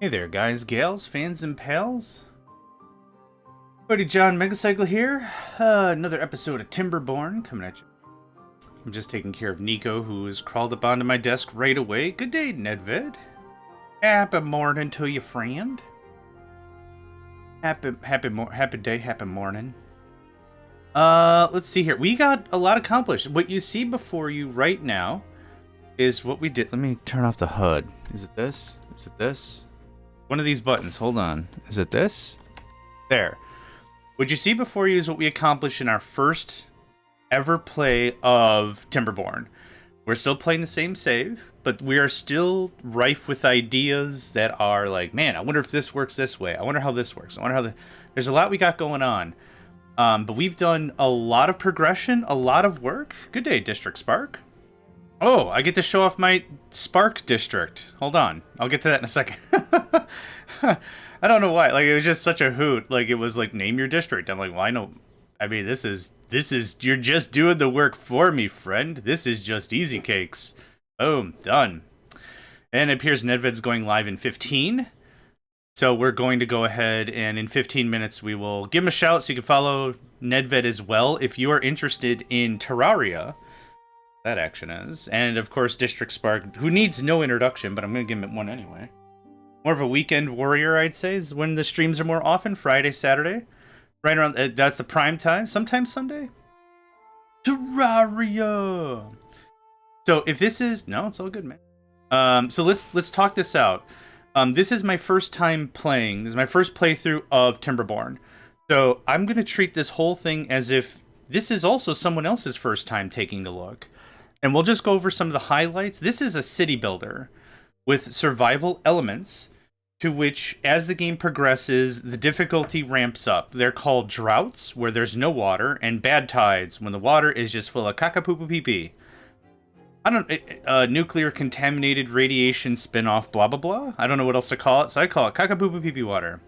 Hey there, guys, gals, fans, and pals. Buddy JohnMegacycle here. Another episode of Timberborn coming at you. I'm just taking care of Nico, who has crawled up onto my desk right away. Good day, Nedvid. Happy morning to you, friend. Happy day, happy morning. Let's see here. We got a lot accomplished. What you see before you right now is what we did. Let me turn off the HUD. Is it this? Is it this? One of these buttons. Hold on. Is it this? There. What you see before you is what we accomplished in our first ever play of Timberborn. We're still playing the same save, but we are still rife with ideas that are like, man, I wonder if this works this way. I wonder how this works. I wonder how there's a lot we got going on. But we've done a lot of progression, a lot of work. Good day, District Spark. Oh, I get to show off my Spark district. Hold on. I'll get to that in a second. I don't know why. Like, it was just such a hoot. Like, it was like, name your district. I'm like, well, I know. I mean, this is, you're just doing the work for me, friend. This is just easy cakes. Boom. Done. And it appears Nedved's going live in 15. So we're going to go ahead and in 15 minutes, we will give him a shout so you can follow Nedved as well if you are interested in Terraria. That action is. And of course, District Spark, who needs no introduction, but I'm going to give him one anyway. More of a weekend warrior, I'd say, is when the streams are more often. Friday, Saturday. Right around, that's the prime time. Sometimes Sunday. Terraria! So if this is, no, it's all good, man. So let's talk this out. This is my first time playing. This is my first playthrough of Timberborn. So I'm going to treat this whole thing as if this is also someone else's first time taking a look. And we'll just go over some of the highlights. This is a city builder with survival elements to which, as the game progresses, the difficulty ramps up. They're called droughts, where there's no water, and bad tides, when the water is just full of caca-poo-poo-pee-pee. I don't, nuclear contaminated radiation spin-off blah blah blah. I don't know what else to call it, so I call it caca-poo-poo-pee-pee water.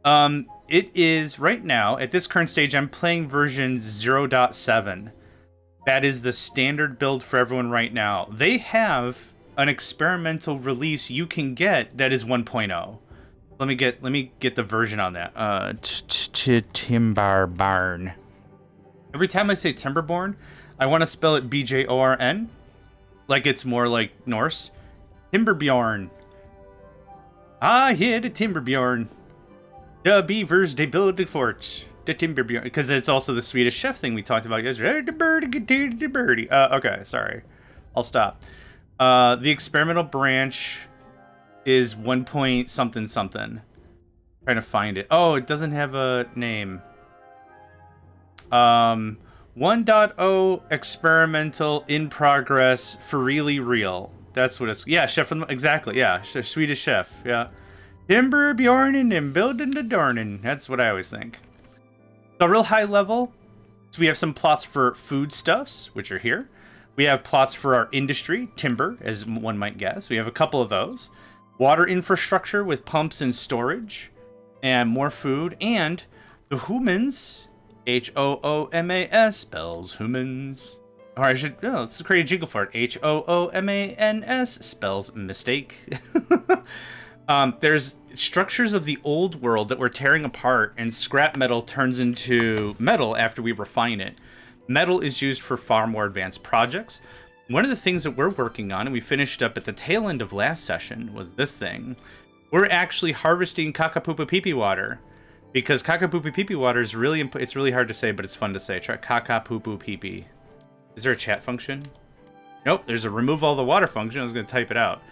It is, right now, at this current stage, I'm playing version 0.7. That is the standard build for everyone right now. They have an experimental release you can get that is 1.0. Let me get the version on that. Timberborn. Every time I say Timberborn, I want to spell it Bjorn, like it's more like Norse. Timberbjorn. I hear the Timberbjorn. The beavers, they build the forts. The Timberbjorn, because it's also the Swedish chef thing we talked about yesterday. The birdie. Okay, sorry. I'll stop. The experimental branch is 1 point something something. Trying to find it. Oh, it doesn't have a name. 1.0 experimental in progress for really real. That's what it's. Yeah, chef from exactly. Yeah, Swedish chef. Yeah, Timberbjorn and building the darning. That's what I always think. So real high level. So we have some plots for foodstuffs, which are here. We have plots for our industry, timber, as one might guess. We have a couple of those. Water infrastructure with pumps and storage, and more food, and the humans. H-O-O-M-A-S spells humans. Or I should, oh, let's create a jingle for it. H-O-O-M-A-N-S spells mistake. There's structures of the old world that we're tearing apart, and scrap metal turns into metal after we refine it. Metal is used for far more advanced projects. One of the things that we're working on, and we finished up at the tail end of last session, was this thing. We're actually harvesting caca-poo-poo-pee-pee water. Because caca-poo-poo-pee-pee water is really, it's really hard to say, but it's fun to say. Try caca-poo-poo-pee-pee. Is there a chat function? Nope, there's a remove all the water function. I was going to type it out.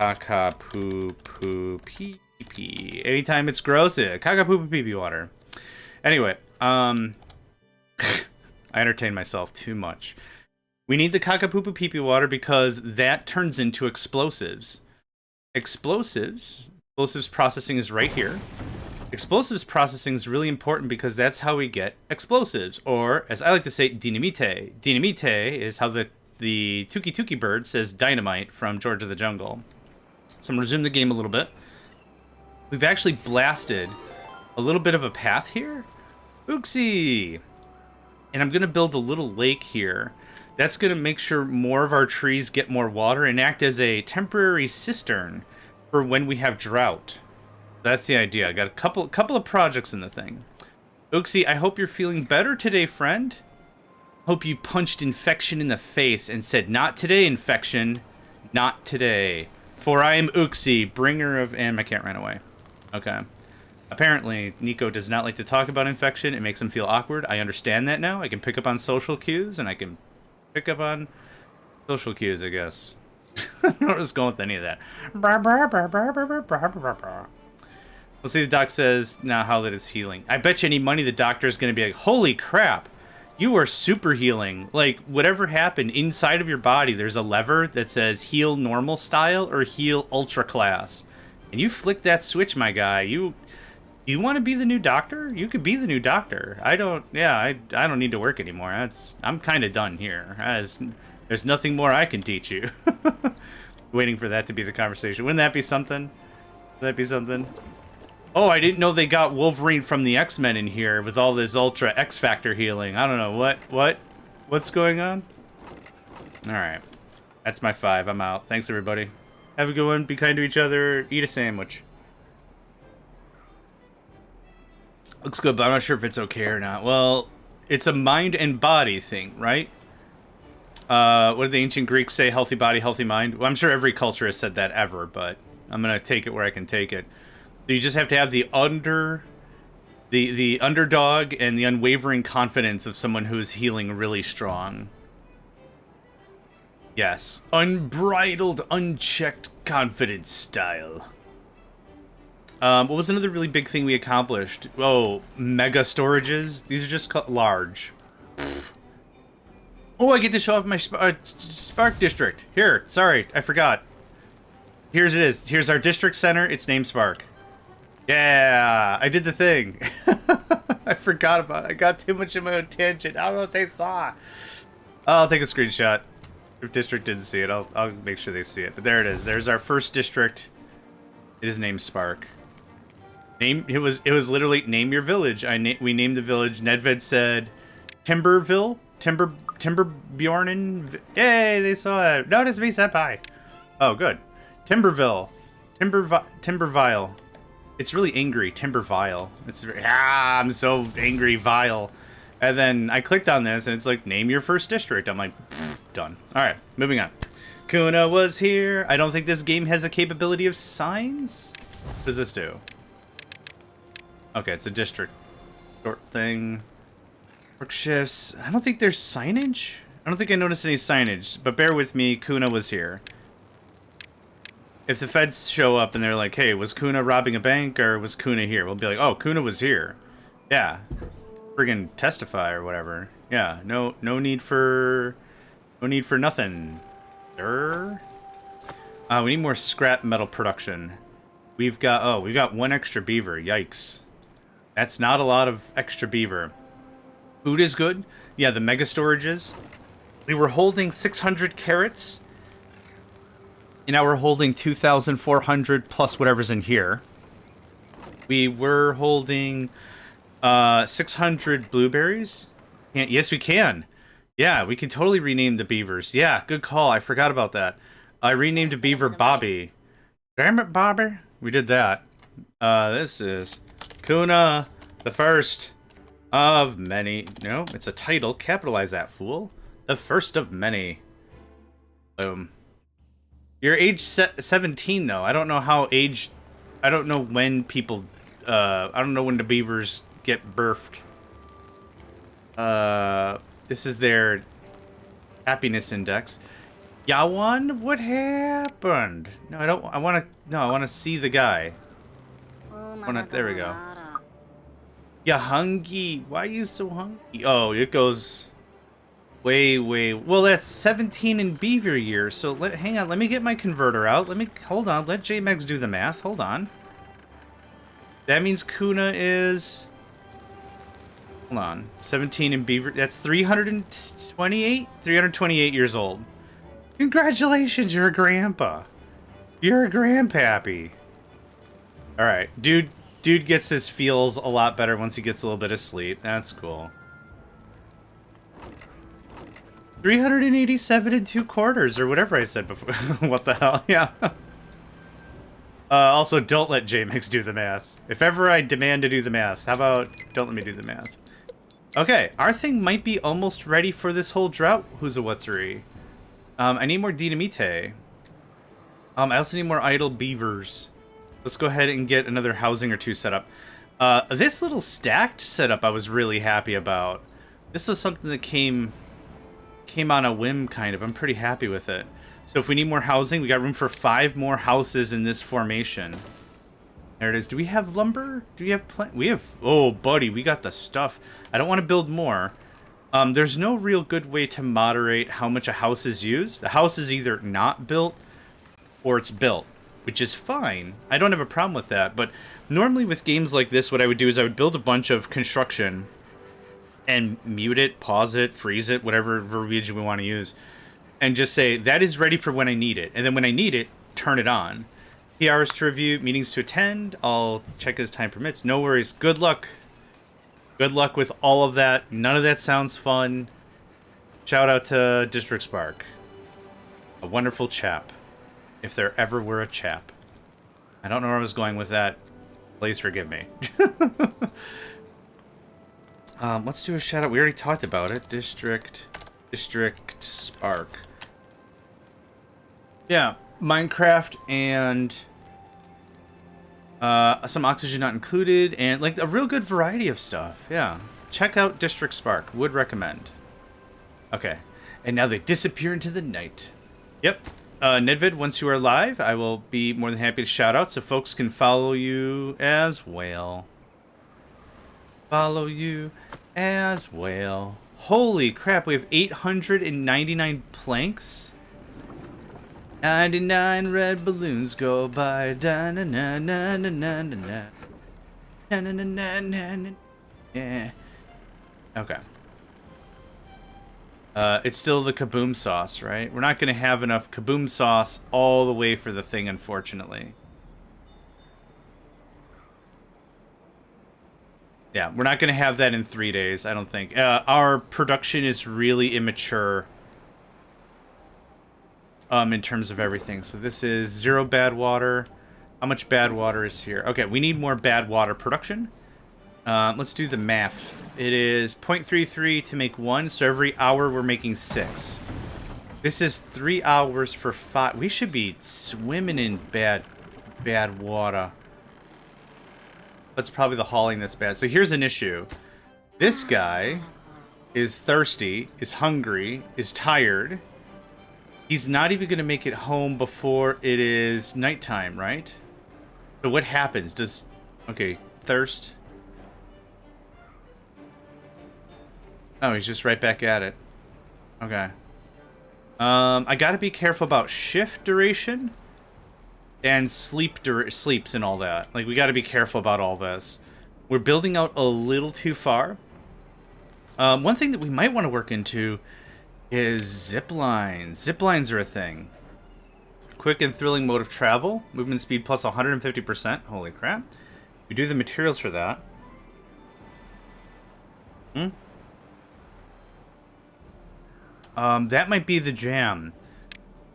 Caca-poo-poo-pee-pee. Anytime it's gross, caca-poo-poo-pee-pee water. Anyway, I entertain myself too much. We need the caca-poo-poo-pee-pee water because that turns into explosives. Explosives processing is right here. Explosives processing is really important because that's how we get explosives, or as I like to say, dynamite. Dynamite is how the Tuki Tuki bird says dynamite from George of the Jungle. So I'm going to resume the game a little bit. We've actually blasted a little bit of a path here. Oopsie! And I'm going to build a little lake here. That's going to make sure more of our trees get more water and act as a temporary cistern for when we have drought. That's the idea. I got a couple of projects in the thing. Uxie, I hope you're feeling better today, friend. Hope you punched infection in the face and said, "Not today, infection. Not today. For I am Uxie, bringer of..." And my cat ran away. Okay. Apparently, Nico does not like to talk about infection. It makes him feel awkward. I understand that now. I can pick up on social cues, and I can pick up on social cues, I guess. I'm not just going with any of that. Let's see, the doc says, now how that is healing. I bet you any money the doctor's going to be like, holy crap, you are super healing. Like, whatever happened inside of your body, there's a lever that says heal normal style or heal ultra class. And you flick that switch, my guy. You want to be the new doctor? You could be the new doctor. I don't need to work anymore. I'm kind of done here. There's nothing more I can teach you. Waiting for that to be the conversation. Wouldn't that be something? Would that be something? Oh, I didn't know they got Wolverine from the X-Men in here with all this Ultra X-Factor healing. I don't know. What's going on? Alright. That's my 5. I'm out. Thanks, everybody. Have a good one. Be kind to each other. Eat a sandwich. Looks good, but I'm not sure if it's okay or not. Well, it's a mind and body thing, right? What did the ancient Greeks say? Healthy body, healthy mind? Well, I'm sure every culture has said that ever, but I'm going to take it where I can take it. So you just have to have the underdog and the unwavering confidence of someone who is healing really strong. Yes. Unbridled, unchecked confidence style. What was another really big thing we accomplished? Oh, mega storages. These are just large. Oh, I get to show off my Spark district. Here, sorry, I forgot. Here's it is. Here's our district center. It's named Spark. Yeah, I did the thing. I forgot about it. I got too much in my own tangent. I don't know what they saw. I'll take a screenshot. If district didn't see it, I'll make sure they see it. But there it is. There's our first district. It is named Spark. It was literally name your village. We named the village. Nedved said Timberville. Timberbjornen. Yay, they saw it. Notice me, senpai. Oh, good. Timberville. Timbervile. It's really angry. Timbervile. I'm so angry, vile. And then I clicked on this, and it's like, name your first district. I'm like, done. All right, moving on. Kuna was here. I don't think this game has a capability of signs. What does this do? Okay, it's a district short thing. Work shifts. I don't think there's signage. I don't think I noticed any signage, but bear with me. Kuna was here. If the feds show up and they're like, hey, was Kuna robbing a bank or was Kuna here? We'll be like, oh, Kuna was here. Yeah. Friggin' testify or whatever. Yeah, no need for nothing. Sir. We need more scrap metal production. We've got 1 extra beaver. Yikes. That's not a lot of extra beaver. Food is good. Yeah, the mega storages. We were holding 600 carrots. And now we're holding 2,400 plus whatever's in here. We were holding 600 blueberries. Yes, we can. Yeah, we can totally rename the beavers. Yeah, good call. I forgot about that. I renamed a beaver Bobby. Damn it, Bobby. We did that. This is Kuna, the first of many. No, it's a title. Capitalize that, fool. The first of many. Boom. You're age 17, though. I don't know how age... I don't know when people... I don't know when the beavers get birthed. This is their happiness index. Yawan, what happened? No, I don't... I want to... No, I want to see the guy. There we go. Ya hungry? Why are you so hungry? Oh, it goes... Way. Well, that's 17 in beaver years. So hang on. Let me get my converter out. Hold on. Let JMegs do the math. Hold on. That means Kuna is. Hold on. 17 in beaver. That's 328. 328 years old. Congratulations, you're a grandpa. You're a grandpappy. All right, dude gets his feels a lot better once he gets a little bit of sleep. That's cool. 387 and 2/4, or whatever I said before. What the hell? Yeah. Also, don't let JMix do the math. If ever I demand to do the math, how about don't let me do the math? Okay, our thing might be almost ready for this whole drought, Who's-a-Whatsery. I need more Dynamite. I also need more idle beavers. Let's go ahead and get another housing or two set up. This little stacked setup I was really happy about. This was something that came on a whim, kind of. I'm pretty happy with it. So if we need more housing, we got room for 5 more houses in this formation. There it is. Do we have lumber? Do we have we have... Oh, buddy, we got the stuff. I don't want to build more. There's no real good way to moderate how much a house is used. The house is either not built or it's built, which is fine. I don't have a problem with that. But normally with games like this, what I would do is I would build a bunch of construction and mute it, pause it, freeze it, whatever verbiage we want to use, and just say, that is ready for when I need it. And then when I need it, turn it on. PRs to review, meetings to attend. I'll check as time permits. No worries. Good luck. Good luck with all of that. None of that sounds fun. Shout out to District Spark. A wonderful chap. If there ever were a chap. I don't know where I was going with that. Please forgive me. Let's do a shout out. We already talked about it. District Spark. Yeah, Minecraft and some oxygen not included, and like a real good variety of stuff. Yeah, check out District Spark. Would recommend. Okay, and now they disappear into the night. Yep. Nedvid, once you are live, I will be more than happy to shout out so folks can follow you as well. Follow you as well. Holy crap, we have 899 planks. 99 red balloons go by. Da na na na na na na na. Na na na na na na. Yeah. Okay. It's still the kaboom sauce, right? We're not going to have enough kaboom sauce all the way for the thing, unfortunately. Yeah, we're not going to have that in 3 days, I don't think. Our production is really immature in terms of everything. So this is 0 bad water. How much bad water is here? Okay, we need more bad water production. Let's do the math. It is 0.33 to make 1, so every hour we're making 6. This is 3 hours for 5. We should be swimming in bad water. That's probably the hauling that's bad. So here's an issue. This guy is thirsty, is hungry, is tired. He's not even going to make it home before it is nighttime, right? So what happens? Okay, thirst. Oh, he's just right back at it. Okay. I got to be careful about shift duration. And sleeps and all that. Like, we got to be careful about all this. We're building out a little too far. One thing that we might want to work into is zip lines. Zip lines are a thing. Quick and thrilling mode of travel. Movement speed plus 150%. Holy crap. We do the materials for that. That might be the jam.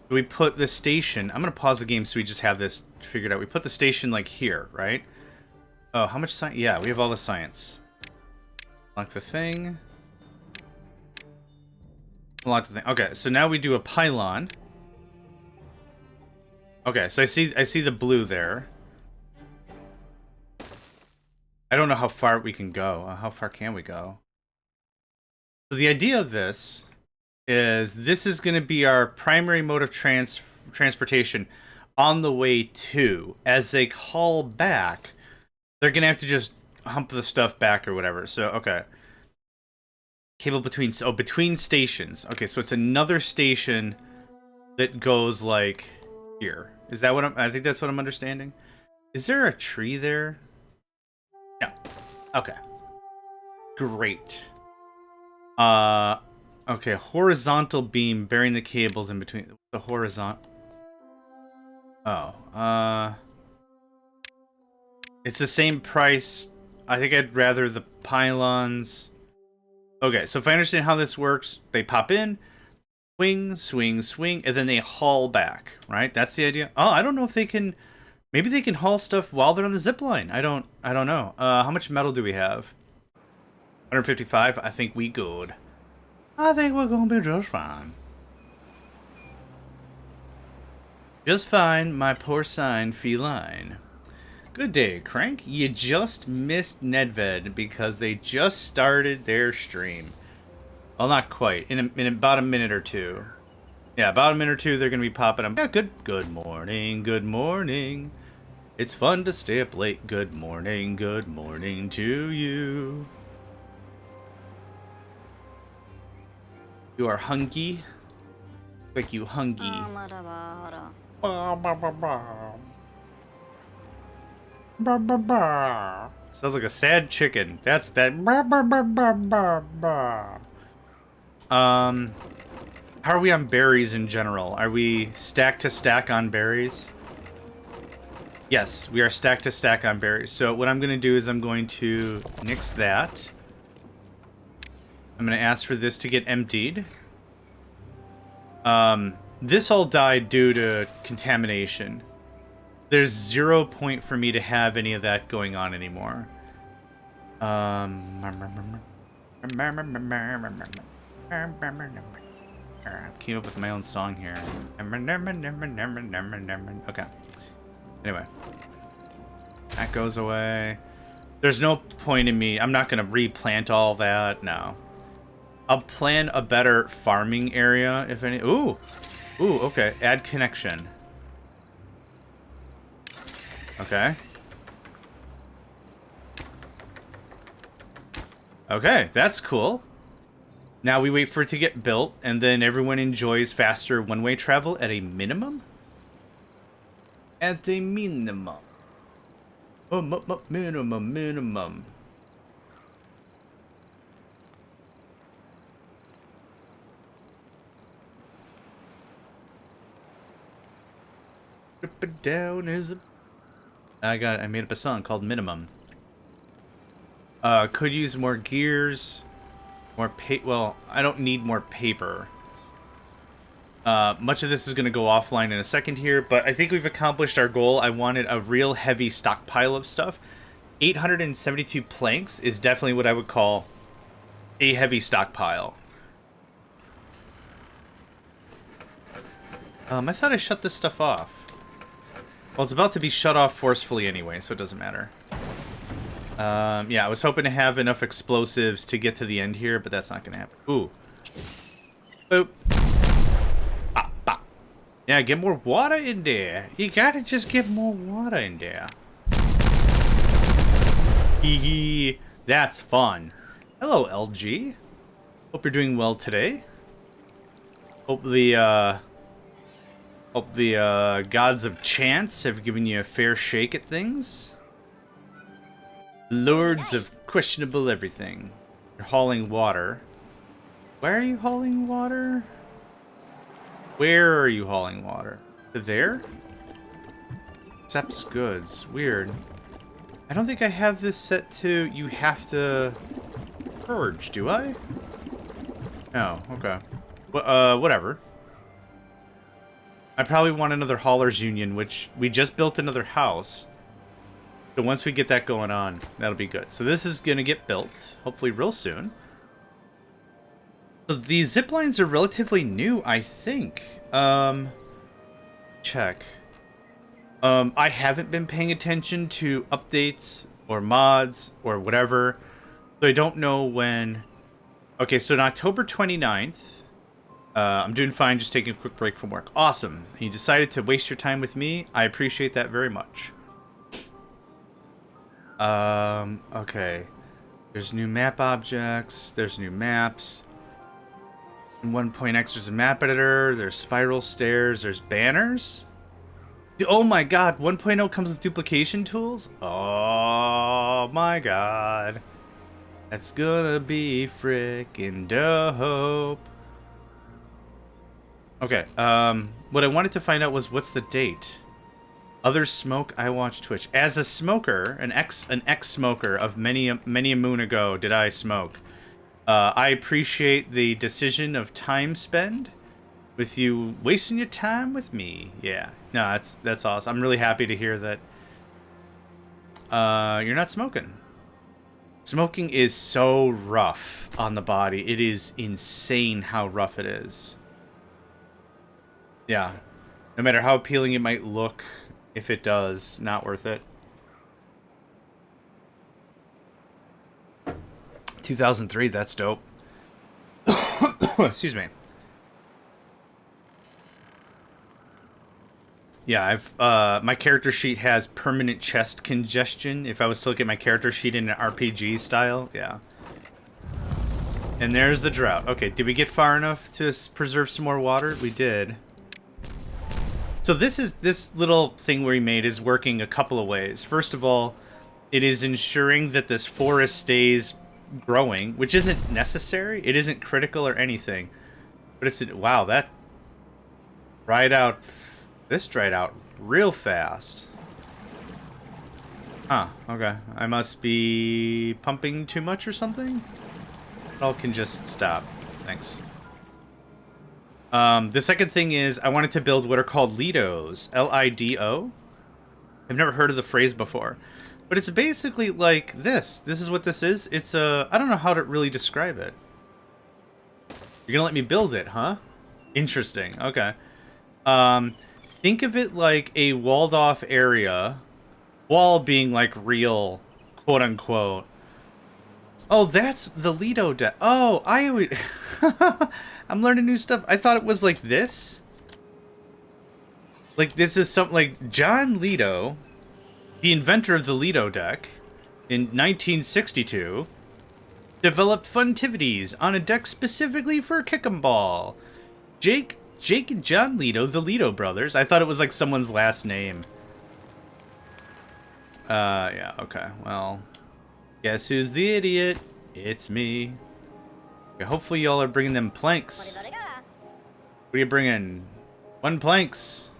We put the station... I'm going to pause the game so we just have this figured out. We put the station, like, here, right? Oh, how much science? Yeah, we have all the science. Unlock the thing. Unlock the thing. Okay, so now we do a pylon. Okay, so I see the blue there. I don't know how far we can go. How far can we go? So the idea of this... this is going to be our primary mode of transportation on the way to. As they call back, they're going to have to just hump the stuff back or whatever. So, okay. Cable between... Oh, between stations. Okay, so it's another station that goes, like, here. Is that what I think that's what I'm understanding. Is there a tree there? No. Okay. Great. Okay, horizontal beam bearing the cables in between. The horizontal. Oh, it's the same price. I think I'd rather the pylons. Okay, so if I understand how this works, they pop in, Swing, swing, swing, and then they haul back, right? That's the idea. Oh, I don't know if they can... Maybe they can haul stuff while they're on the zip line. I don't know. How much metal do we have? 155? I think we good. I think we're gonna be just fine. Just fine, my porcine feline. Good day, Crank. You just missed Nedved because they just started their stream. Well, not quite. In about a minute or two. Yeah, about a minute or two, they're going to be popping up. Yeah, good morning, good morning. It's fun to stay up late. Good morning to you. You are hungry? Like you hungry. Sounds like a sad chicken. That's that. How are we on berries in general? Are we stack to stack on berries? Yes, we are stack to stack on berries. So what I'm going to do is I'm going to nix that. I'm going to ask for this to get emptied. This all died due to contamination. There's 0 point for me to have any of that going on anymore. I came up with my own song here. Okay. Anyway. That goes away. There's no point in me. I'm not going to replant all that. No. I'll plan a better farming area, if any. Ooh. Ooh, okay. Add connection. Okay. Okay, that's cool. Now we wait for it to get built, and then everyone enjoys faster one-way travel at a minimum? At a minimum. Oh, minimum. Up and down is a... I made up a song called Minimum. Could use more gears. Well, I don't need more paper. Much of this is going to go offline in a second here, but I think we've accomplished our goal. I wanted a real heavy stockpile of stuff. 872 planks is definitely what I would call a heavy stockpile. I thought I shut this stuff off. Well, it's about to be shut off forcefully anyway, so it doesn't matter. Yeah, I was hoping to have enough explosives to get to the end here, but that's not going to happen. Ooh. Boop. Bop, bop. Yeah, get more water in there. You gotta just get more water in there. Hee hee. That's fun. Hello, LG. Hope you're doing well today. Hope the gods of chance have given you a fair shake at things. Lords of questionable everything. You're hauling water. Where are you hauling water? Where are you hauling water? To there? Accepts goods. Weird. I don't think I have this set to you have to purge, do I? Oh, okay. Whatever. I probably want another haulers union, which we just built another house. So once we get that going on, that'll be good. So this is going to get built, hopefully real soon. So the zip lines are relatively new, I think. Check. I haven't been paying attention to updates or mods or whatever. So I don't know when... Okay, so on October 29th, I'm doing fine, just taking a quick break from work. Awesome. You decided to waste your time with me. I appreciate that very much. Okay. There's new map objects. There's new maps. In 1.x, there's a map editor. There's spiral stairs. There's banners. Oh my god, 1.0 comes with duplication tools? Oh my god. That's gonna be frickin' dope. Okay, what I wanted to find out was what's the date? Others smoke, I watch Twitch. As a smoker, an ex-smoker of many a moon ago did I smoke. I appreciate the decision of time spend with you wasting your time with me. Yeah. No, that's awesome. I'm really happy to hear that you're not smoking. Smoking is so rough on the body. It is insane how rough it is. Yeah. No matter how appealing it might look, if it does, not worth it. 2003, that's dope. Excuse me. Yeah, my character sheet has permanent chest congestion. If I was to look at my character sheet in an RPG style, yeah. And there's the drought. Okay, did we get far enough to preserve some more water? We did. So this little thing we made is working a couple of ways. First of all, it is ensuring that this forest stays growing, which isn't necessary. It isn't critical or anything. But it's... Wow, that dried out... This dried out real fast. Huh, okay. I must be pumping too much or something? It all can just stop. Thanks. The second thing is I wanted to build what are called Lidos. L-I-D-O. I've never heard of the phrase before. But it's basically like this. This is what this is. It's a... I don't know how to really describe it. You're gonna let me build it, huh? Interesting. Okay. Think of it like a walled-off area. Wall being like real, quote-unquote. Oh, that's the Lido deck. Oh, I always... I'm learning new stuff. I thought it was like this. Like, this is something like John Lido, the inventor of the Lido deck, in 1962, developed funtivities on a deck specifically for Kick'em Ball. Jake and John Lido, the Lido brothers. I thought it was like someone's last name. Yeah, okay. Well, guess who's the idiot? It's me. Okay, hopefully y'all are bringing them planks. What are you bringing? 1 planks.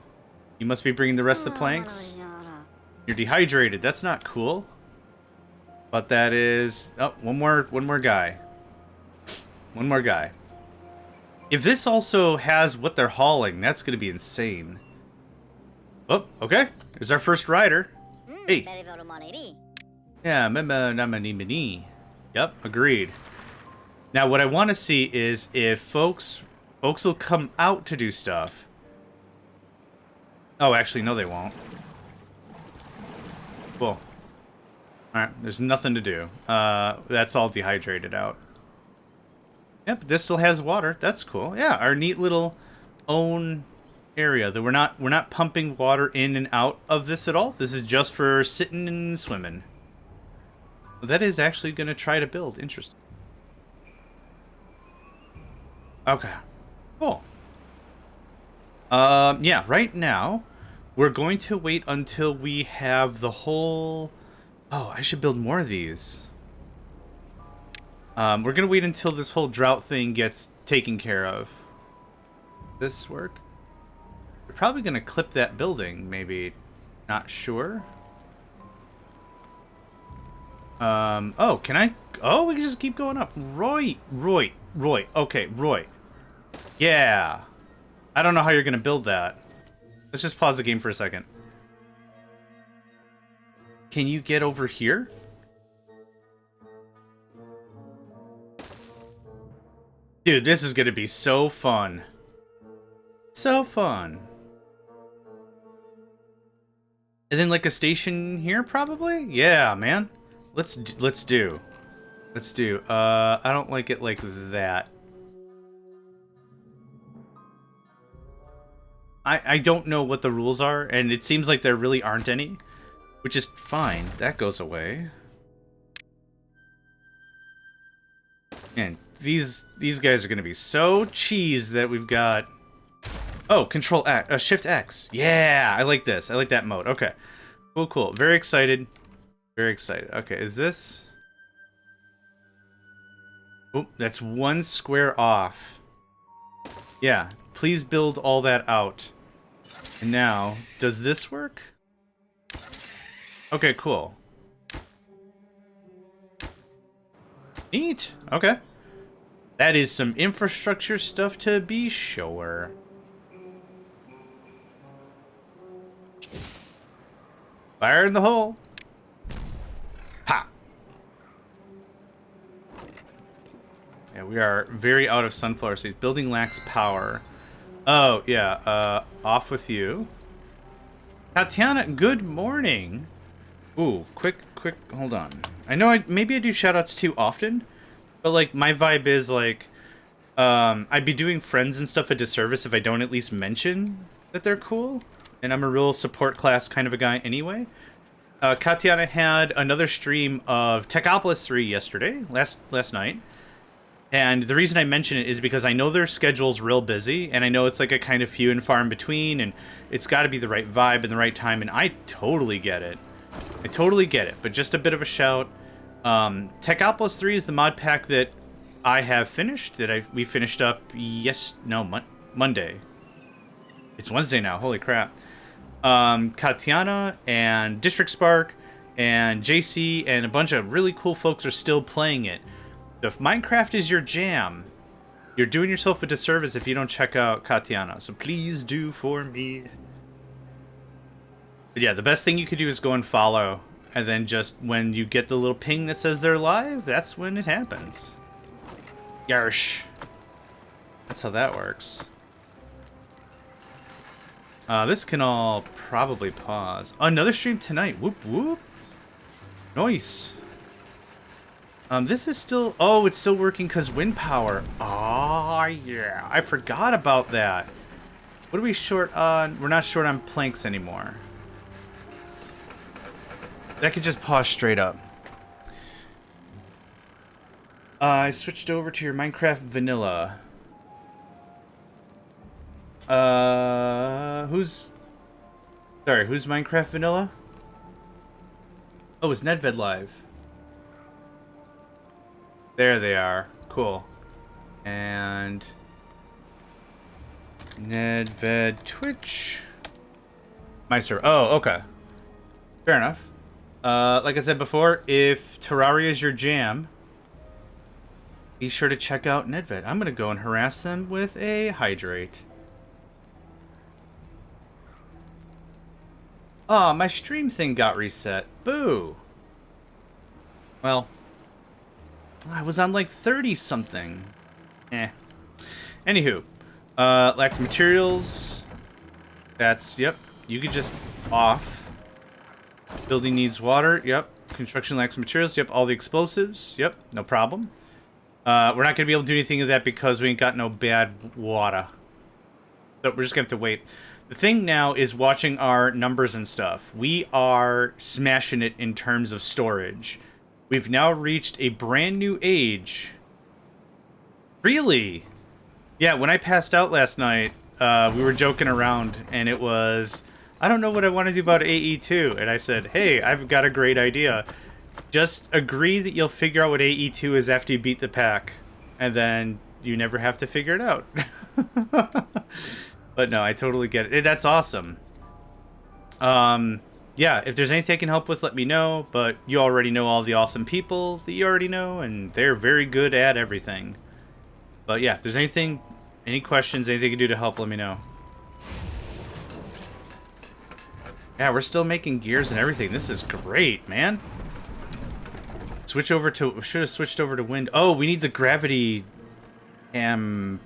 You must be bringing the rest of the planks. You're dehydrated. That's not cool. But that is... Oh, one more guy. One more guy. If this also has what they're hauling, that's going to be insane. Oh, okay. There's our first rider. Hey. Yeah, yep, agreed. Now, what I want to see is if folks will come out to do stuff. Oh, actually, no, they won't. Cool. Alright, there's nothing to do. That's all dehydrated out. Yep, this still has water. That's cool. Yeah, our neat little own area that we're not pumping water in and out of this at all. This is just for sitting and swimming. That is actually going to try to build. Interesting. Okay. Cool. Yeah, right now we're going to wait until we have the whole... Oh, I should build more of these. We're going to wait until this whole drought thing gets taken care of. This work? We're probably going to clip that building, maybe. Not sure. Oh, can I... Oh, we can just keep going up. Roy. Okay, Roy. Yeah. I don't know how you're going to build that. Let's just pause the game for a second. Can you get over here? Dude, this is going to be so fun. So fun. And then like a station here, probably? Yeah, man. Let's do. I don't like it like that. I don't know what the rules are, and it seems like there really aren't any, which is fine. That goes away. And these guys are going to be so cheese that we've got... Oh, Control X, Shift X. Yeah, I like this. I like that mode. Okay. Cool. Very excited. Very excited. Okay, is this... Oh, that's 1 square off. Yeah, please build all that out. And now, does this work? Okay, cool. Neat. Okay. That is some infrastructure stuff to be sure. Fire in the hole. Ha! Yeah, we are very out of sunflower seeds. Building lacks power. Oh, yeah. Off with you. Tatiana, good morning. Ooh, quick, hold on. I know maybe I do shoutouts too often, but, like, my vibe is, like, I'd be doing friends and stuff a disservice if I don't at least mention that they're cool. And I'm a real support class kind of a guy anyway. Katiana had another stream of Techopolis 3 yesterday, last night. And the reason I mention it is because I know their schedule's real busy, and I know it's like a kind of few and far in between, and it's got to be the right vibe and the right time, and I totally get it. I totally get it, but just a bit of a shout. Techopolis 3 is the mod pack that I have finished, we finished up Monday. It's Wednesday now, holy crap. Katiana and District Spark and JC and a bunch of really cool folks are still playing it. So if Minecraft is your jam, you're doing yourself a disservice if you don't check out Katiana. So please do for me. But yeah, the best thing you could do is go and follow. And then just when you get the little ping that says they're live, that's when it happens. Yarsh. That's how that works. This can all probably pause. Another stream tonight. Whoop, whoop. Nice. This is still... Oh, it's still working because wind power. Oh, yeah. I forgot about that. What are we short on? We're not short on planks anymore. That could just pause straight up. I switched over to your Minecraft vanilla. Who's Minecraft vanilla? Oh, it's Nedved live. There they are. Cool. And Nedved Twitch. My server. Oh, okay. Fair enough. Like I said before, if Terraria is your jam, be sure to check out Nedved. I'm gonna go and harass them with a hydrate. Oh, my stream thing got reset. Boo. Well, I was on like 30 something. Anywho, lacks materials. That's, yep. You could just off. Building needs water. Yep. Construction lacks materials. Yep. All the explosives. Yep. No problem. We're not gonna be able to do anything of that because we ain't got no bad water. So we're just gonna have to wait. The thing now is watching our numbers and stuff. We are smashing it in terms of storage. We've now reached a brand new age. Really? Yeah, when I passed out last night, we were joking around, and it was, I don't know what I want to do about AE2. And I said, hey, I've got a great idea. Just agree that you'll figure out what AE2 is after you beat the pack. And then you never have to figure it out. But no, I totally get it. That's awesome. Yeah, if there's anything I can help with, let me know. But you already know all the awesome people that you already know, and they're very good at everything. But yeah, if there's anything, any questions, anything you can do to help, let me know. Yeah, we're still making gears and everything. This is great, man. Switch over to... Should have switched over to wind. Oh, we need the gravity... hammer?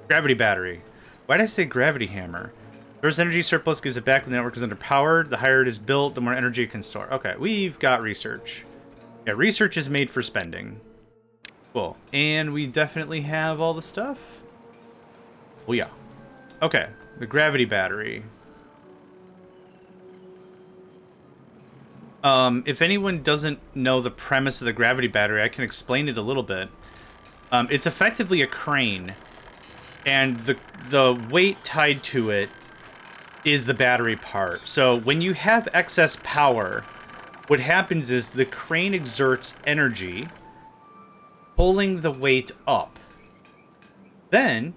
Gravity battery. Why did I say gravity hammer? There's energy surplus gives it back when the network is underpowered. The higher it is built, the more energy it can store. Okay, we've got research. Yeah, research is made for spending. Cool. And we definitely have all the stuff. Oh, yeah. Okay, the gravity battery. If anyone doesn't know the premise of the gravity battery, I can explain it a little bit. It's effectively a crane, and the weight tied to it is the battery part. So when you have excess power, what happens is the crane exerts energy, pulling the weight up. Then,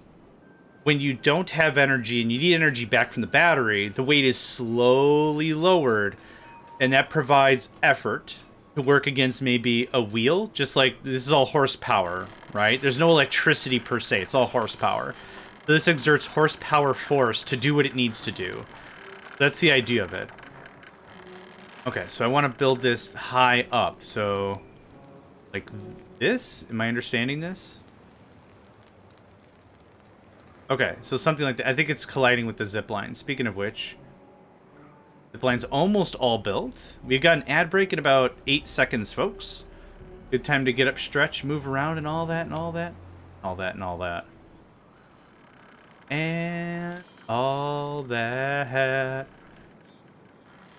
when you don't have energy and you need energy back from the battery, the weight is slowly lowered, and that provides effort to work against maybe a wheel. Just like, this is all horsepower, right? There's no electricity per se, it's all horsepower. So this exerts horsepower force to do what it needs to do. That's the idea of it. Okay, so I want to build this high up. So, like this? Am I understanding this? Okay, so something like that. I think it's colliding with the zip line. Speaking of which, zip line's almost all built. We got an ad break in about 8 seconds, folks. Good time to get up, stretch, move around, and all that, and all that. All that, and all that. And all that.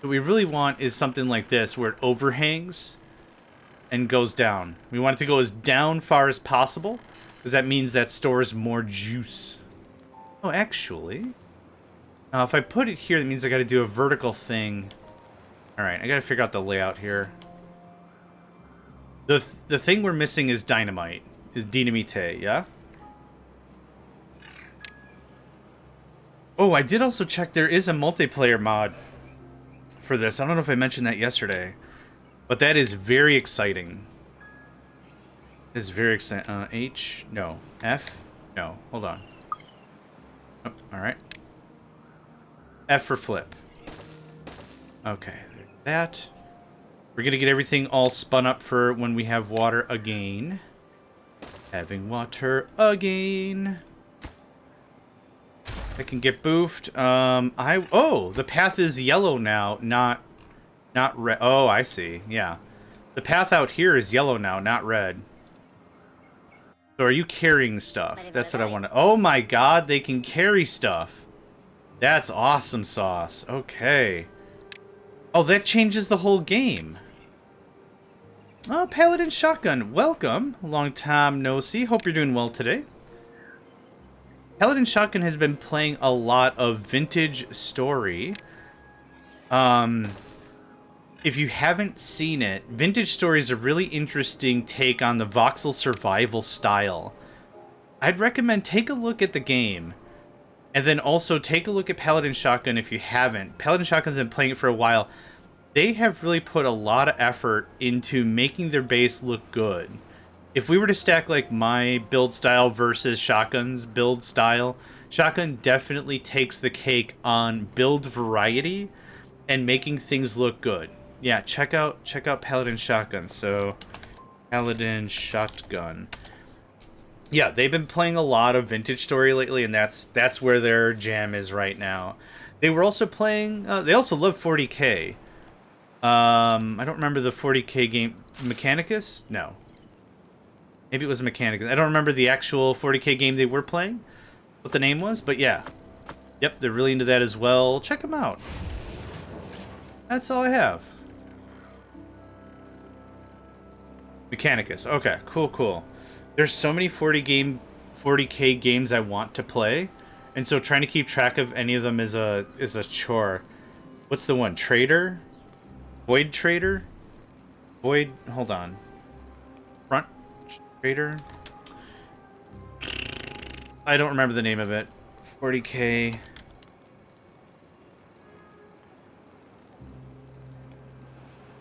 What we really want is something like this, where it overhangs and goes down. We want it to go as down far as possible, because that means that stores more juice. Oh, actually, if I put it here, that means I got to do a vertical thing. All right, I got to figure out the layout here. The thing we're missing is dynamite, is dynamite, yeah? Oh, I did also check there is a multiplayer mod for this. I don't know if I mentioned that yesterday, but that is very exciting. It's very exciting. H? No. F? No. Hold on. Oh, all right. F for flip. Okay, there's that. We're gonna get everything all spun up for when we have water again. Having water again. I can get boofed. Oh, the path is yellow now, not red. Oh, I see. Yeah. The path out here is yellow now, not red. So are you carrying stuff? That's what I want to... Oh my god, they can carry stuff. That's awesome sauce. Okay. Oh, that changes the whole game. Oh, Paladin Shotgun, welcome. Long time no see. Hope you're doing well today. Paladin Shotgun has been playing a lot of Vintage Story. If you haven't seen it, Vintage Story is a really interesting take on the voxel survival style. I'd recommend take a look at the game, and then also take a look at Paladin Shotgun if you haven't. Paladin Shotgun's been playing it for a while. They have really put a lot of effort into making their base look good. If we were to stack like my build style versus Shotgun's build style, Shotgun definitely takes the cake on build variety and making things look good. Yeah, check out Paladin Shotgun. So, Paladin Shotgun. Yeah, they've been playing a lot of Vintage Story lately, and that's where their jam is right now. They were also playing... they also love 40K. I don't remember the 40K game... Mechanicus? No. Maybe it was Mechanicus. I don't remember the actual 40K game they were playing, what the name was, but yeah. Yep, they're really into that as well. Check them out. That's all I have. Mechanicus. Okay, cool. There's so many 40K games I want to play, and so trying to keep track of any of them is a chore. What's the one? Trader? Void Trader? Void... Hold on. Front Trader? I don't remember the name of it. 40K...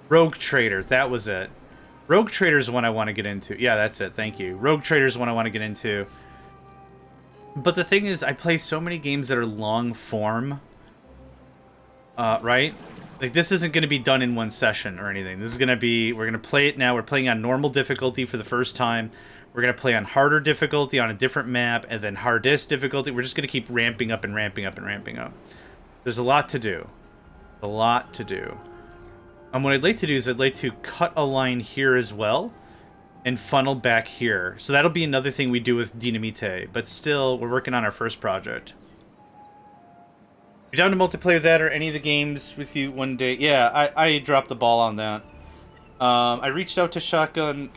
Rogue Trader. That was it. Rogue Trader is one I want to get into. Yeah, that's it. Thank you. Rogue Trader is one I want to get into. But the thing is, I play so many games that are long form. Right? Like, this isn't going to be done in one session or anything. This is going to be... We're going to play it now. We're playing on normal difficulty for the first time. We're going to play on harder difficulty on a different map, and then hardest difficulty. We're just going to keep ramping up and ramping up and ramping up. There's a lot to do. A lot to do. What I'd like to do is I'd like to cut a line here as well and funnel back here. So that'll be another thing we do with Dynamite, but still, we're working on our first project. You're down to multiplayer that or any of the games with you one day? Yeah, I dropped the ball on that. I reached out to Shotgun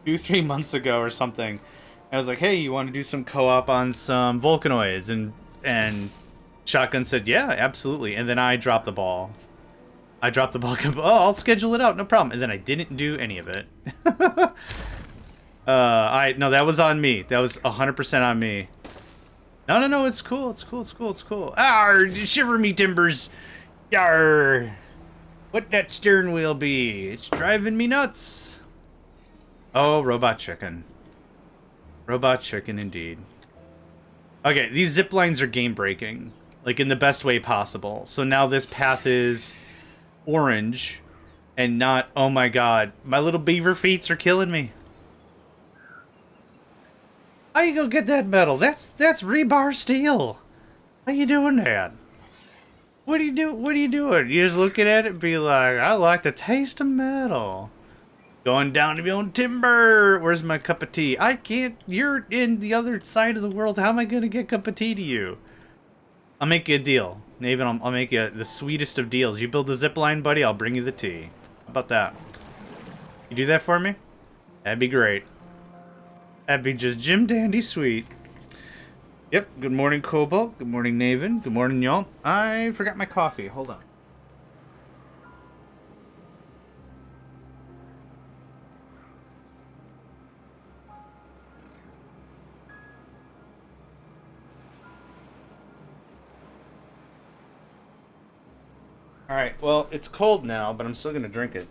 2-3 months ago or something. I was like, hey, you want to do some co-op on some Volcanoids? And Shotgun said, yeah, absolutely. And then I dropped the ball. I dropped the ball. Oh, I'll schedule it out, no problem. And then I didn't do any of it. No, that was on me. That was 100% on me. No, it's cool. It's cool. Arr, shiver me timbers. Yarr. What that steering wheel be? It's driving me nuts. Oh, robot chicken. Robot chicken indeed. Okay, these zip lines are game breaking. like in the best way possible. So now this path is orange and not, oh my god, my little beaver feet are killing me. How you go get that metal? That's rebar steel. How you doing that? What are you doing? You just looking at it and be like, I like the taste of metal. Going down to my own timber. Where's my cup of tea? I can't. You're in the other side of the world. How am I gonna get a cup of tea to you? I'll make you a deal, Naven. I'll make you the sweetest of deals. You build a zip line, buddy. I'll bring you the tea. How about that? You do that for me? That'd be great. That'd be just Jim Dandy sweet. Yep. Good morning, Cobalt. Good morning, Naven. Good morning, y'all. I forgot my coffee. Hold on. Alright, well, it's cold now, but I'm still gonna drink it.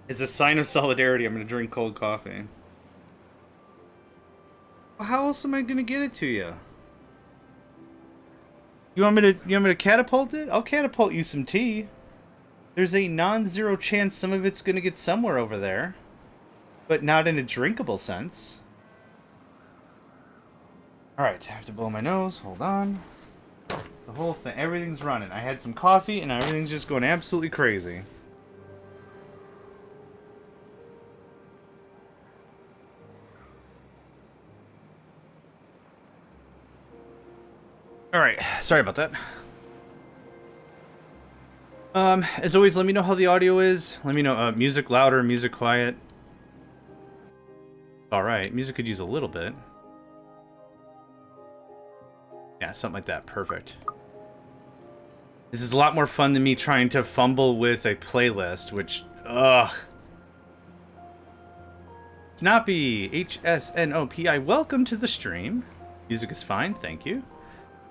As a sign of solidarity, I'm gonna drink cold coffee. Well, how else am I gonna get it to you? You want me to catapult it? I'll catapult you some tea. There's a non-zero chance some of it's gonna get somewhere over there. But not in a drinkable sense. Alright, I have to blow my nose. Hold on. The whole thing, everything's running. I had some coffee and everything's just going absolutely crazy. Alright, sorry about that. As always, let me know how the audio is. Let me know, music louder, music quiet. Alright, music could use a little bit. Yeah, something like that. Perfect. This is a lot more fun than me trying to fumble with a playlist, which, ugh. Snoppy, HSNOPI, welcome to the stream. Music is fine, thank you.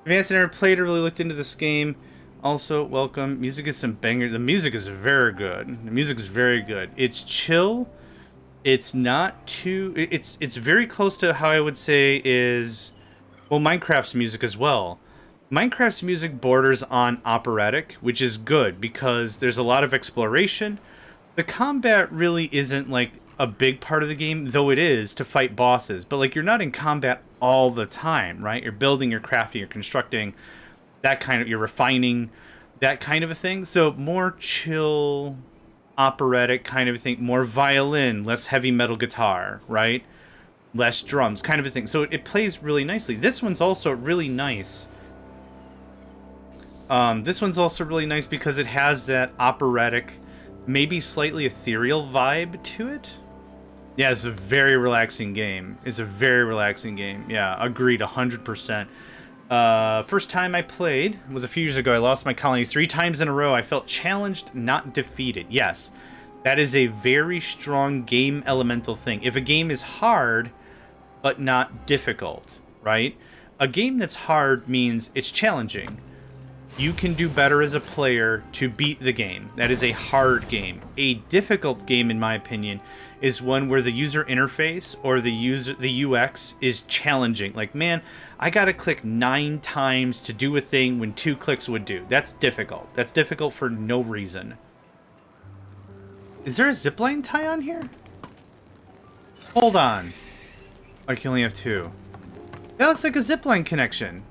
Advanced never played or really looked into this game. Also, welcome. Music is some banger. The music is very good. The music is very good. It's chill. It's not too... It's very close to how I would say is... Well, Minecraft's music as well. Minecraft's music borders on operatic, which is good because there's a lot of exploration. The combat really isn't like a big part of the game, though it is to fight bosses. But like you're not in combat all the time, right? You're building, you're crafting, you're constructing, that kind of, you're refining, that kind of a thing. So more chill, operatic kind of a thing, more violin, less heavy metal guitar, right? Less drums, kind of a thing. So it plays really nicely. This one's also really nice. This one's also really nice because it has that operatic, maybe slightly ethereal vibe to it. Yeah, it's a very relaxing game. It's a very relaxing game. Yeah, agreed 100%. First time I played was a few years ago. I lost my colony 3 times in a row. I felt challenged, not defeated. Yes, that is a very strong game elemental thing. If a game is hard, but not difficult, right? A game that's hard means it's challenging. You can do better as a player to beat the game. That is a hard game. A difficult game, in my opinion, is one where the user interface or the UX is challenging. Like, man, I gotta click 9 times to do a thing when 2 clicks would do. That's difficult. That's difficult for no reason. Is there a zipline tie on here? Hold on. I can only have 2. That looks like a zipline connection.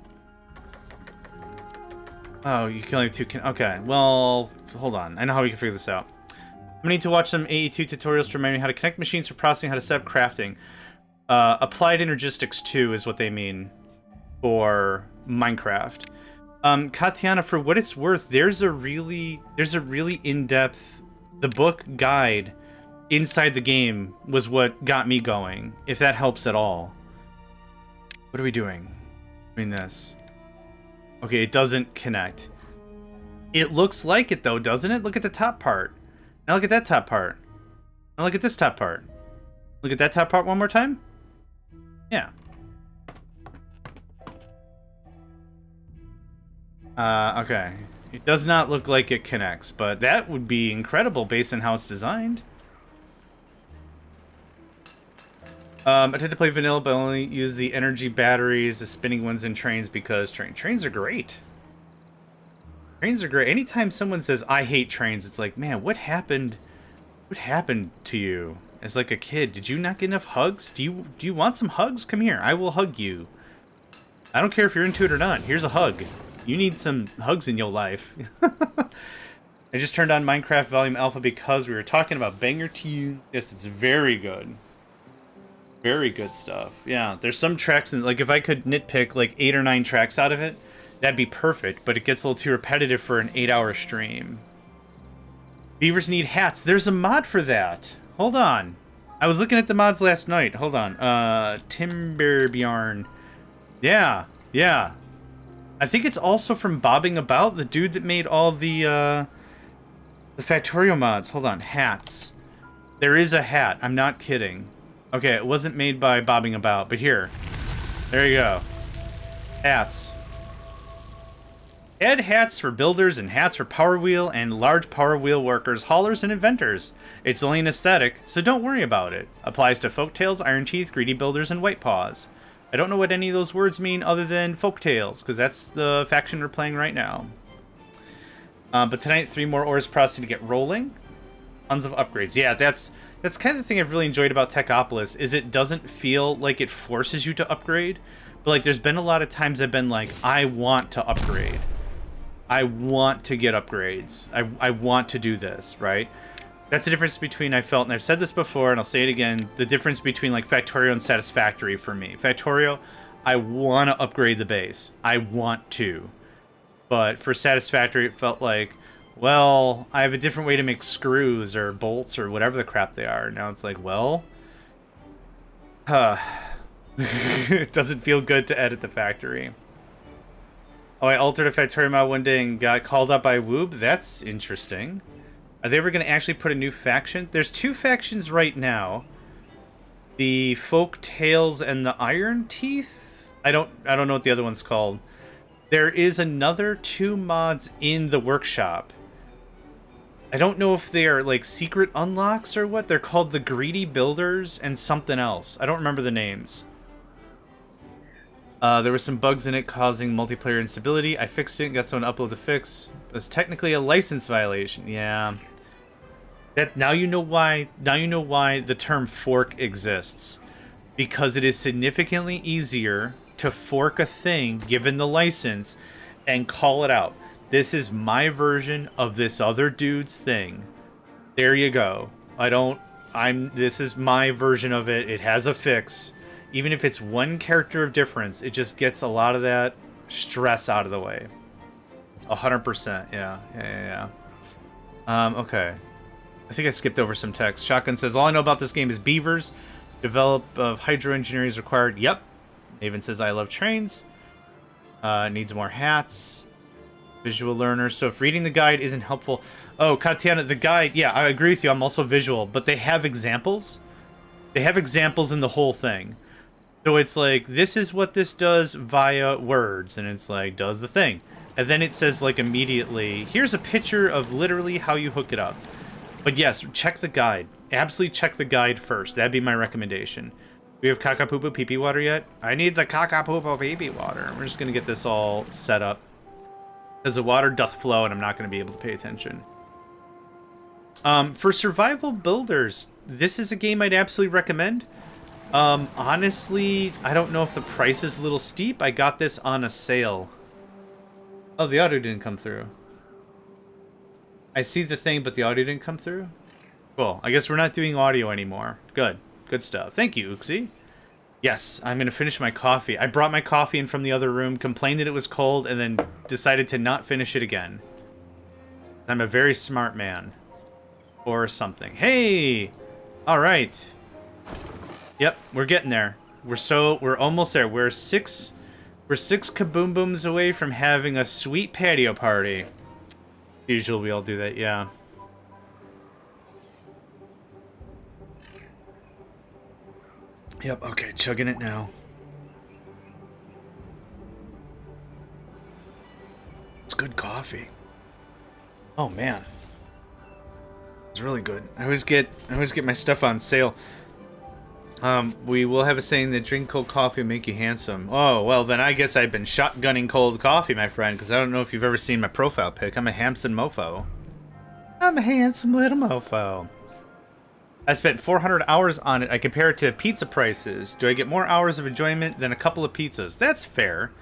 Oh, you can only have 2. Okay, well, hold on. I know how we can figure this out. I'm gonna need to watch some AE2 tutorials to remind me how to connect machines for processing, how to set up crafting. Applied Energistics 2 is what they mean for Minecraft. Katiana, for what it's worth, there's a really in-depth, the book guide inside the game was what got me going, if that helps at all. What are we doing? Doing this. Okay, it doesn't connect. It looks like it though, doesn't it? Look at the top part. Now look at that top part. Now look at this top part. Look at that top part one more time. Yeah. Okay. It does not look like it connects, but that would be incredible based on how it's designed. I tend to play vanilla, but only use the energy batteries, the spinning ones in trains because trains are great. Trains are great. Anytime someone says, I hate trains, it's like, man, what happened? What happened to you as like a kid? Did you not get enough hugs? Do you want some hugs? Come here. I will hug you. I don't care if you're into it or not. Here's a hug. You need some hugs in your life. I just turned on Minecraft Volume Alpha because we were talking about banger tunes. Yes, it's very good. Very good stuff. Yeah, there's some tracks, and like if I could nitpick like 8 or 9 tracks out of it, that'd be perfect, but it gets a little too repetitive for an 8-hour stream. Beavers need hats. There's a mod for that. Hold on. I was looking at the mods last night. Hold on. Timberborn. Yeah. I think it's also from Bobbing About, the dude that made all the Factorio mods. Hold on. Hats. There is a hat. I'm not kidding. Okay, it wasn't made by Bobbing About, but here. There you go. Hats. Add hats for builders and hats for power wheel and large power wheel workers, haulers, and inventors. It's only an aesthetic, so don't worry about it. Applies to Folktales, Iron Teeth, Greedy Builders, and White Paws. I don't know what any of those words mean other than Folktales, because that's the faction we're playing right now. But tonight, 3 more ores processing to get rolling. Tons of upgrades. Yeah, that's kind of the thing I've really enjoyed about Techopolis, is it doesn't feel like it forces you to upgrade. But like, there's been a lot of times I've been like, I want to upgrade. I want to get upgrades. I want to do this, right? That's the difference between, I felt, and I've said this before, and I'll say it again, the difference between like Factorio and Satisfactory for me. Factorio, I want to upgrade the base. I want to. But for Satisfactory, it felt like, well, I have a different way to make screws or bolts or whatever the crap they are. Now it's like, well, it doesn't feel good to edit the factory. Oh, I altered a Factorio mod one day and got called up by Woob? That's interesting. Are they ever going to actually put a new faction? There's 2 factions right now. The Folk Tales and the Iron Teeth? I don't know what the other one's called. There is another 2 mods in the workshop. I don't know if they are like secret unlocks or what. They're called the Greedy Builders and something else. I don't remember the names. There were some bugs in it causing multiplayer instability. I fixed it and got someone to upload the fix. It was technically a license violation. Yeah. Now you know why the term fork exists. Because it is significantly easier to fork a thing given the license and call it out. This is my version of this other dude's thing. There you go. This is my version of it. It has a fix. Even if it's 1 character of difference, it just gets a lot of that stress out of the way. 100%, yeah. Okay. I think I skipped over some text. Shotgun says, all I know about this game is beavers. Develop of hydro engineering is required. Yep. Maven says, I love trains. Needs more hats. Visual learner. So if reading the guide isn't helpful... Oh, Katiana, the guide... Yeah, I agree with you. I'm also visual. But they have examples. They have examples in the whole thing. So it's like, this is what this does via words. And it's like, does the thing. And then it says, like, immediately, here's a picture of literally how you hook it up. But yes, check the guide. Absolutely check the guide first. That'd be my recommendation. We have Kakapupu Pee Pee water yet? I need the Kakapupu Pee Pee water. We're just going to get this all set up. Because the water doth flow and I'm not going to be able to pay attention. For survival builders, this is a game I'd absolutely recommend. Honestly, I don't know if the price is a little steep. I got this on a sale. Oh, the audio didn't come through. I see the thing, but the audio didn't come through? Cool. I guess we're not doing audio anymore. Good. Good stuff. Thank you, Uxie. Yes, I'm going to finish my coffee. I brought my coffee in from the other room, complained that it was cold, and then decided to not finish it again. I'm a very smart man. Or something. Hey! Alright. Yep, we're getting there. We're almost there. We're six kaboom booms away from having a sweet patio party. Usually we all do that, yeah. Yep, okay, chugging it now. It's good coffee. Oh man. It's really good. I always get my stuff on sale. We will have a saying that drink cold coffee will make you handsome. Oh, well, then I guess I've been shotgunning cold coffee, my friend, because I don't know if you've ever seen my profile pic. I'm a handsome mofo. I'm a handsome little mofo. I spent 400 hours on it. I compare it to pizza prices. Do I get more hours of enjoyment than a couple of pizzas? That's fair.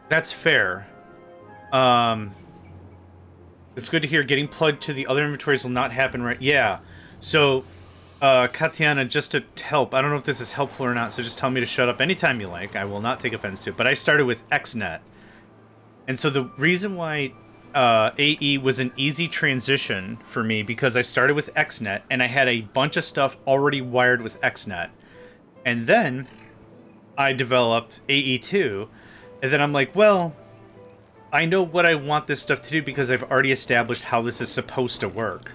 That's fair. It's good to hear getting plugged to the other inventories will not happen right... Yeah. So... Katiana, just to help, I don't know if this is helpful or not, so just tell me to shut up anytime you like. I will not take offense to it. But I started with XNet. And so the reason why AE was an easy transition for me, because I started with XNet, and I had a bunch of stuff already wired with XNet. And then I developed AE2, and then I'm like, well, I know what I want this stuff to do because I've already established how this is supposed to work.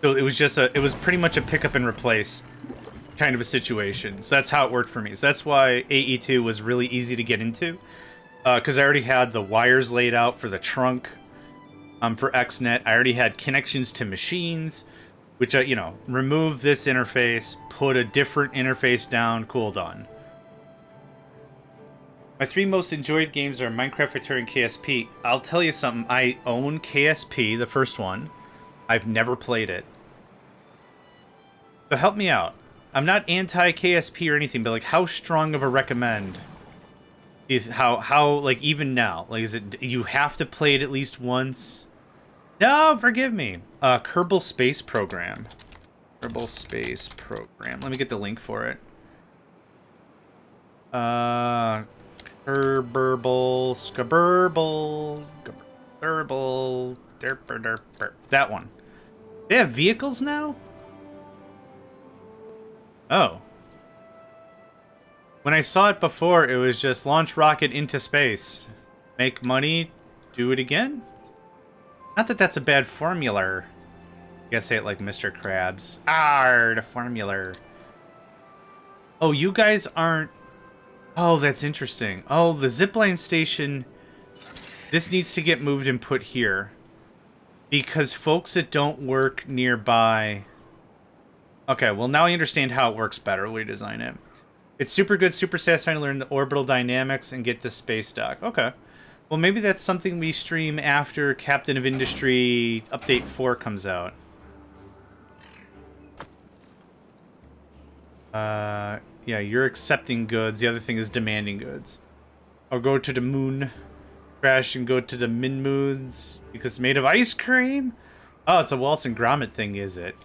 So it was just it was pretty much a pick up and replace kind of a situation. So that's how it worked for me. So that's why AE2 was really easy to get into. Because I already had the wires laid out for the trunk for XNet. I already had connections to machines, which, you know, remove this interface, put a different interface down, cool, done. My 3 most enjoyed games are Minecraft, Victoria, and KSP. I'll tell you something. I own KSP, the first one. I've never played it. So help me out. I'm not anti-KSP or anything, but like, how strong of a recommend? How like, even now? Like, is it, you have to play it at least once? No, forgive me. Kerbal Space Program. Kerbal Space Program. Let me get the link for it. Kerbal, Skaburble, Gerbil, derper, derper. That one. They have vehicles now? Oh. When I saw it before, it was just launch rocket into space. Make money, do it again? Not that that's a bad formula. I gotta say it like Mr. Krabs. The formula. Oh, you guys aren't... Oh, that's interesting. Oh, the zipline station... This needs to get moved and put here. Because folks that don't work nearby... Okay, well now I understand how it works better. We design it. It's super good, super satisfying to learn the orbital dynamics and get to space dock. Okay. Well, maybe that's something we stream after Captain of Industry Update 4 comes out. Yeah, you're accepting goods. The other thing is demanding goods. I'll go to the moon. Crash and go to the min moons because it's made of ice cream? Oh, it's a Wallace and Gromit thing, is it?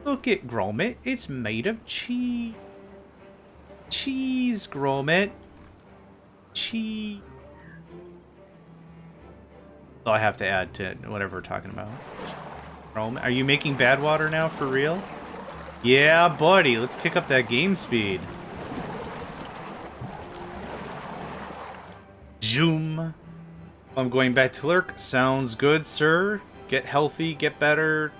Look at Gromit. It's made of cheese. Cheese, Gromit. Cheese. That's all I have to add to whatever we're talking about. Gromit. Are you making bad water now for real? Yeah, buddy. Let's kick up that game speed. Zoom. I'm going back to lurk. Sounds good, sir. Get healthy, get better.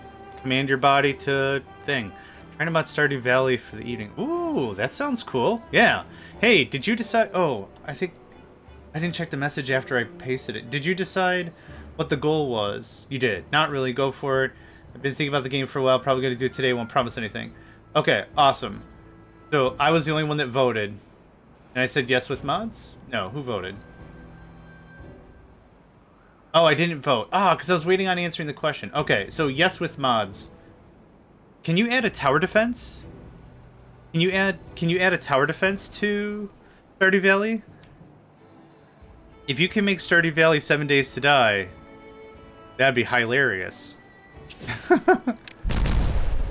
Command your body to thing. Trying about Stardew Valley for the eating. Ooh, that sounds cool. Yeah. Hey, did you decide... Oh, I think... I didn't check the message after I pasted it. Did you decide what the goal was? You did. Not really. Go for it. I've been thinking about the game for a while. Probably going to do it today. Won't promise anything. Okay, awesome. So, I was the only one that voted. And I said yes with mods? No, who voted? Oh, I didn't vote. Ah, because I was waiting on answering the question. Okay, so yes with mods. Can you add a tower defense? Can you add a tower defense to Stardew Valley? If you can make Stardew Valley 7 Days to Die, that'd be hilarious.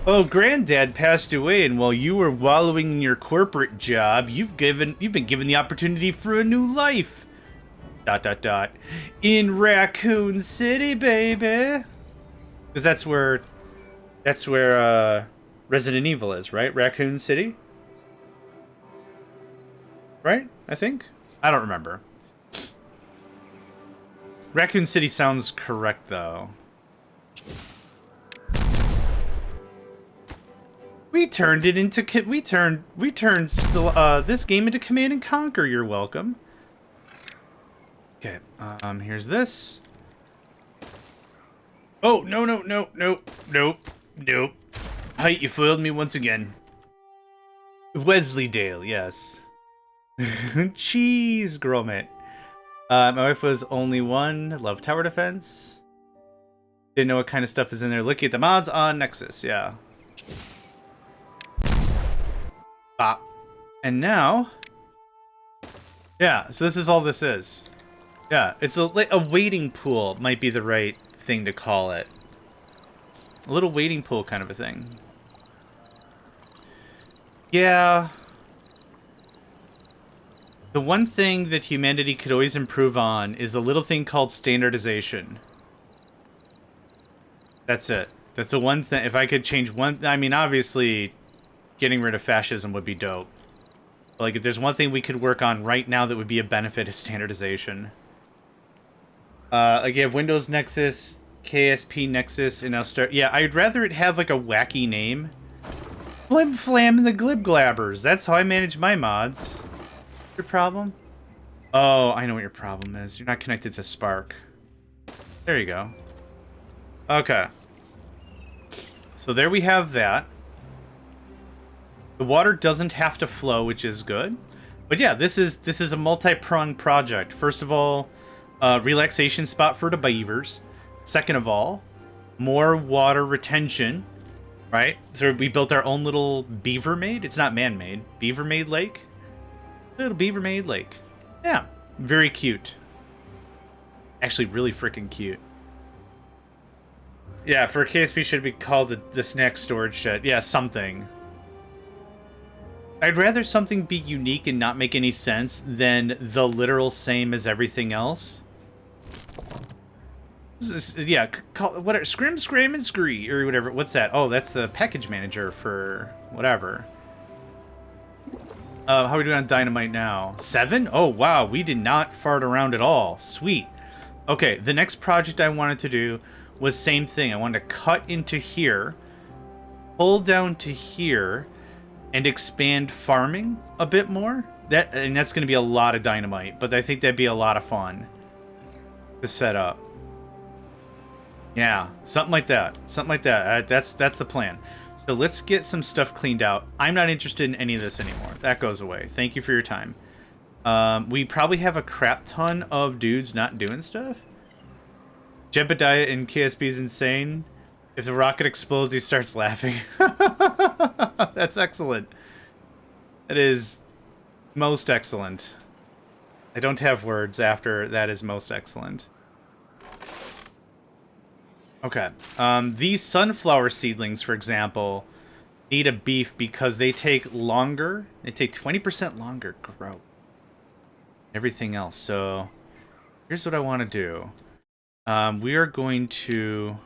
Oh, Granddad passed away, and while you were wallowing in your corporate job, you've been given the opportunity for a new life. ... in Raccoon City, baby. Because that's where Resident Evil is, right? Raccoon City? Right? I think? I don't remember. Raccoon City sounds correct, though. We turned this game into Command and Conquer. You're welcome. Okay, here's this. Oh, no. Height, you foiled me once again. Wesleydale, yes. Cheese grommet. My wife was only one. Love tower defense. Didn't know what kind of stuff is in there. Looking at the mods on Nexus, yeah. Bop. And now... Yeah, so this is all this is. Yeah, it's a wading pool might be the right thing to call it. A little wading pool kind of a thing. Yeah. The one thing that humanity could always improve on is a little thing called standardization. That's it. That's the one thing. If I could change one... I mean, obviously, getting rid of fascism would be dope. But, like, if there's one thing we could work on right now that would be a benefit, is standardization. Like, you have Windows Nexus, KSP Nexus, and I'll start... Yeah, I'd rather it have, like, a wacky name. Flim Flam and the Glib Glabbers. That's how I manage my mods. Your problem? Oh, I know what your problem is. You're not connected to Spark. There you go. Okay. So there we have that. The water doesn't have to flow, which is good. But yeah, this is a multi-pronged project. First of all, relaxation spot for the beavers. Second of all, more water retention. Right? So we built our own little beaver-made. It's not man-made. Beaver-made lake. Little beaver-made lake. Yeah. Very cute. Actually, really freaking cute. Yeah, for a KSP should be called the snack storage shed. Yeah, something. I'd rather something be unique and not make any sense than the literal same as everything else. Yeah, whatever. Scrim, Scram, and Scree, or whatever. What's that? Oh, that's the package manager for whatever. How are we doing on Dynamite now? 7? Oh, wow. We did not fart around at all. Sweet. Okay, the next project I wanted to do was same thing. I wanted to cut into here, pull down to here, and expand farming a bit more. And that's going to be a lot of dynamite, but I think that'd be a lot of fun to set up. Yeah, something like that. Something like that. That's the plan. So let's get some stuff cleaned out. I'm not interested in any of this anymore. That goes away. Thank you for your time. We probably have a crap ton of dudes not doing stuff. Jebediah in KSB is insane. If the rocket explodes, he starts laughing. That's excellent. That is most excellent. I don't have words after that is most excellent. Okay. These sunflower seedlings, for example, need a beef because they take longer. They take 20% longer to grow. Everything else. So here's what I want to do. We are going to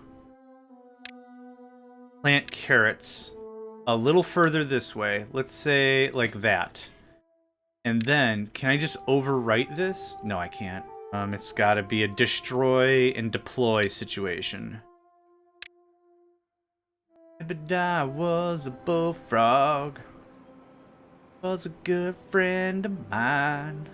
plant carrots a little further this way. Let's say like that. And then, can I just overwrite this? No, I can't. It's got to be a destroy and deploy situation. But I was a bullfrog. Was a good friend of mine.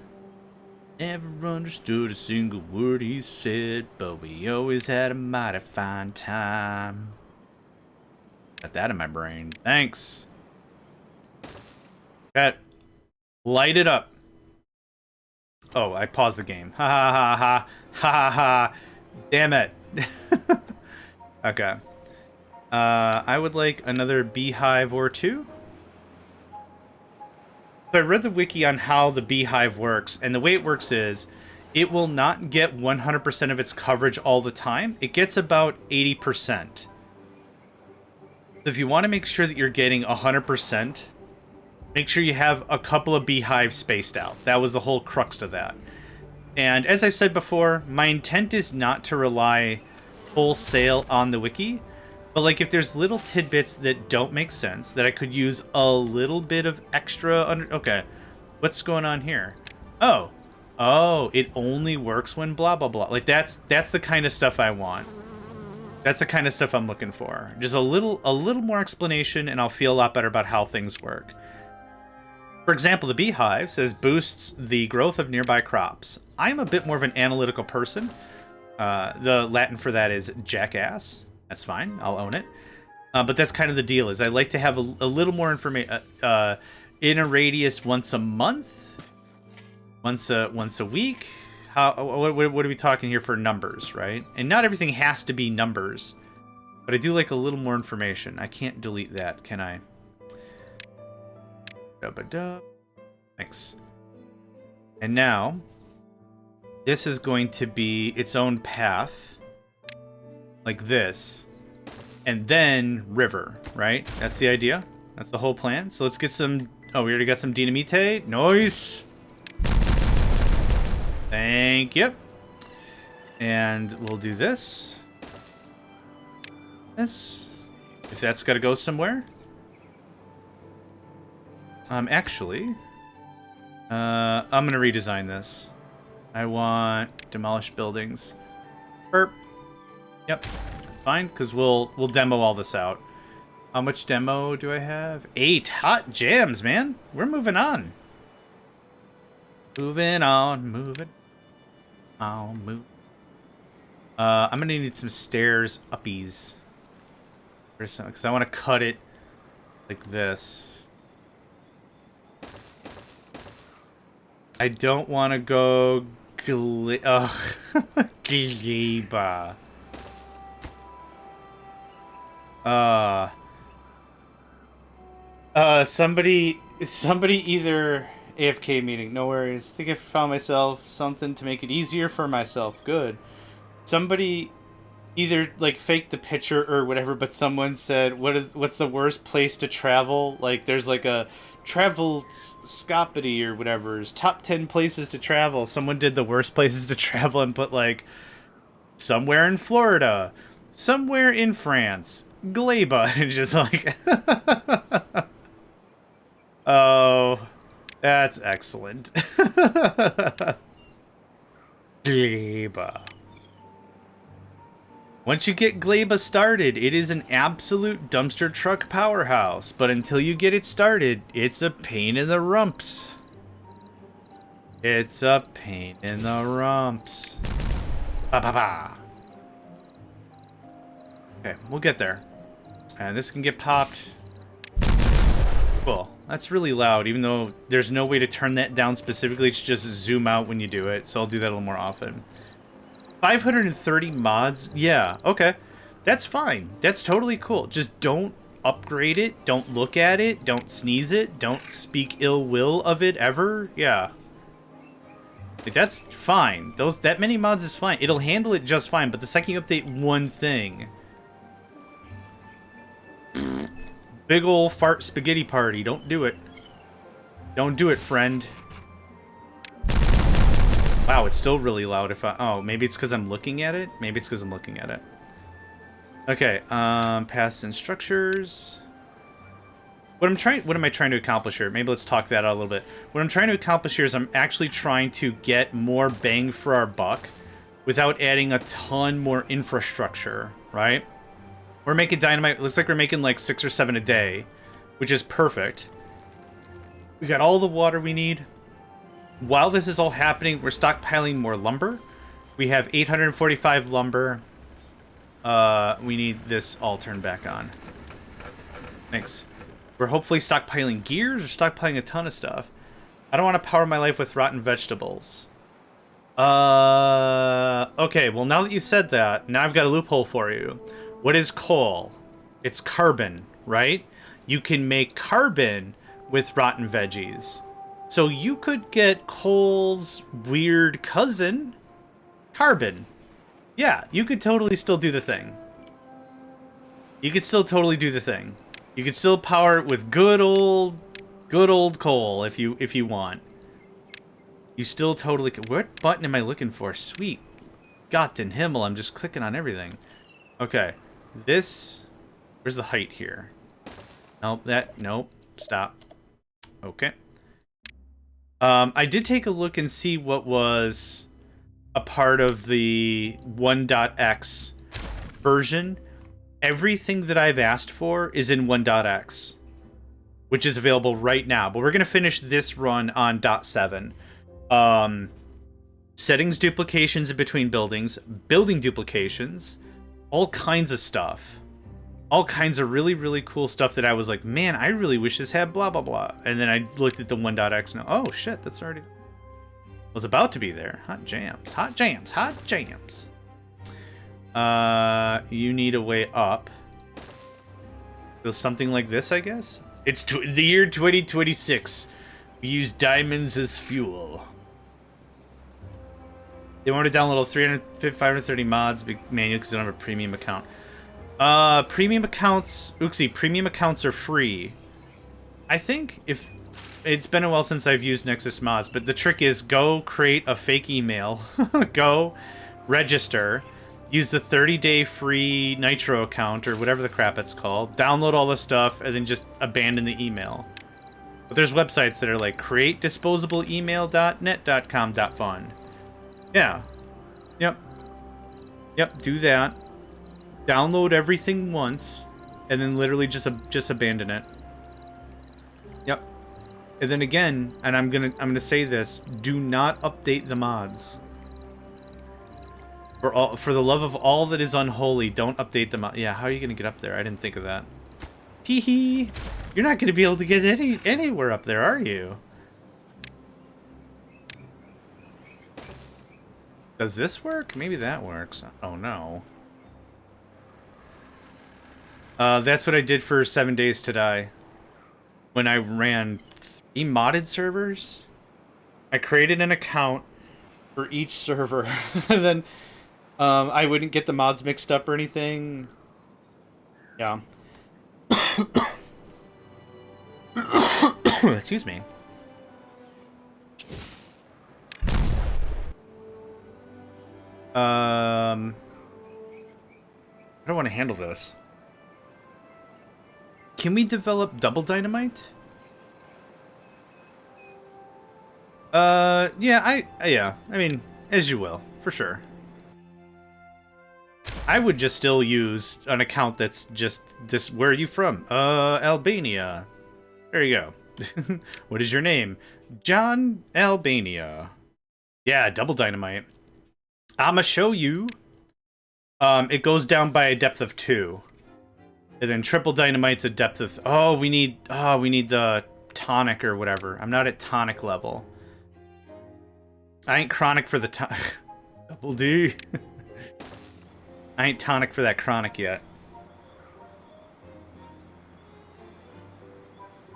Never understood a single word he said, but we always had a mighty fine time. Got that in my brain. Thanks. That. Light it up. Oh, I paused the game. Ha ha ha ha. Ha ha ha. Damn it. Okay. I would like another beehive or two. So I read the wiki on how the beehive works, and the way it works is it will not get 100% of its coverage all the time. It gets about 80%. So if you want to make sure that you're getting 100%, make sure you have a couple of beehives spaced out. That was the whole crux to that. And as I've said before, my intent is not to rely wholesale on the wiki. But like if there's little tidbits that don't make sense, that I could use a little bit of extra okay. What's going on here? Oh. Oh, it only works when blah blah blah. Like that's the kind of stuff I want. That's the kind of stuff I'm looking for. Just a little more explanation and I'll feel a lot better about how things work. For example, the beehive says boosts the growth of nearby crops. I'm a bit more of an analytical person. The Latin for that is jackass. That's fine. I'll own it. But that's kind of the deal. Is I like to have a little more information in a radius once a month, once a week. What are we talking here for numbers, right? And not everything has to be numbers, but I do like a little more information. I can't delete that, can I? Thanks. And now, this is going to be its own path, like this. And then river, right? That's the idea. That's the whole plan. So let's get some... Oh, we already got some dynamite. Nice! Thank you. And we'll do this. This. If that's got to go somewhere. Actually... I'm going to redesign this. I want demolished buildings. Burp. Yep. Fine, because we'll demo all this out. How much demo do I have? 8 hot jams, man. We're moving on. Moving on, moving on, move. I'm gonna need some stairs uppies. Because I want to cut it like this. I don't want to go Gleba. Somebody either AFK meeting, no worries. I think I found myself something to make it easier for myself. Good. Somebody either like faked the picture or whatever, but someone said, what's the worst place to travel? Like there's like a travel scopity or whatever. It's top 10 places to travel. Someone did the worst places to travel and put like somewhere in Florida, somewhere in France. Gleba, and just like oh, that's excellent. Gleba. Once you get Gleba started, it is an absolute dumpster truck powerhouse, but until you get it started, it's a pain in the rumps. It's a pain in the rumps. Ba ba ba. Okay, we'll get there. And this can get popped. Cool. That's really loud, even though there's no way to turn that down specifically. It's just zoom out when you do it, so I'll do that a little more often. 530 mods? Yeah, okay. That's fine. That's totally cool. Just don't upgrade it. Don't look at it. Don't sneeze it. Don't speak ill will of it ever. Yeah. Like, that's fine. That many mods is fine. It'll handle it just fine, but the second you update one thing... Big ol' fart spaghetti party. Don't do it. Don't do it, friend. Wow, it's still really loud if I... Oh, maybe it's because I'm looking at it? Maybe it's because I'm looking at it. Okay, paths and structures. What am I trying to accomplish here? Maybe let's talk that out a little bit. What I'm trying to accomplish here is I'm actually trying to get more bang for our buck without adding a ton more infrastructure, right? We're making dynamite. It looks like we're making like 6 or 7 a day, which is perfect. We got all the water we need. While this is all happening, we're stockpiling more lumber. We have 845 lumber. We need this all turned back on. Thanks. We're hopefully stockpiling gears or stockpiling a ton of stuff. I don't want to power my life with rotten vegetables. Okay, well now that you said that, now I've got a loophole for you. What is coal? It's carbon, right? You can make carbon with rotten veggies. So you could get coal's weird cousin, carbon. Yeah, you could totally still do the thing. You could still totally do the thing. You could still power it with good old coal if you want. You still totally could. What button am I looking for? Sweet Gott den Himmel, I'm just clicking on everything. Okay. This, where's the height here? Nope, nope, stop. Okay. I did take a look and see what was a part of the 1.x version. Everything that I've asked for is in 1.x, which is available right now. But we're going to finish this run on .7. Settings duplications in between buildings, building duplications, all kinds of stuff. all kinds of really, really cool stuff that I was like, man, I really wish this had blah, blah, blah. And then I looked at the 1.x and oh shit, that's already was about to be there. Hot jams, hot jams, hot jams. You need a way up. So something like this, I guess. It's the year 2026. We use diamonds as fuel. They want to download 530 mods manually because they don't have a premium account. Premium accounts... Oopsie, premium accounts are free. I think if... It's been a while since I've used Nexus mods, but the trick is go create a fake email. Go register. Use the 30-day free Nitro account, or whatever the crap it's called. Download all the stuff, and then just abandon the email. But there's websites that are like createdisposableemail.net.com.fun. Yeah. Yep. Yep, do that. Download everything once, and then literally just abandon it. Yep. And then again, and I'm gonna say this, do not update the mods. For the love of all that is unholy, don't update the mod. Yeah, how are you gonna get up there? I didn't think of that. Hee hee. You're not gonna be able to get anywhere up there, are you? Does this work? Maybe that works. Oh no. That's what I did for 7 Days to Die. When I ran 3 modded servers, I created an account for each server. And then I wouldn't get the mods mixed up or anything. Yeah. Excuse me. I don't want to handle this. Can we develop double dynamite? Yeah, yeah. I mean, as you will, for sure. I would just still use an account that's just this. Where are you from? Albania. There you go. What is your name? John Albania. Yeah, double dynamite. I'ma show you. It goes down by a depth of 2. And then triple dynamite's a depth of... Oh, we need the tonic or whatever. I'm not at tonic level. I ain't chronic for the double D. I ain't tonic for that chronic yet.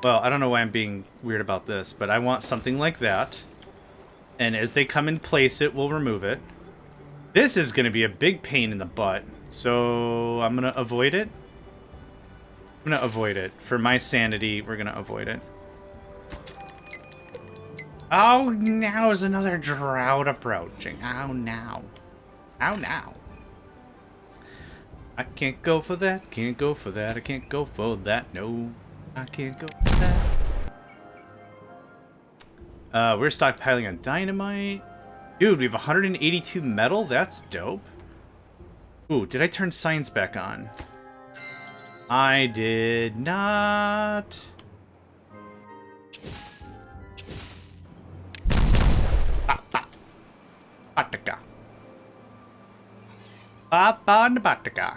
Well, I don't know why I'm being weird about this, but I want something like that. And as they come and place it, we'll remove it. This is going to be a big pain in the butt, so I'm going to avoid it. I'm going to avoid it. For my sanity, we're going to avoid it. Oh, now is another drought approaching. Oh, now. Oh, now. I can't go for that, can't go for that, I can't go for that, no. I can't go for that. We're stockpiling on dynamite. Dude, we have 182 metal? That's dope. Ooh, did I turn science back on? I did not. Batica. Batica.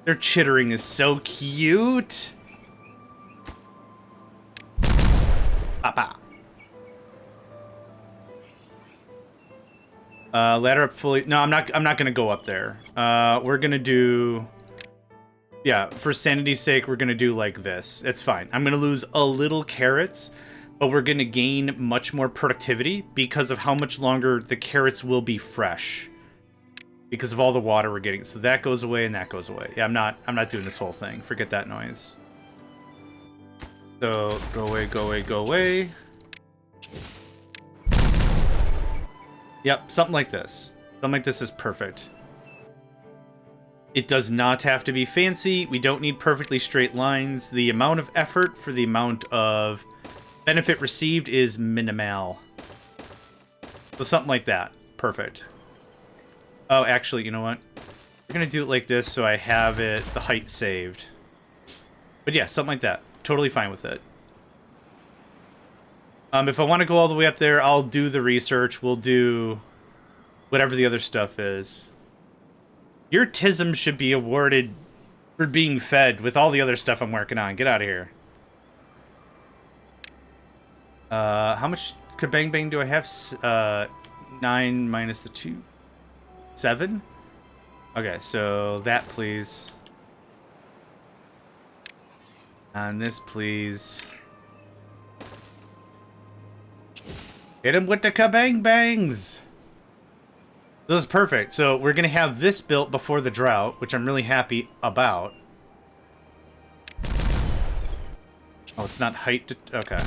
Their chittering is so cute. Papa. Ladder up fully. No, I'm not gonna go up there. We're gonna do. Yeah, for sanity's sake, we're gonna do like this. It's fine. I'm gonna lose a little carrots, but we're gonna gain much more productivity because of how much longer the carrots will be fresh. Because of all the water we're getting. So that goes away and that goes away. Yeah, I'm not doing this whole thing. Forget that noise. So go away, go away, go away. Yep, something like this. Something like this is perfect. It does not have to be fancy. We don't need perfectly straight lines. The amount of effort for the amount of benefit received is minimal. So something like that. Perfect. Oh, actually, you know what? We're going to do it like this so I have it, the height saved. But yeah, something like that. Totally fine with it. If I want to go all the way up there, I'll do the research. We'll do whatever the other stuff is. Your TISM should be awarded for being fed with all the other stuff I'm working on. Get out of here. How much kabang bang do I have? 9 minus the 2. 7? Okay, so that, please. And this, please. Hit him with the kabang bangs! This is perfect. So we're going to have this built before the drought, which I'm really happy about. Oh, it's not height. Okay.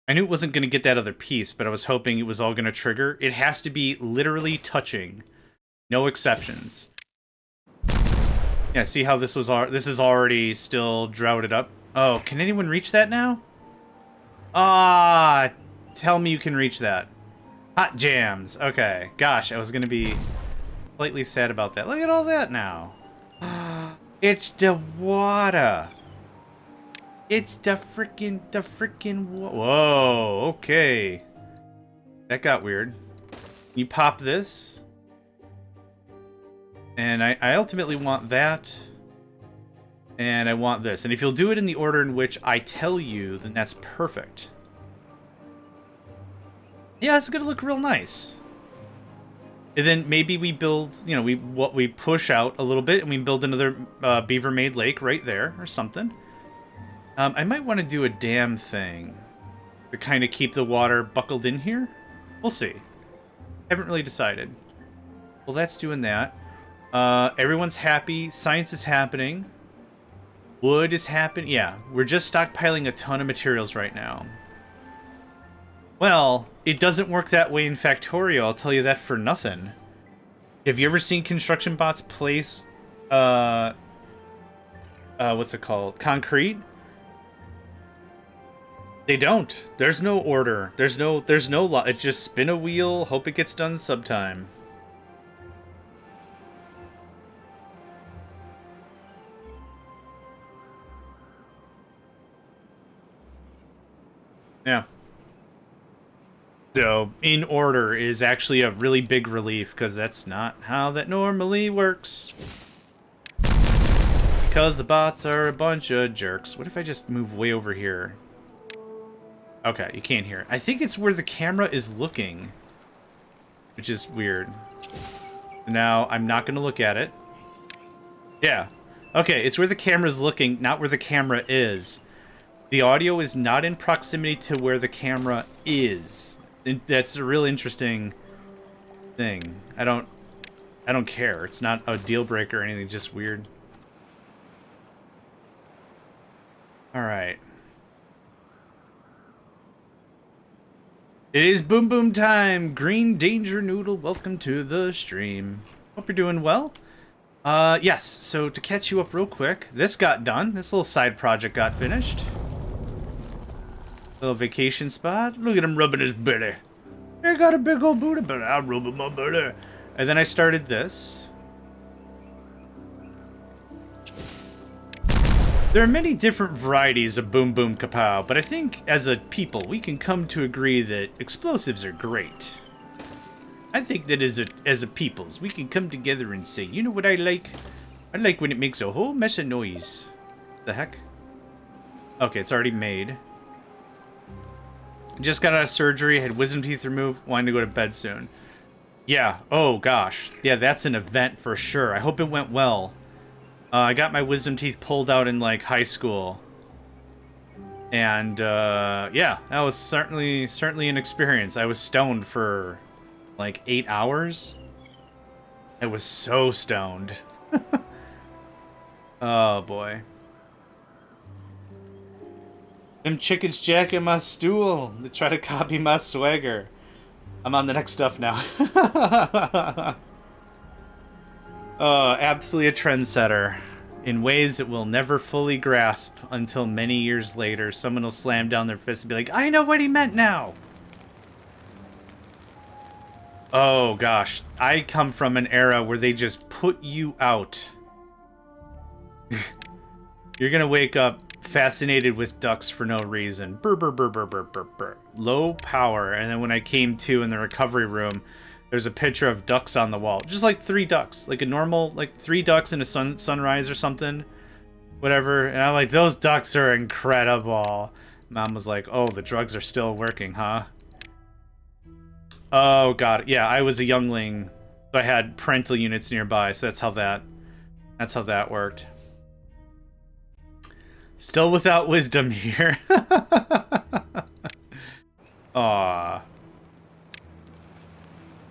I knew it wasn't going to get that other piece, but I was hoping it was all going to trigger. It has to be literally touching. No exceptions. Yeah, see how this was? This is already still droughted up. Oh, can anyone reach that now? Ah, tell me you can reach that. Hot jams. Okay. Gosh, I was going to be slightly sad about that. Look at all that now. It's the water. It's the freaking whoa, okay. That got weird. You pop this. And I ultimately want that. And I want this. And if you'll do it in the order in which I tell you, then that's perfect. Yeah, it's gonna look real nice. And then maybe we build, you know, we push out a little bit and we build another beaver-made lake right there or something. I might want to do a dam thing to kind of keep the water buckled in here. We'll see. Haven't really decided. Well, that's doing that. Everyone's happy. Science is happening. Wood is happening. Yeah, we're just stockpiling a ton of materials right now. Well, it doesn't work that way in Factorio, I'll tell you that for nothing. Have you ever seen construction bots place, what's it called? Concrete? They don't. There's no order. There's no law. It's just spin a wheel, hope it gets done sometime. Yeah. So, in order is actually a really big relief, because that's not how that normally works. Because the bots are a bunch of jerks. What if I just move way over here? Okay, you can't hear it. I think it's where the camera is looking, which is weird. Now, I'm not going to look at it. Yeah. Okay, it's where the camera's looking, not where the camera is. The audio is not in proximity to where the camera is. That's a real interesting thing. I don't care. It's not a deal breaker or anything, just weird. All right. It is boom boom time. Green Danger Noodle, welcome to the stream. Hope you're doing well. Yes, so to catch you up real quick, this got done. This little side project got finished. Little vacation spot. Look at him rubbing his belly. I got a big old booty, but I'm rubbing my belly. And then I started this. There are many different varieties of Boom Boom Kapow, but I think as a people we can come to agree that explosives are great. I think that as a peoples we can come together and say, you know what I like? I like when it makes a whole mess of noise. The heck? Okay, it's already made. Just got out of surgery, had wisdom teeth removed, wanting to go to bed soon. Yeah, oh gosh. Yeah, that's an event for sure. I hope it went well. I got my wisdom teeth pulled out in, like, high school. And, yeah, that was certainly an experience. I was stoned for, like, 8 hours. I was so stoned. Oh, boy. Them chickens jacking my stool. They try to copy my swagger. I'm on the next stuff now. Absolutely a trendsetter. In ways that we'll never fully grasp until many years later. Someone will slam down their fist and be like, I know what he meant now! Oh, gosh. I come from an era where they just put you out. You're gonna wake up fascinated with ducks for no reason. Brr, brr, brr, brr, brr, brr, brr. Low power. And then when I came to in the recovery room, there's a picture of ducks on the wall. Just like 3 ducks. Like a normal, like 3 ducks in a sunrise or something. Whatever. And I'm like, those ducks are incredible. Mom was like, oh, the drugs are still working, huh? Oh, God. Yeah, I was a youngling. So I had parental units nearby, so that's how that worked. Still without wisdom here. Aww.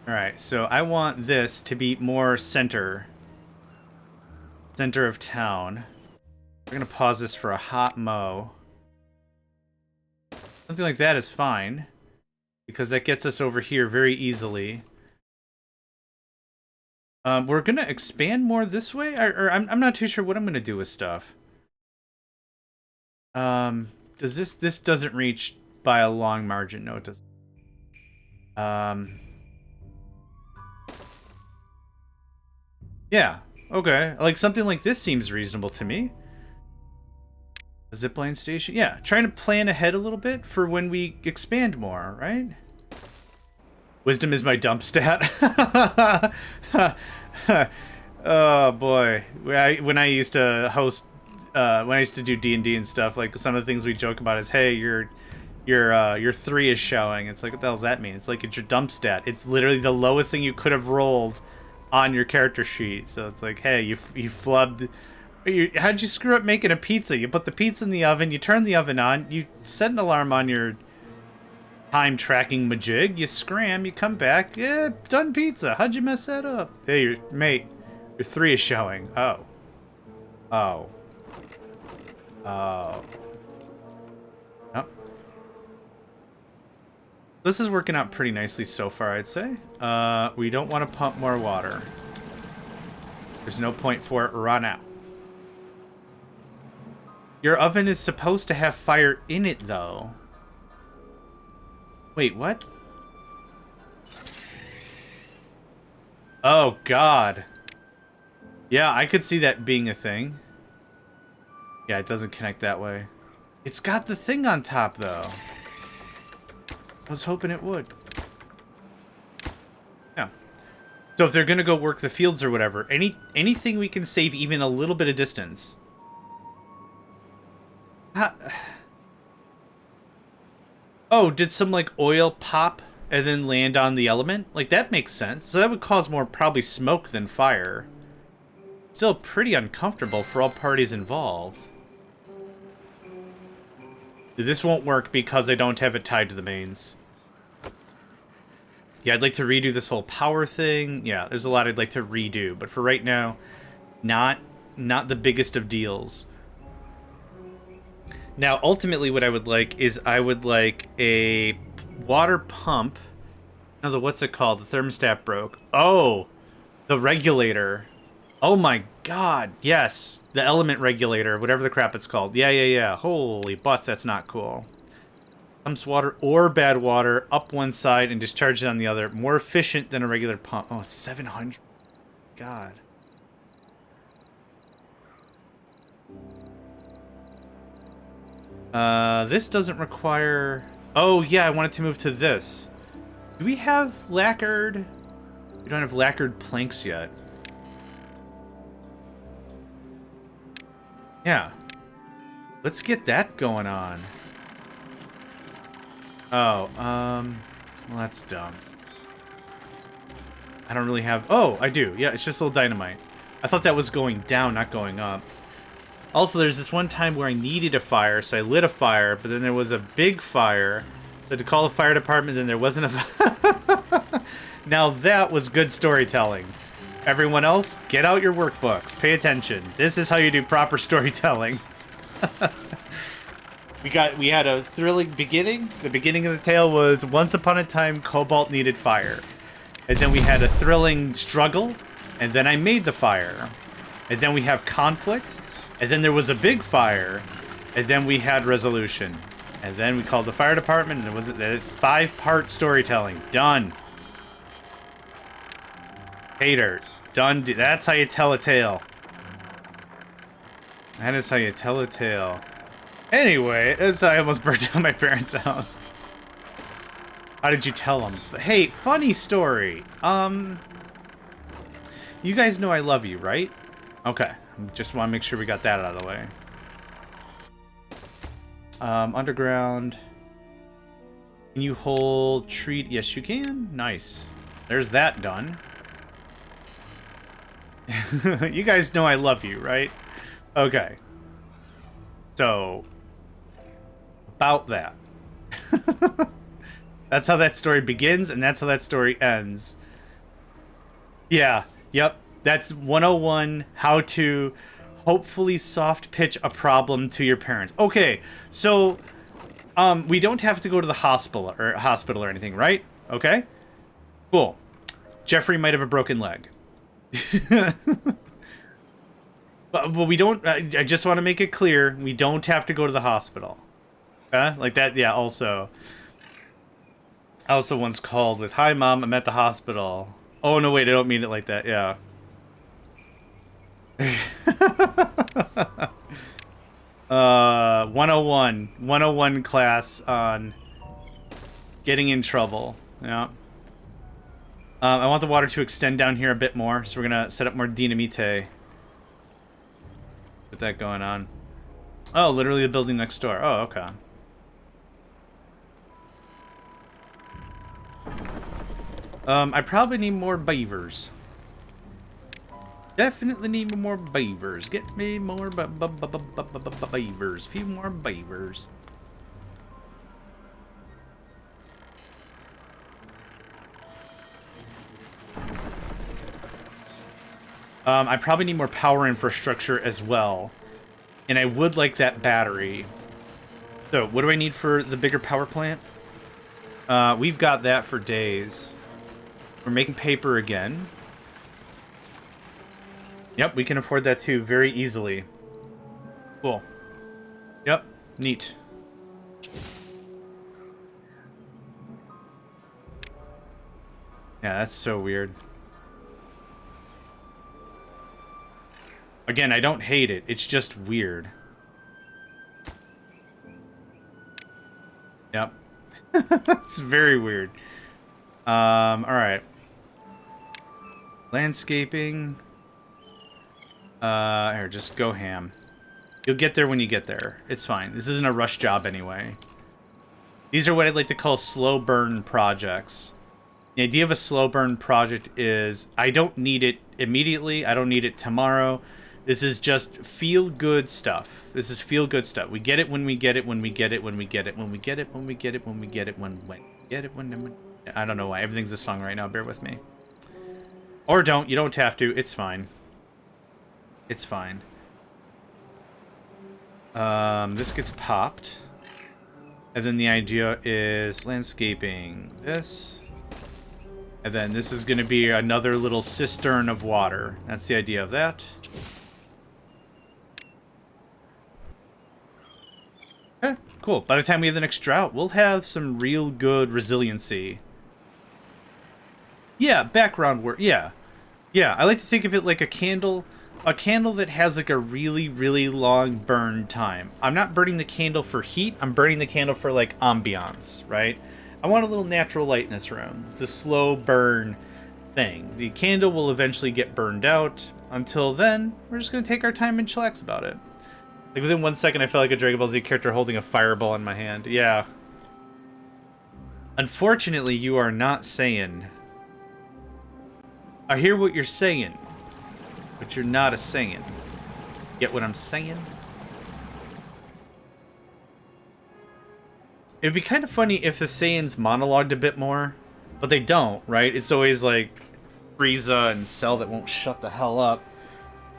Alright, so I want this to be more center. Center of town. We're gonna pause this for a hot mow. Something like that is fine. Because that gets us over here very easily. We're gonna expand more this way? I'm not too sure what I'm gonna do with stuff. Does this doesn't reach by a long margin. No, it doesn't. Yeah, okay. Like, something like this seems reasonable to me. A zipline station? Yeah, trying to plan ahead a little bit for when we expand more, right? Wisdom is my dump stat. Oh, boy. When I used to host, when I used to do D&D and stuff, like, some of the things we joke about is, hey, your 3 is showing. It's like, what the hell does that mean? It's like, it's your dump stat. It's literally the lowest thing you could have rolled on your character sheet. So it's like, hey, you flubbed. How'd you screw up making a pizza? You put the pizza in the oven, you turn the oven on, you set an alarm on your time tracking majig, you scram, you come back, yeah, done pizza. How'd you mess that up? Hey, your 3 is showing. Oh. Oh. Oh. Yep. This is working out pretty nicely so far, I'd say. We don't want to pump more water. There's no point for it right now. Your oven is supposed to have fire in it, though. Wait, what? Oh, God. Yeah, I could see that being a thing. Yeah, it doesn't connect that way. It's got the thing on top, though. I was hoping it would. Yeah. So if they're gonna go work the fields or whatever, anything we can save even a little bit of distance. Oh, did some, like, oil pop and then land on the element? Like, that makes sense. So that would cause more probably smoke than fire. Still pretty uncomfortable for all parties involved. This won't work because I don't have it tied to the mains. Yeah, I'd like to redo this whole power thing. Yeah, there's a lot I'd like to redo. But for right now, not the biggest of deals. Now, ultimately, what I would like is I would like a water pump. No, what's it called? The thermostat broke. Oh, the regulator. Oh my God, yes. The element regulator, whatever the crap it's called. Yeah. Holy butts, that's not cool. Pumps water or bad water up one side and discharge it on the other. More efficient than a regular pump. Oh, it's 700. God. This doesn't require... Oh, yeah, I wanted to move to this. Do we have lacquered... We don't have lacquered planks yet. Yeah. Let's get that going on. Oh, well, that's dumb. I don't really have... Oh, I do. Yeah, it's just a little dynamite. I thought that was going down, not going up. Also, there's this one time where I needed a fire, so I lit a fire, but then there was a big fire. So I had to call the fire department, and there wasn't a... Now that was good storytelling. Everyone else, get out your workbooks. Pay attention. This is how you do proper storytelling. We had a thrilling beginning. The beginning of the tale was once upon a time Cobalt needed fire. And then we had a thrilling struggle, and then I made the fire. And then we have conflict, and then there was a big fire, and then we had resolution. And then we called the fire department, and it was a 5-part storytelling. Done. Hater. Done. That's how you tell a tale. That is how you tell a tale. Anyway, as I almost burnt down my parents' house. How did you tell him? Hey, funny story. You guys know I love you, right? Okay. Just want to make sure we got that out of the way. Underground. Can you hold treat? Yes, you can. Nice. There's that done. You guys know I love you, right? Okay. So, about that. That's how that story begins, and that's how that story ends. Yeah, yep. That's 101, how to hopefully soft pitch a problem to your parents. Okay, so we don't have to go to the hospital or anything, right? Okay? Cool. Jeffrey might have a broken leg. But we don't, I just want to make it clear, we don't have to go to the hospital. Like that, yeah, also. I also once called with, "Hi, Mom, I'm at the hospital." Oh, no, wait, I don't mean it like that, yeah. 101 class on getting in trouble. Yeah. I want the water to extend down here a bit more, so we're gonna set up more dynamite. Get that going on. Oh, literally the building next door. Oh, okay. I probably need more beavers. Definitely need more beavers. Get me more beavers. Few more beavers. I probably need more power infrastructure as well. And I would like that battery. So, what do I need for the bigger power plant? We've got that for days. We're making paper again. Yep, we can afford that too very easily. Cool. Yep, neat. Yeah, that's so weird. Again, I don't hate it. It's just weird. Yep. It's very weird. Alright. Landscaping. Here, just go ham. You'll get there when you get there. It's fine. This isn't a rush job anyway. These are what I'd like to call slow burn projects. The idea of a slow burn project is I don't need it immediately. I don't need it tomorrow. This is just feel-good stuff. This is feel-good stuff. We get it when we get it, when we get it, when we get it, when we get it, when we get it, when we get it, when get it, when... I don't know why. Everything's a song right now. Bear with me. Or don't. You don't have to. It's fine. It's fine. This gets popped. And then the idea is landscaping this. And then this is going to be another little cistern of water. That's the idea of that. Okay, cool. By the time we have the next drought, we'll have some real good resiliency. Yeah, background work. Yeah. Yeah, I like to think of it like a candle. A candle that has like a really, really long burn time. I'm not burning the candle for heat. I'm burning the candle for like ambiance, right? I want a little natural light in this room. It's a slow burn thing. The candle will eventually get burned out. Until then, we're just going to take our time and chillax about it. Like within 1 second, I felt like a Dragon Ball Z character holding a fireball in my hand. Yeah. Unfortunately, you are not Saiyan. I hear what you're saying, but you're not a Saiyan. Get what I'm saying? It'd be kind of funny if the Saiyans monologued a bit more, but they don't, right? It's always like Frieza and Cell that won't shut the hell up.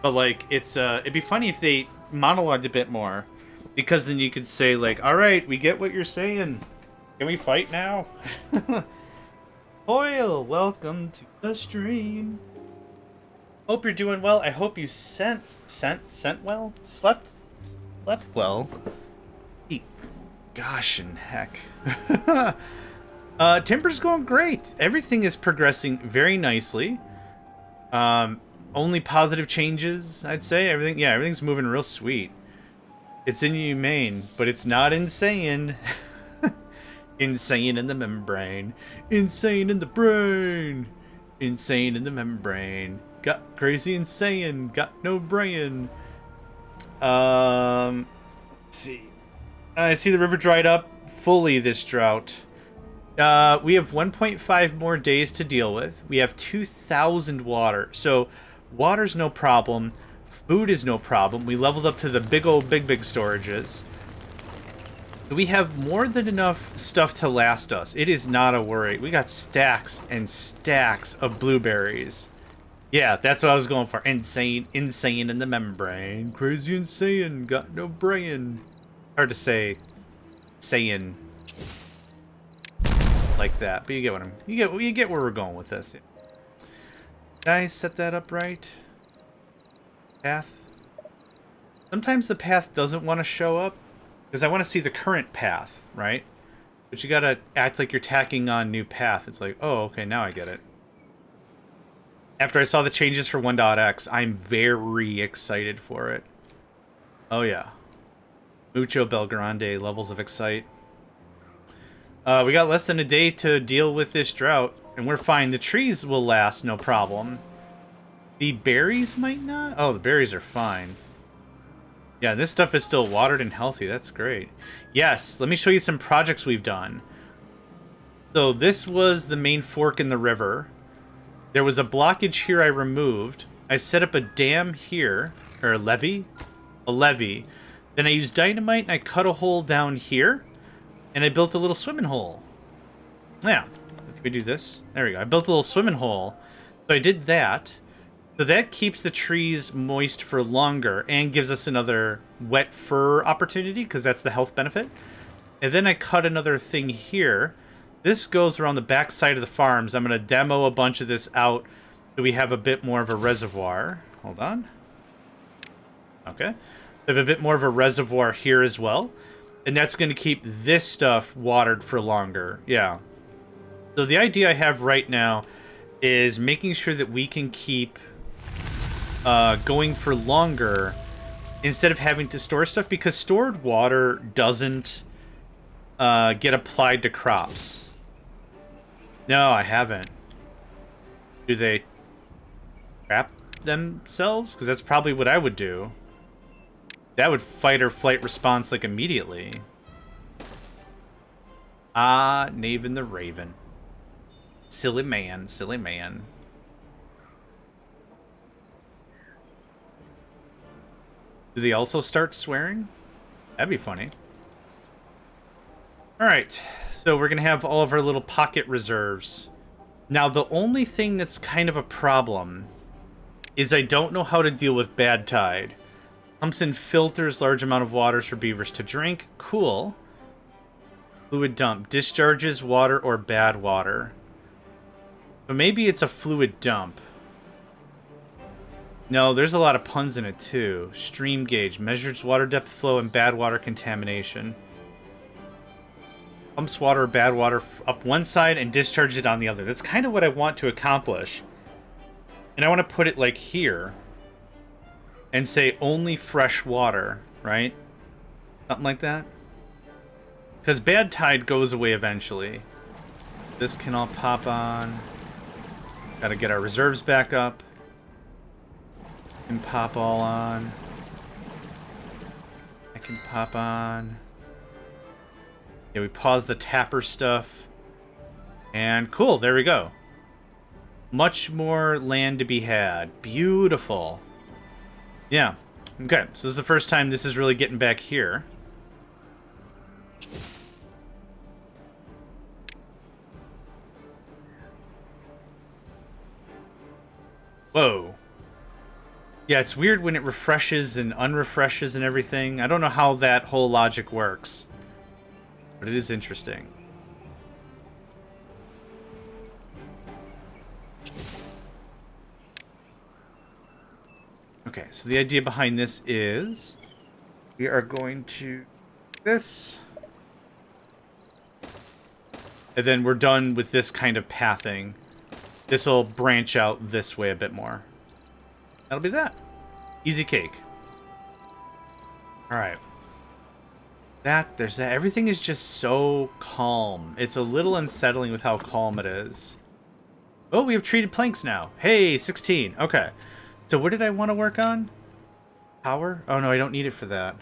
But like, it'd be funny if they monologued a bit more, because then you could say like, "All right, we get what you're saying. Can we fight now?" Hoyle, welcome to the stream. Hope you're doing well. I hope you sent well, slept well. Gosh and heck. Timber's going great. Everything is progressing very nicely. Only positive changes, I'd say. Everything's moving real sweet. It's inhumane, but it's not insane. Insane in the membrane. Insane in the brain. Insane in the membrane. Got crazy insane. Got no brain. Let's see. I see the river dried up fully this drought. We have 1.5 more days to deal with. We have 2,000 water. So water's no problem. Food is no problem. We leveled up to the big storages. We have more than enough stuff to last us. It is not a worry. We got stacks and stacks of blueberries. Yeah, that's what I was going for. Insane in the membrane. Crazy insane. Got no brain. Hard to say. Saying like that, but you get what you get where we're going with this. Did I set that up right? Path. Sometimes the path doesn't want to show up because I want to see the current path, right? But you gotta act like you're tacking on new path. It's like, oh, okay, now I get it. After I saw the changes for 1.x, I'm very excited for it. Oh yeah. Mucho Belgrande levels of excite. We got less than a day to deal with this drought, and we're fine. The trees will last, no problem. The berries might not? Oh, the berries are fine. Yeah, this stuff is still watered and healthy. That's great. Yes, let me show you some projects we've done. So this was the main fork in the river. There was a blockage here I removed. I set up a dam here, or a levee. A levee. Then I used dynamite and I cut a hole down here. And I built a little swimming hole. Yeah. Can we do this? There we go. I built a little swimming hole. So I did that. So that keeps the trees moist for longer and gives us another wet fur opportunity because that's the health benefit. And then I cut another thing here. This goes around the back side of the farms. I'm going to demo a bunch of this out so we have a bit more of a reservoir. Hold on. Okay. So I have a bit more of a reservoir here as well. And that's going to keep this stuff watered for longer. Yeah. So the idea I have right now is making sure that we can keep going for longer instead of having to store stuff, because stored water doesn't get applied to crops. No, I haven't. Do they trap themselves? Because that's probably what I would do. That would fight or flight response like immediately. Ah, Naven the Raven. Silly man, silly man. Do they also start swearing? That'd be funny. Alright, so we're gonna have all of our little pocket reserves. Now, the only thing that's kind of a problem is I don't know how to deal with bad tide. Pumps and filters large amount of waters for beavers to drink. Cool. Fluid dump. Discharges water or bad water. So maybe it's a fluid dump. No, there's a lot of puns in it too. Stream gauge. Measures water depth flow and bad water contamination. Pumps water or bad water up one side and discharges it on the other. That's kind of what I want to accomplish. And I want to put it like here. And say only fresh water, right? Something like that. Because bad tide goes away eventually. This can all pop on. Gotta get our reserves back up. Can pop all on. I can pop on. Yeah, we pause the tapper stuff. And cool, there we go. Much more land to be had. Beautiful. Yeah. Okay, so this is the first time this is really getting back here. Whoa. Yeah, it's weird when it refreshes and unrefreshes and everything. I don't know how that whole logic works. But it is interesting. Okay, so the idea behind this is we are going to do this. And then we're done with this kind of pathing. This will branch out this way a bit more. That'll be that. Easy cake. Alright. There's that. Everything is just so calm. It's a little unsettling with how calm it is. Oh, we have treated planks now. Hey, 16. Okay. So what did I want to work on? Power? Oh, no, I don't need it for that.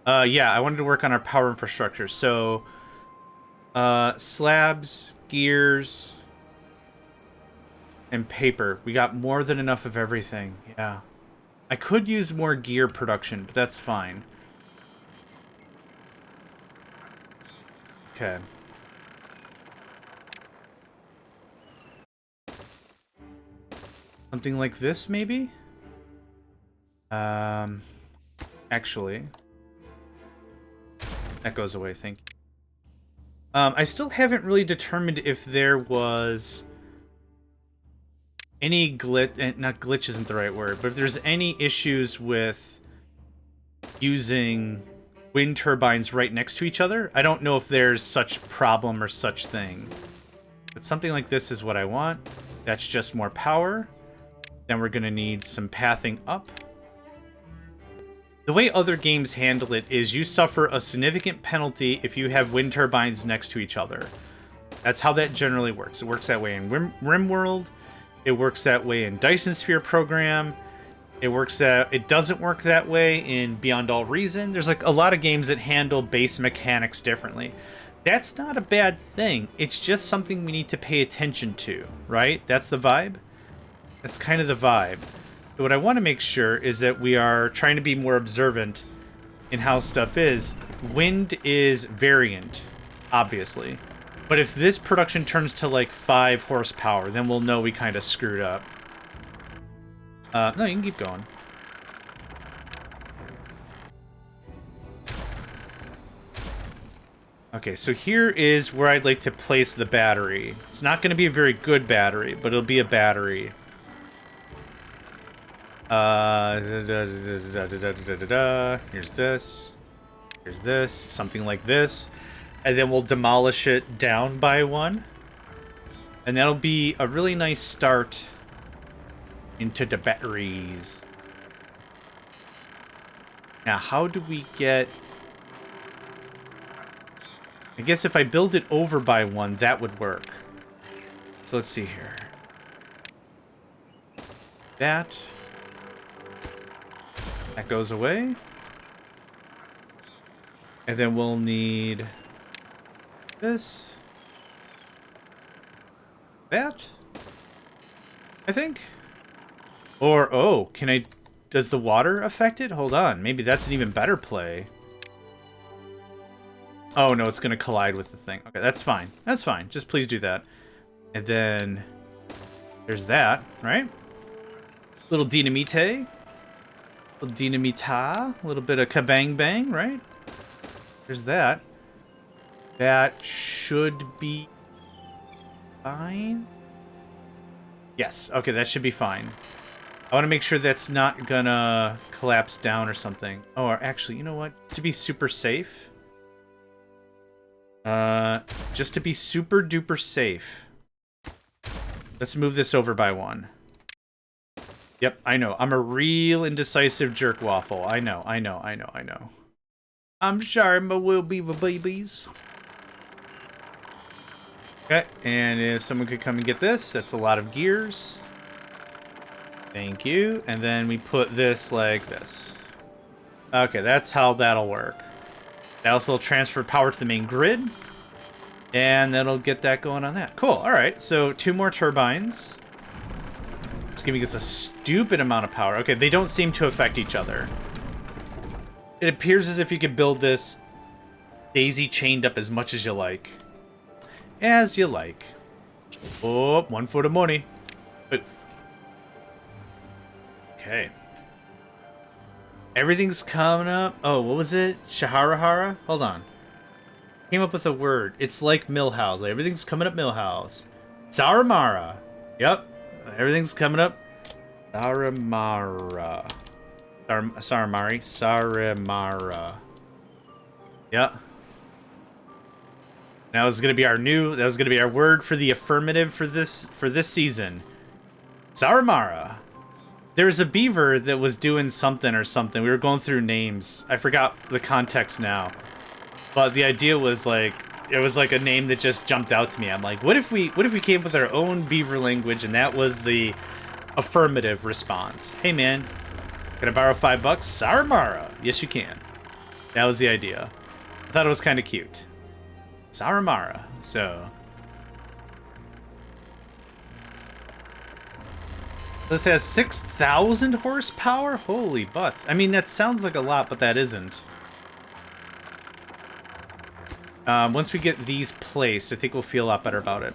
Yeah, I wanted to work on our power infrastructure. So, slabs, gears, and paper. We got more than enough of everything. Yeah. I could use more gear production, but that's fine. Okay. Something like this, maybe? Actually, that goes away, thank you. I still haven't really determined if there was any glitch, not glitch isn't the right word, but if there's any issues with using wind turbines right next to each other. I don't know if there's such problem or such thing. But something like this is what I want. That's just more power. Then we're going to need some pathing up. The way other games handle it is you suffer a significant penalty if you have wind turbines next to each other. That's how that generally works. It works that way in RimWorld. It works that way in Dyson Sphere Program. It doesn't work that way in Beyond All Reason. There's like a lot of games that handle base mechanics differently. That's not a bad thing. It's just something we need to pay attention to, right? That's the vibe. That's kind of the vibe. So what I want to make sure is that we are trying to be more observant in how stuff is. Wind is variant, obviously. But if this production turns to like 5 horsepower, then we'll know we kind of screwed up. No, you can keep going. Okay, so here is where I'd like to place the battery. It's not going to be a very good battery, but it'll be a battery. Here's this. Here's this. Something like this. And then we'll demolish it down by 1. And that'll be a really nice start into the batteries. Now, how do we get... I guess if I build it over by 1, that would work. So let's see here. That goes away. And then we'll need this. That. I think. Or, oh, can I... Does the water affect it? Hold on. Maybe that's an even better play. Oh, no, it's going to collide with the thing. Okay, that's fine. That's fine. Just please do that. And then there's that, right? Little dynamite. Little dynamita. A little bit of kabang bang, right? There's that. That should be fine. Yes. Okay, that should be fine. I want to make sure that's not gonna collapse down or something. Oh, or actually, you know what? To be super safe. Just to be super duper safe. Let's move this over by 1. Yep, I know. I'm a real indecisive jerk waffle. I know. I'm sorry, but we'll be the babies. Okay, and if someone could come and get this, that's a lot of gears. Thank you. And then we put this like this. Okay, that's how that'll work. That also will transfer power to the main grid. And that'll get that going on that. Cool, alright. So 2 more turbines. It's giving us a stupid amount of power. Okay, they don't seem to affect each other. It appears as if you could build this daisy chained up as much as you like. As you like. Oh, 1 foot of money. Oof. Okay. Everything's coming up. Oh, what was it? Shaharahara? Hold on. Came up with a word. It's like Millhouse. Like everything's coming up Millhouse. Saramara. Yep. Everything's coming up. Saramara. Saramari. Saramara. Yeah. That was gonna be our word for the affirmative for this season. Saramara. There's a beaver that was doing something or something. We were going through names. I forgot the context now. But the idea was like, it was like a name that just jumped out to me. I'm like, what if we came up with our own beaver language and that was the affirmative response? Hey man, can I borrow $5? Saramara. Yes, you can. That was the idea. I thought it was kind of cute. Saramara. So this has 6,000 horsepower? Holy butts. I mean, that sounds like a lot, but that isn't. Once we get these placed, I think we'll feel a lot better about it.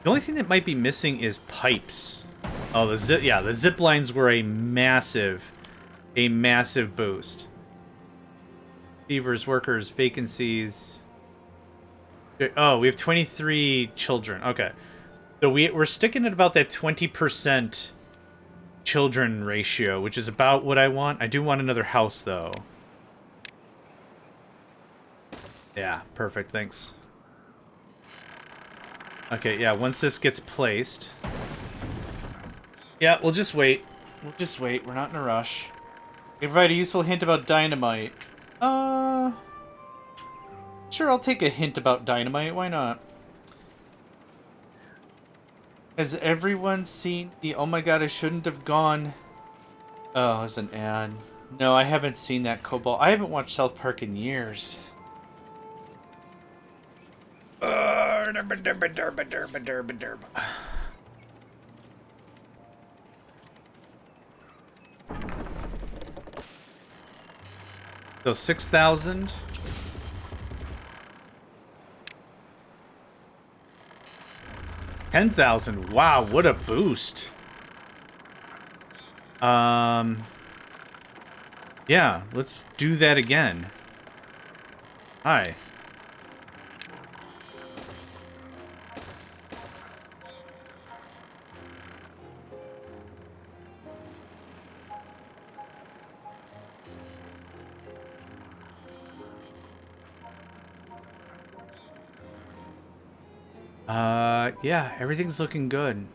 The only thing that might be missing is pipes. Oh, the zip lines were a massive boost. Beavers, workers, vacancies. Oh, we have 23 children. Okay. So we're sticking at about that 20% children ratio, which is about what I want. I do want another house, though. Yeah, perfect, thanks. Okay, yeah, once this gets placed... Yeah, we'll just wait. We'll just wait. We're not in a rush. We provide a useful hint about dynamite. Sure, I'll take a hint about dynamite. Why not? Has everyone seen the... Oh my god, I shouldn't have gone... Oh, there's an ad. No, I haven't seen that, Cobalt. I haven't watched South Park in years. So 6,000. 10,000. Wow, what a boost. Yeah, let's do that again. Hi. Yeah, everything's looking good.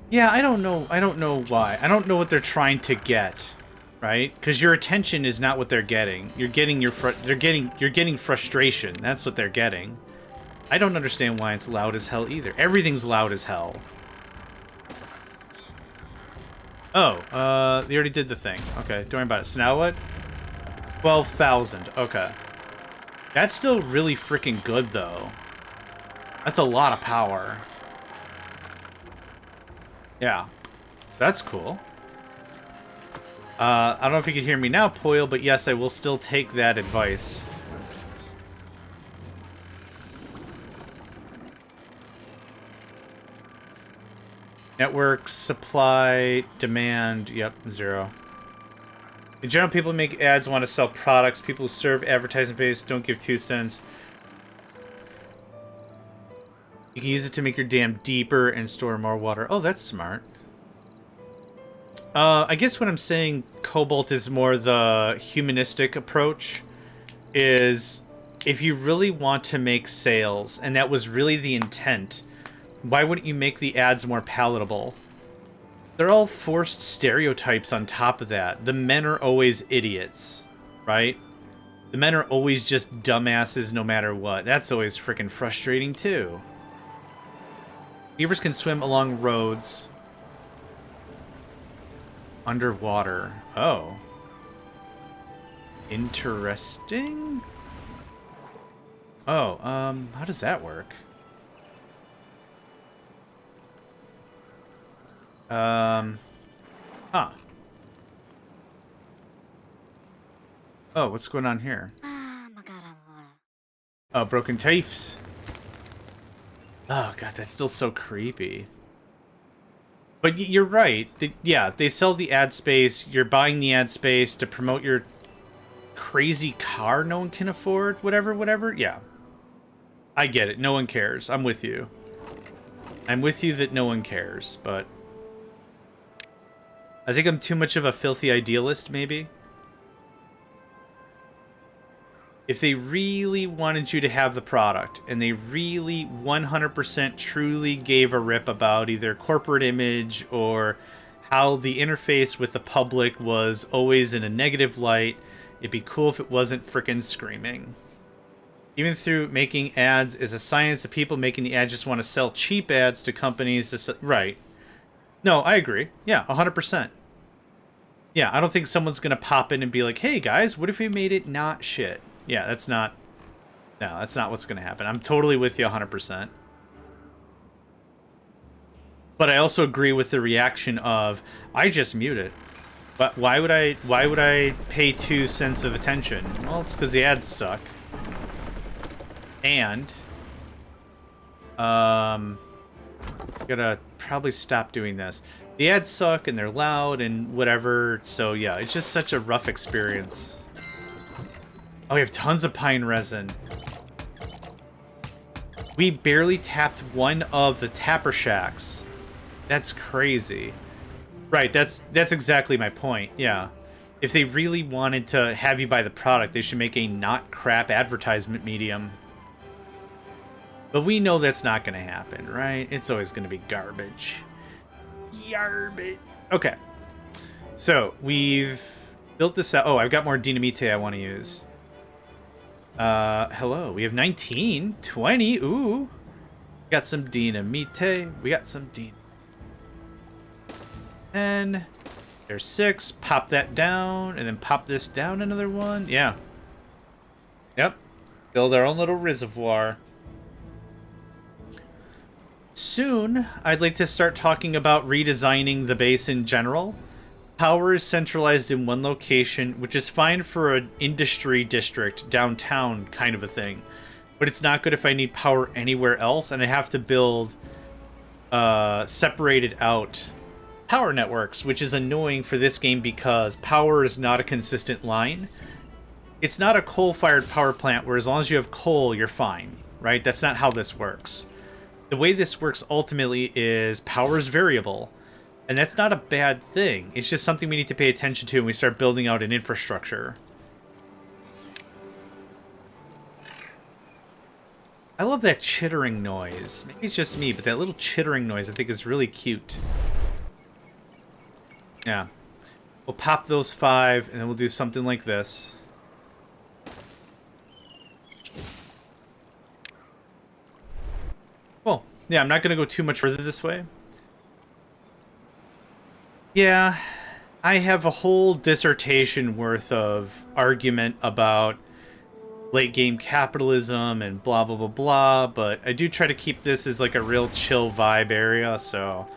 Yeah, I don't know why. I don't know what they're trying to get, right? Because your attention is not what they're getting. You're getting you're getting frustration. That's what they're getting. I don't understand why it's loud as hell either. Everything's loud as hell. Oh, they already did the thing. Okay, don't worry about it. So now what? 12,000. Okay. That's still really freaking good, though. That's a lot of power. Yeah. So that's cool. I don't know if you can hear me now, Poyle, but yes, I will still take that advice. Network, supply, demand, yep, 0. In general, people who make ads want to sell products. People who serve advertising base don't give 2 cents. You can use it to make your dam deeper and store more water. Oh, that's smart. I guess what I'm saying, Cobalt, is more the humanistic approach. Is if you really want to make sales, and that was really the intent, why wouldn't you make the ads more palatable? They're all forced stereotypes on top of that. The men are always idiots, right? The men are always just dumbasses no matter what. That's always freaking frustrating, too. Beavers can swim along roads. Underwater. Oh. Interesting. Oh, how does that work? Huh. Oh, what's going on here? Oh, broken tapes. Oh, God, that's still so creepy. But you're right. Yeah, they sell the ad space. You're buying the ad space to promote your crazy car no one can afford. Whatever. Yeah. I get it. No one cares. I'm with you. I'm with you that no one cares, but... I think I'm too much of a filthy idealist, maybe? If they really wanted you to have the product and they really 100% truly gave a rip about either corporate image or how the interface with the public was always in a negative light, it'd be cool if it wasn't frickin' screaming. Even through making ads is a science that people making the ads just want to sell cheap ads to companies to sell. Right. No, I agree. Yeah, 100%. Yeah, I don't think someone's going to pop in and be like, hey guys, what if we made it not shit? Yeah, that's not... No, that's not what's going to happen. I'm totally with you 100%. But I also agree with the reaction of, I just mute it. But why would I pay 2 cents of attention? Well, it's because the ads suck. And gotta probably stop doing this. The ads suck and they're loud and whatever, so yeah, it's just such a rough experience. Oh, we have tons of pine resin. We barely tapped one of the tapper shacks. That's crazy. Right, that's exactly my point, yeah. If they really wanted to have you buy the product, they should make a not crap advertisement medium. But we know that's not going to happen, right? It's always going to be garbage. Garbage. Okay. So, we've built this out. Oh, I've got more dynamite I want to use. Hello. We have 19. 20. Ooh. Got some dynamite. We got some dynamite. 10. There's 6. Pop that down. And then pop this down another one. Yeah. Yep. Build our own little reservoir. Soon, I'd like to start talking about redesigning the base in general. Power is centralized in one location, which is fine for an industry district, downtown kind of a thing. But it's not good if I need power anywhere else, and I have to build separated out power networks, which is annoying for this game because power is not a consistent line. It's not a coal-fired power plant where as long as you have coal, you're fine, right? That's not how this works. The way this works ultimately is power is variable, and that's not a bad thing. It's just something we need to pay attention to when we start building out an infrastructure. I love that chittering noise. Maybe it's just me, but that little chittering noise I think is really cute. Yeah. We'll pop those 5, and then we'll do something like this. Cool. Yeah, I'm not going to go too much further this way. Yeah, I have a whole dissertation worth of argument about late game capitalism and blah, blah, blah, blah, but I do try to keep this as like a real chill vibe area, so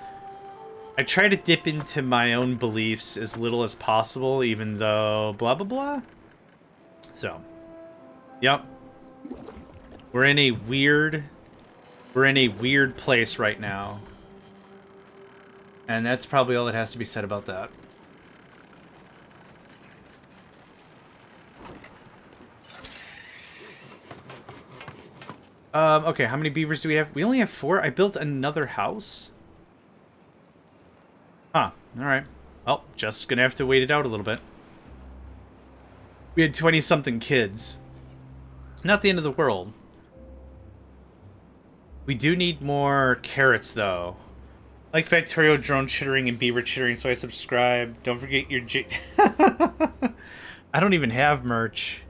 I try to dip into my own beliefs as little as possible, even though blah, blah, blah. So, yep. We're in a weird place right now. And that's probably all that has to be said about that. Okay, how many beavers do we have? We only have 4. I built another house. Huh, alright. Well, just gonna have to wait it out a little bit. We had 20-something kids. Not the end of the world. We do need more carrots, though. Like Factorio, drone chittering, and beaver chittering, so I subscribe. Don't forget your I don't even have merch.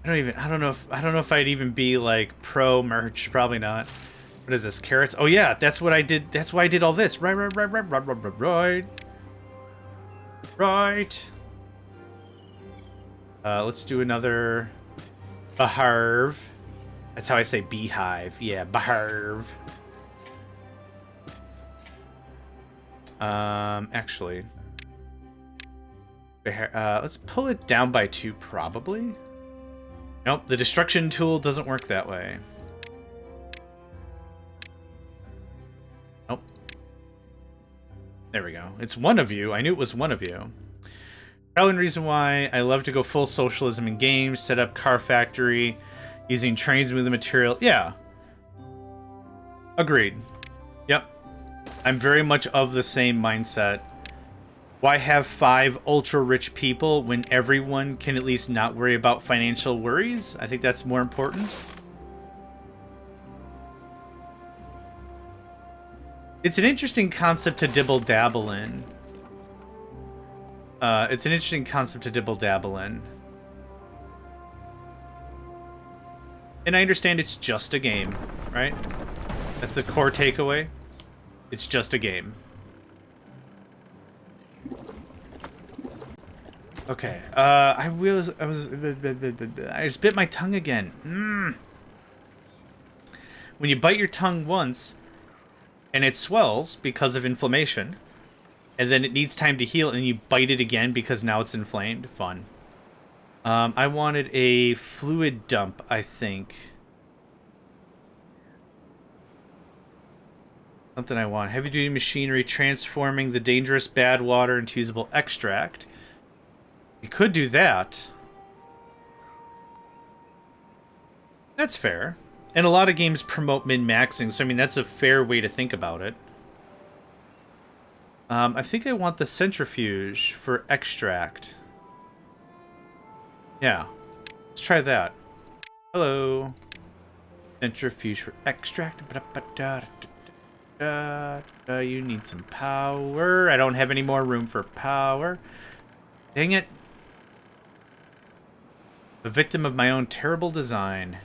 I don't know if I'd even be like pro merch. Probably not. What is this? Carrots? Oh yeah, that's what I did. That's why I did all this. Right. Let's do another beehive. That's how I say beehive. Yeah, beehive. Actually, let's pull it down by 2, probably. Nope, the destruction tool doesn't work that way. Nope. There we go. It's one of you. I knew it was one of you. Probably the reason why I love to go full socialism in games, set up car factory, using trains to move the material. Yeah. Agreed. Yep. I'm very much of the same mindset. Why have 5 ultra-rich people when everyone can at least not worry about financial worries? I think that's more important. It's an interesting concept to dibble-dabble in. It's an interesting concept to dibble-dabble in. And I understand it's just a game, right? That's the core takeaway. It's just a game. Okay, I just bit my tongue again. When you bite your tongue once, and it swells because of inflammation, and then it needs time to heal, and you bite it again because now it's inflamed. Fun. I wanted a fluid dump, I think. Something I want. Heavy-duty machinery transforming the dangerous bad water into usable extract. You could do that. That's fair. And a lot of games promote min-maxing, so I mean, that's a fair way to think about it. I think I want the centrifuge for extract. Yeah. Let's try that. Hello. Centrifuge for extract. You need some power. I don't have any more room for power. Dang it. A victim of my own terrible design.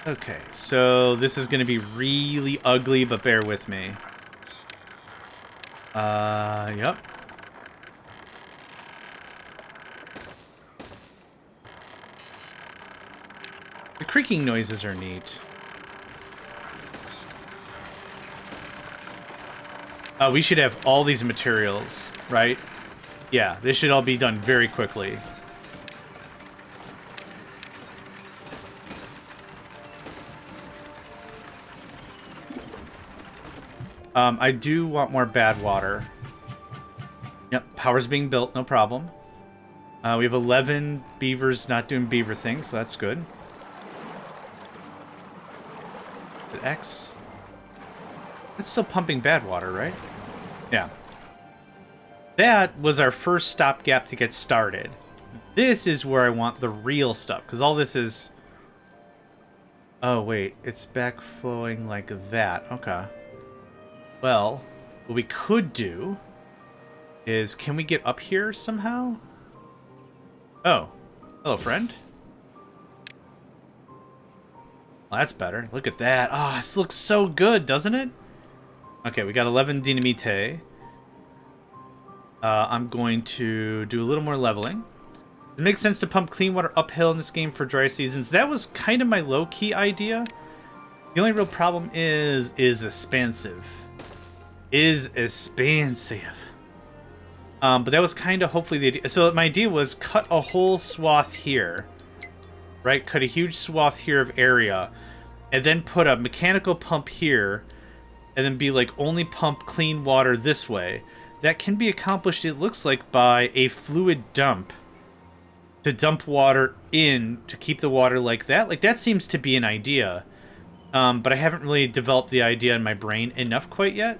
Okay, so this is going to be really ugly, but bear with me. Yep. The creaking noises are neat. We should have all these materials, right? Yeah, this should all be done very quickly. I do want more bad water. Yep, power's being built, no problem. We have 11 beavers not doing beaver things, so that's good. But X? It's still pumping bad water, right? Yeah. That was our first stopgap to get started. This is where I want the real stuff, because all this is... Oh, wait. It's backflowing like that. Okay. Well, what we could do is... Can we get up here somehow? Oh. Hello, friend. Well, that's better. Look at that. Oh, this looks so good, doesn't it? Okay, we got 11 dynamite. I'm going to do a little more leveling. It makes sense to pump clean water uphill in this game for dry seasons. That was kind of my low-key idea. The only real problem is expensive. But that was kind of hopefully the idea. So my idea was cut a whole swath here. Right? Cut a huge swath here of area. And then put a mechanical pump here. And then be like, only pump clean water this way. That can be accomplished, it looks like, by a fluid dump. To dump water in, to keep the water like that. Like, that seems to be an idea. But I haven't really developed the idea in my brain enough quite yet.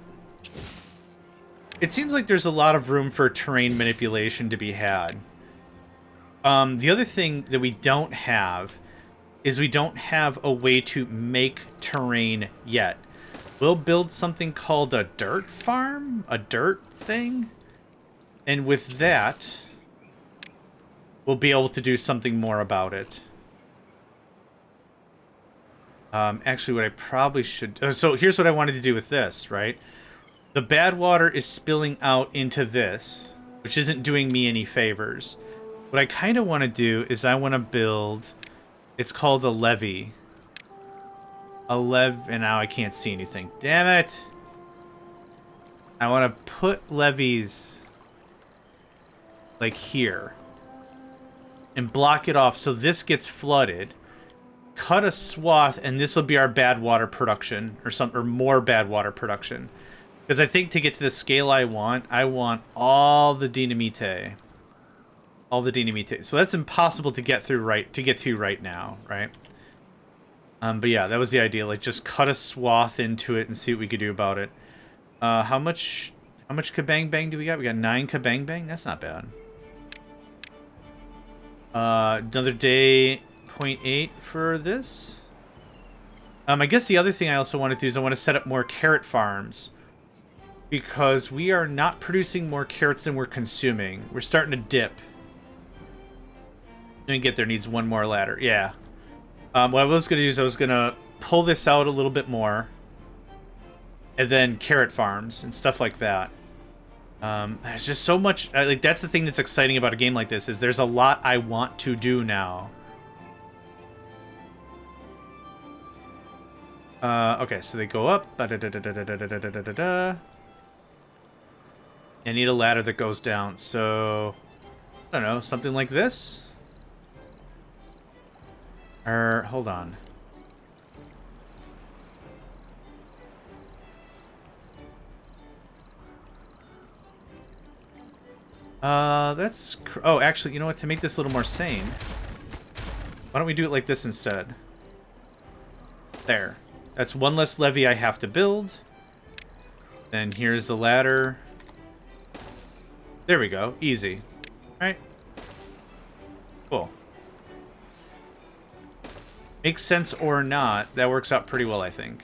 It seems like there's a lot of room for terrain manipulation to be had. The other thing that we don't have is we don't have a way to make terrain yet. We'll build something called a dirt farm? A dirt thing? And with that, we'll be able to do something more about it. Actually, what I probably should... So here's what I wanted to do with this, right? The bad water is spilling out into this, which isn't doing me any favors. What I kind of want to do is I want to build... It's called a levee. And now I can't see anything. Damn it! I want to put levees like here and block it off so this gets flooded. Cut a swath, and this will be our bad water production, or more bad water production. Because I think to get to the scale I want all the dynamite. All the dynamite. So that's impossible to get to right now, right? But yeah, that was the idea. Like, just cut a swath into it and see what we could do about it. How much kabang bang do we got? We got 9 kabang bang? That's not bad. Another day, 0.8 for this. I guess the other thing I also want to do is I want to set up more carrot farms. Because we are not producing more carrots than we're consuming. We're starting to dip. Didn't get there, needs one more ladder. Yeah. What I was going to do is I was going to pull this out a little bit more. And then carrot farms and stuff like that. There's just so much... like, that's the thing that's exciting about a game like this, is there's a lot I want to do now. Okay, so they go up. I need a ladder that goes down, so... I don't know, something like this? Or, hold on. That's... oh, actually, you know what? To make this a little more sane, why don't we do it like this instead? There. That's one less levee I have to build. Then here's the ladder. There we go. Easy. Right? Cool. Makes sense or not, that works out pretty well, I think.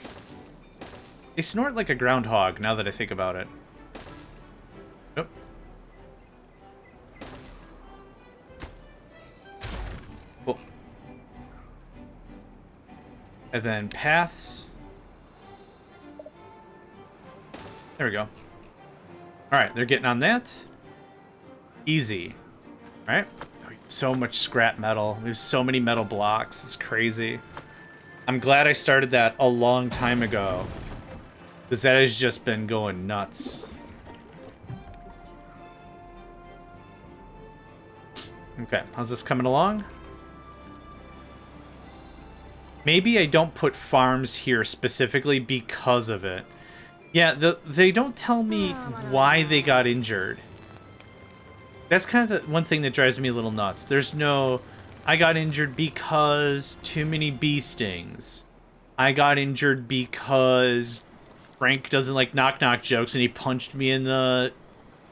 They snort like a groundhog, now that I think about it. Nope. Cool. And then paths. There we go. Alright, they're getting on that. Easy. Alright. So much scrap metal. There's so many metal blocks. It's crazy. I'm glad I started that a long time ago, because that has just been going nuts. Okay, how's this coming along? Maybe I don't put farms here specifically because of it. Yeah, they don't tell me why they got injured. That's kind of the one thing that drives me a little nuts. There's no, I got injured because too many bee stings. I got injured because Frank doesn't like knock-knock jokes and he punched me in the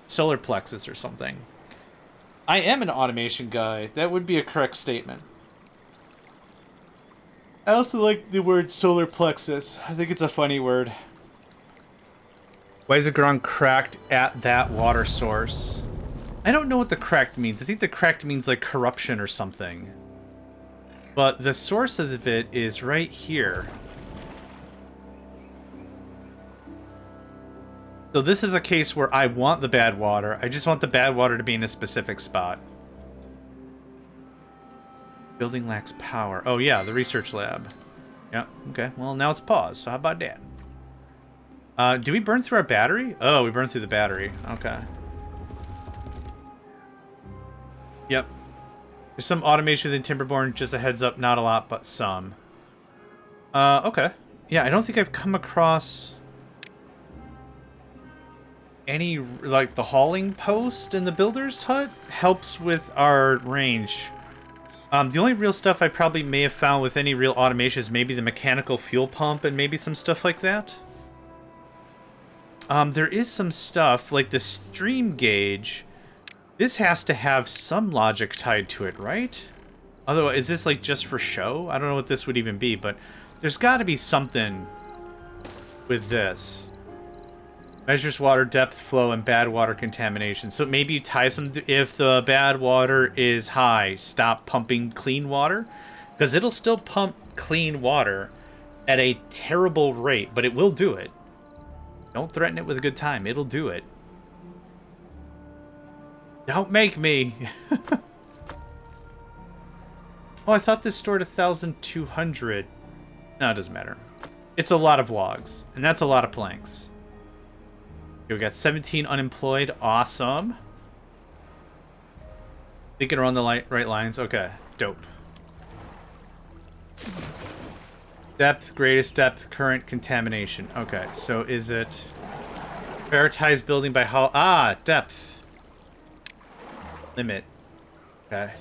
solar plexus or something. I am an automation guy. That would be a correct statement. I also like the word solar plexus. I think it's a funny word. Why is the ground cracked at that water source? I don't know what the cracked means. I think the cracked means like corruption or something. But the source of it is right here. So this is a case where I want the bad water. I just want the bad water to be in a specific spot. Building lacks power. Oh yeah, the research lab. Yeah, okay. Well, now it's paused, so how about that? Do we burn through our battery? Oh, we burned through the battery. Okay. Yep. There's some automation within Timberborn, just a heads up, not a lot, but some. Okay. Yeah, I don't think I've come across any, like, the hauling post in the builder's hut helps with our range. The only real stuff I probably may have found with any real automation is maybe the mechanical fuel pump and maybe some stuff like that. There is some stuff, like the stream gauge. This has to have some logic tied to it, right? Otherwise, is this like just for show? I don't know what this would even be, but there's got to be something with this. Measures water depth, flow, and bad water contamination. So maybe you tie some... if the bad water is high, stop pumping clean water. Because it'll still pump clean water at a terrible rate, but it will do it. Don't threaten it with a good time. It'll do it. Don't make me. Oh, I thought this stored 1,200. No, it doesn't matter. It's a lot of logs, and that's a lot of planks. Okay, we got 17 unemployed. Awesome. Thinking around the right lines. Okay, dope. Depth, greatest depth, current contamination. Okay, so is it prioritize building by how? Ah, depth. Limit. Okay.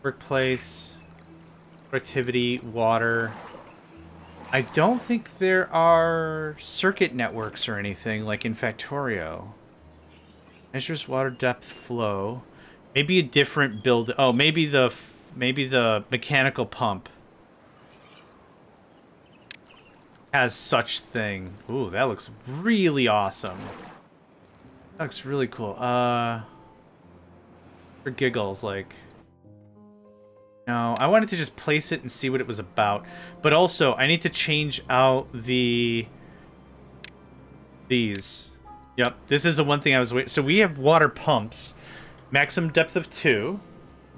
Workplace. Productivity, water. I don't think there are circuit networks or anything like in Factorio. Measures water depth flow. Maybe a different build. Oh, maybe the mechanical pump has such thing. Ooh, that looks really awesome. That looks really cool. For giggles, like... No, I wanted to just place it and see what it was about. But also, I need to change out these. Yep, this is the one thing I was waiting. So we have water pumps. Maximum depth of 2.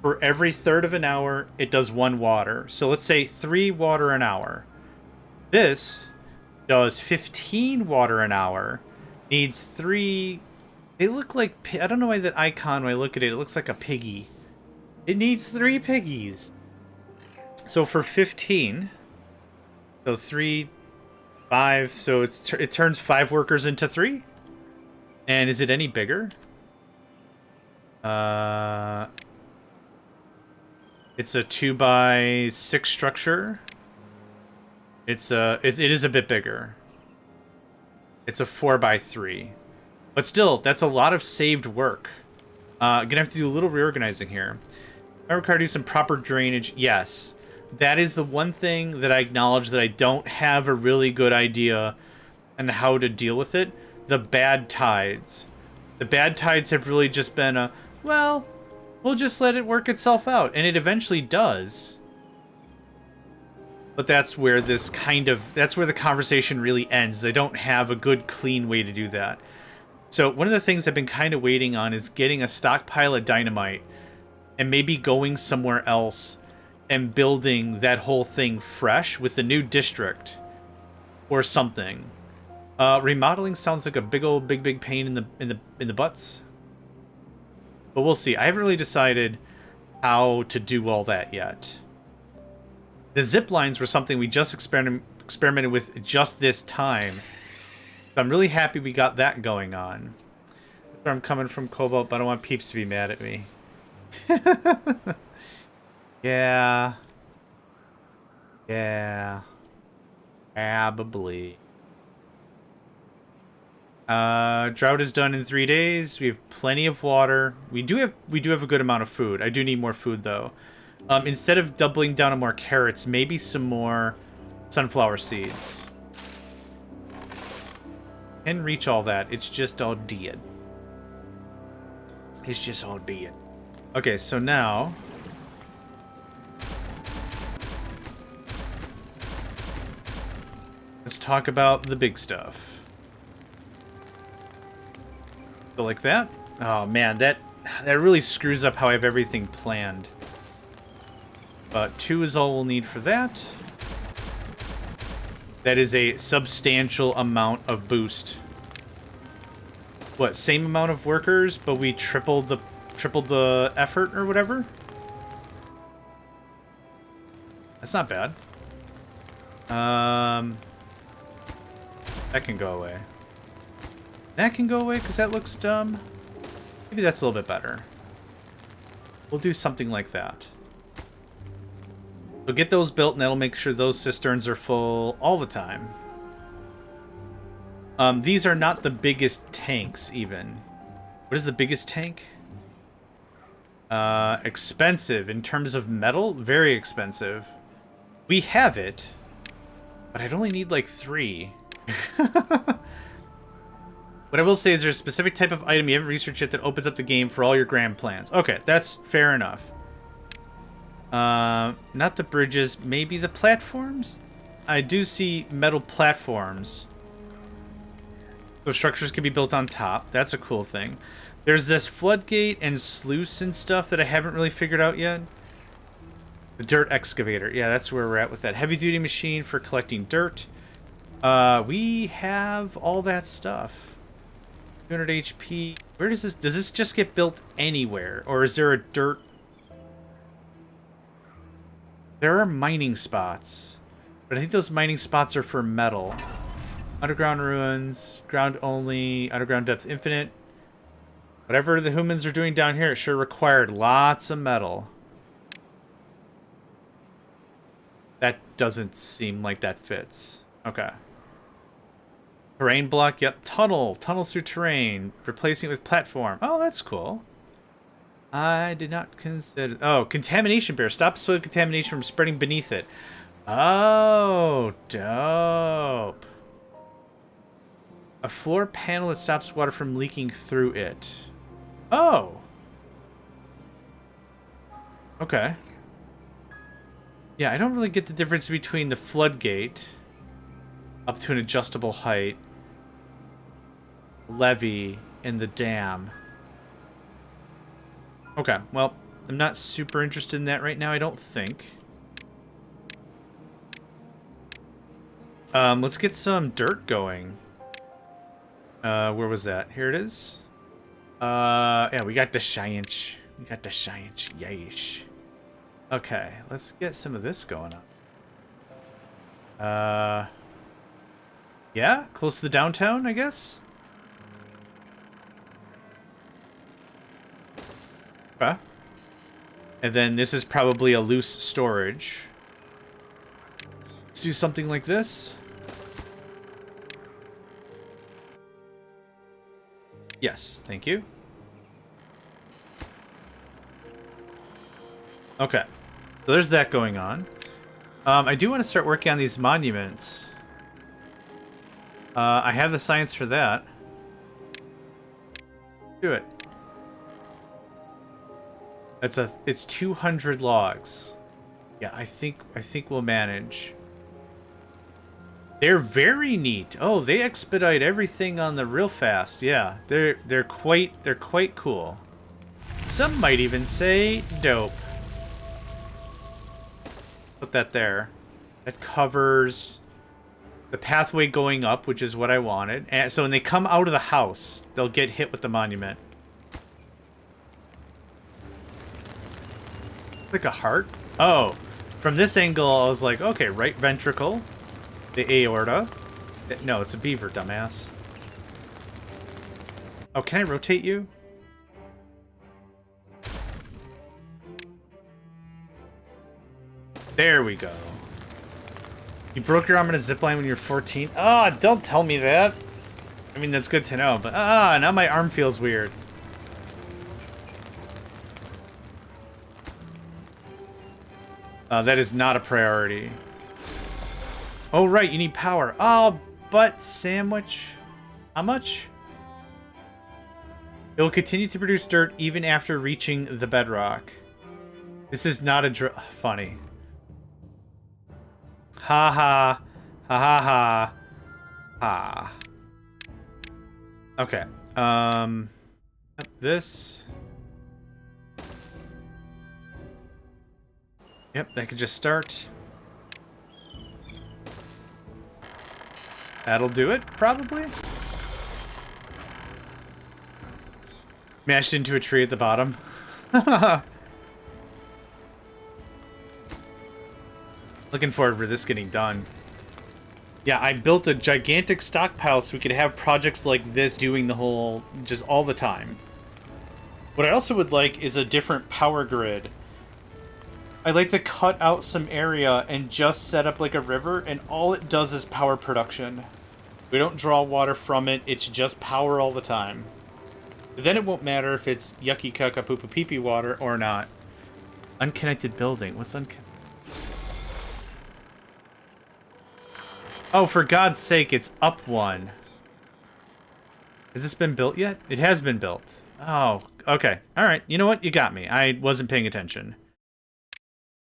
For every third of an hour, it does 1 water. So let's say 3 water an hour. This does 15 water an hour. Needs 3... They look like... I don't know why that icon, when I look at it, it looks like a piggy. It needs 3 piggies. So for 15... So 3... 5... So it turns 5 workers into 3? And is it any bigger? It's a 2x6 structure. It is a bit bigger. It's a 4x3. But still, that's a lot of saved work. Gonna have to do a little reorganizing here. I require to do some proper drainage. Yes. That is the one thing that I acknowledge that I don't have a really good idea on how to deal with it. The bad tides. The bad tides have really just been a, well, we'll just let it work itself out. And it eventually does. But that's where that's where the conversation really ends. I don't have a good, clean way to do that. So one of the things I've been kind of waiting on is getting a stockpile of dynamite and maybe going somewhere else and building that whole thing fresh with the new district or something. Remodeling sounds like a big pain in the butts. But we'll see. I haven't really decided how to do all that yet. The zip lines were something we just experimented with just this time. So I'm really happy we got that going on. That's where I'm coming from, Cobalt, but I don't want peeps to be mad at me. Yeah. Yeah. Probably. Drought is done in 3 days. We have plenty of water. We do have a good amount of food. I do need more food though. Instead of doubling down on more carrots, maybe some more sunflower seeds. Can reach all that. It's just all dead. It's just all dead. Okay, so now let's talk about the big stuff. So like that? Oh man, that really screws up how I have everything planned. But 2 is all we'll need for that. That is a substantial amount of boost. What, same amount of workers, but we tripled the effort or whatever? That's not bad. That can go away. That can go away because that looks dumb. Maybe that's a little bit better. We'll do something like that. So get those built and that'll make sure those cisterns are full all the time. These are not the biggest tanks even. What is the biggest tank? Expensive in terms of metal, very expensive. We have it, but I'd only need like 3. What I will say is there's a specific type of item you haven't researched yet that opens up the game for all your grand plans. Okay, that's fair enough. Not the bridges, maybe the platforms? I do see metal platforms. So structures can be built on top. That's a cool thing. There's this floodgate and sluice and stuff that I haven't really figured out yet. The dirt excavator. Yeah, that's where we're at with that. Heavy duty machine for collecting dirt. We have all that stuff. 200 HP. Where does this just get built anywhere? Or is there a dirt? There are mining spots. But I think those mining spots are for metal. Underground ruins, ground only, underground depth infinite. Whatever the humans are doing down here, it sure required lots of metal. doesn't seem like that fits. Okay. Terrain block, yep. Tunnel. Tunnels through terrain. Replacing it with platform. Oh, that's cool. I did not consider... Oh, contamination barrier. Stop soil contamination from spreading beneath it. Oh, dope. A floor panel that stops water from leaking through it. Oh. Okay. Yeah, I don't really get the difference between the floodgate up to an adjustable height, levee, and the dam. Okay, well, I'm not super interested in that right now, I don't think. Let's get some dirt going. Where was that? Here it is. Yeah, we got the science. We got the science. Yeesh. Okay, let's get some of this going on. Yeah, close to the downtown, I guess. Okay. And then this is probably a loose storage. Let's do something like this. Yes, thank you. Okay, so there's that going on. I do want to start working on these monuments. I have the science for that. Do it. It's 200 logs. Yeah, I think we'll manage. They're very neat. Oh, they expedite everything on the real fast. Yeah, they're quite cool. Some might even say dope. Put that there. That covers the pathway going up, which is what I wanted. And so when they come out of the house, they'll get hit with the monument. Like a heart? Oh, from this angle, I was like, okay, right ventricle, the aorta. No, it's a beaver, dumbass. Oh, can I rotate you? There we go. You broke your arm in a zipline when you were 14? Ah, oh, don't tell me that. I mean, that's good to know, but now my arm feels weird. That is not a priority. Oh, right, you need power. Oh, but sandwich. How much? It will continue to produce dirt even after reaching the bedrock. This is not a funny. Ha ha. Ha ha ha. Ha. Okay. This. Yep, that could just start. That'll do it, probably. Mashed into a tree at the bottom. Looking forward for this getting done. Yeah, I built a gigantic stockpile so we could have projects like this doing the whole, just all the time. What I also would like is a different power grid. I'd like to cut out some area and just set up like a river, and all it does is power production. We don't draw water from it, it's just power all the time. Then it won't matter if it's yucky caca poo poo pee pee water or not. Unconnected building. What's unconnected? Oh, for God's sake, it's up one. Has this been built yet? It has been built. Oh, okay. Alright, you know what? You got me. I wasn't paying attention.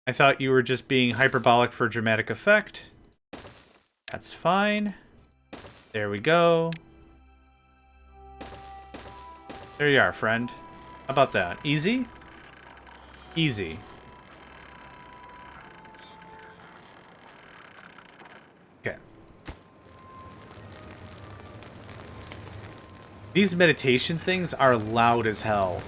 I thought you were just being hyperbolic for dramatic effect. That's fine. There we go. There you are, friend. How about that? Easy? Easy. Okay. These meditation things are loud as hell.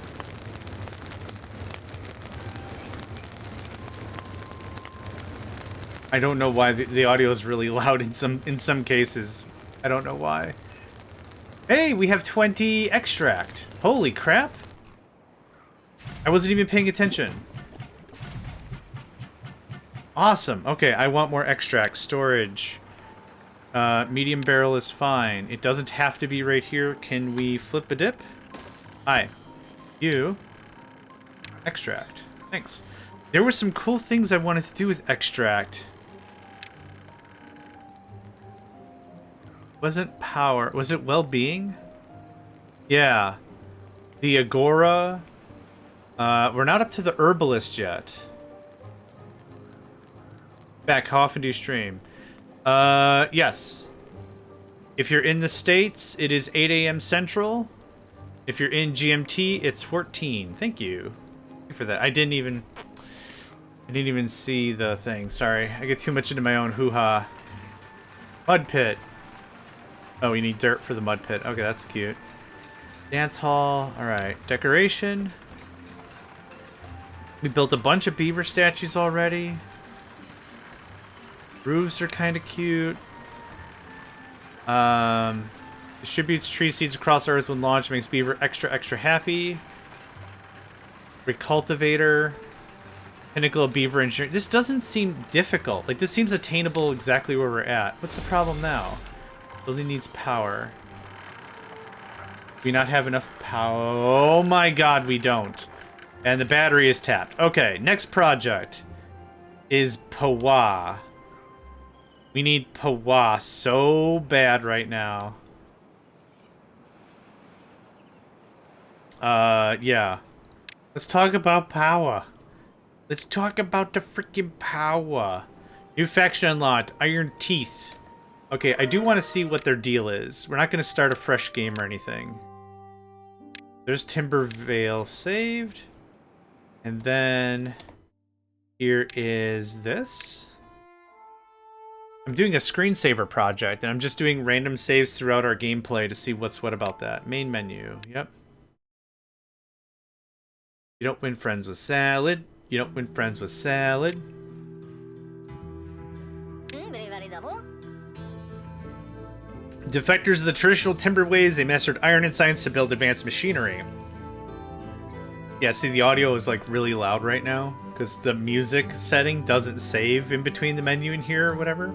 I don't know why the audio is really loud in some cases. I don't know why. Hey, we have 20 extract. Holy crap. I wasn't even paying attention. Awesome. Okay, I want more extract. Storage. Medium barrel is fine. It doesn't have to be right here. Can we flip a dip? Hi. You. Extract. Thanks. There were some cool things I wanted to do with extract. Wasn't power. Was it well-being? Yeah. The Agora. We're not up to the herbalist yet. Back, how often do you stream? Yes. If you're in the States, it is 8 a.m. Central. If you're in GMT, it's 14. Thank you. Thank you for that. I didn't even see the thing. Sorry. I get too much into my own hoo-ha. Mud pit. Oh, you need dirt for the mud pit. Okay, that's cute. Dance hall. Alright. Decoration. We built a bunch of beaver statues already. Roofs are kind of cute. Distributes tree seeds across Earth when launched. Makes beaver extra happy. Recultivator. Pinnacle of beaver engineering. This doesn't seem difficult. Like, this seems attainable exactly where we're at. What's the problem now? Building needs power. Do we not have enough power? Oh my god, we don't. And the battery is tapped. Okay, next project is Pawa. We need Pawa so bad right now. Yeah. Let's talk about power. Let's talk about the freaking power. New faction unlocked. Iron Teeth. Okay, I do want to see what their deal is. We're not going to start a fresh game or anything. There's Timbervale saved. And then here is this. I'm doing a screensaver project, and I'm just doing random saves throughout our gameplay to see what's what about that. Main menu. Yep. You don't win friends with salad. You don't win friends with salad. Defectors of the traditional timber ways, they mastered iron and science to build advanced machinery. Yeah, see, the audio is like really loud right now because the music setting doesn't save in between the menu and here or whatever.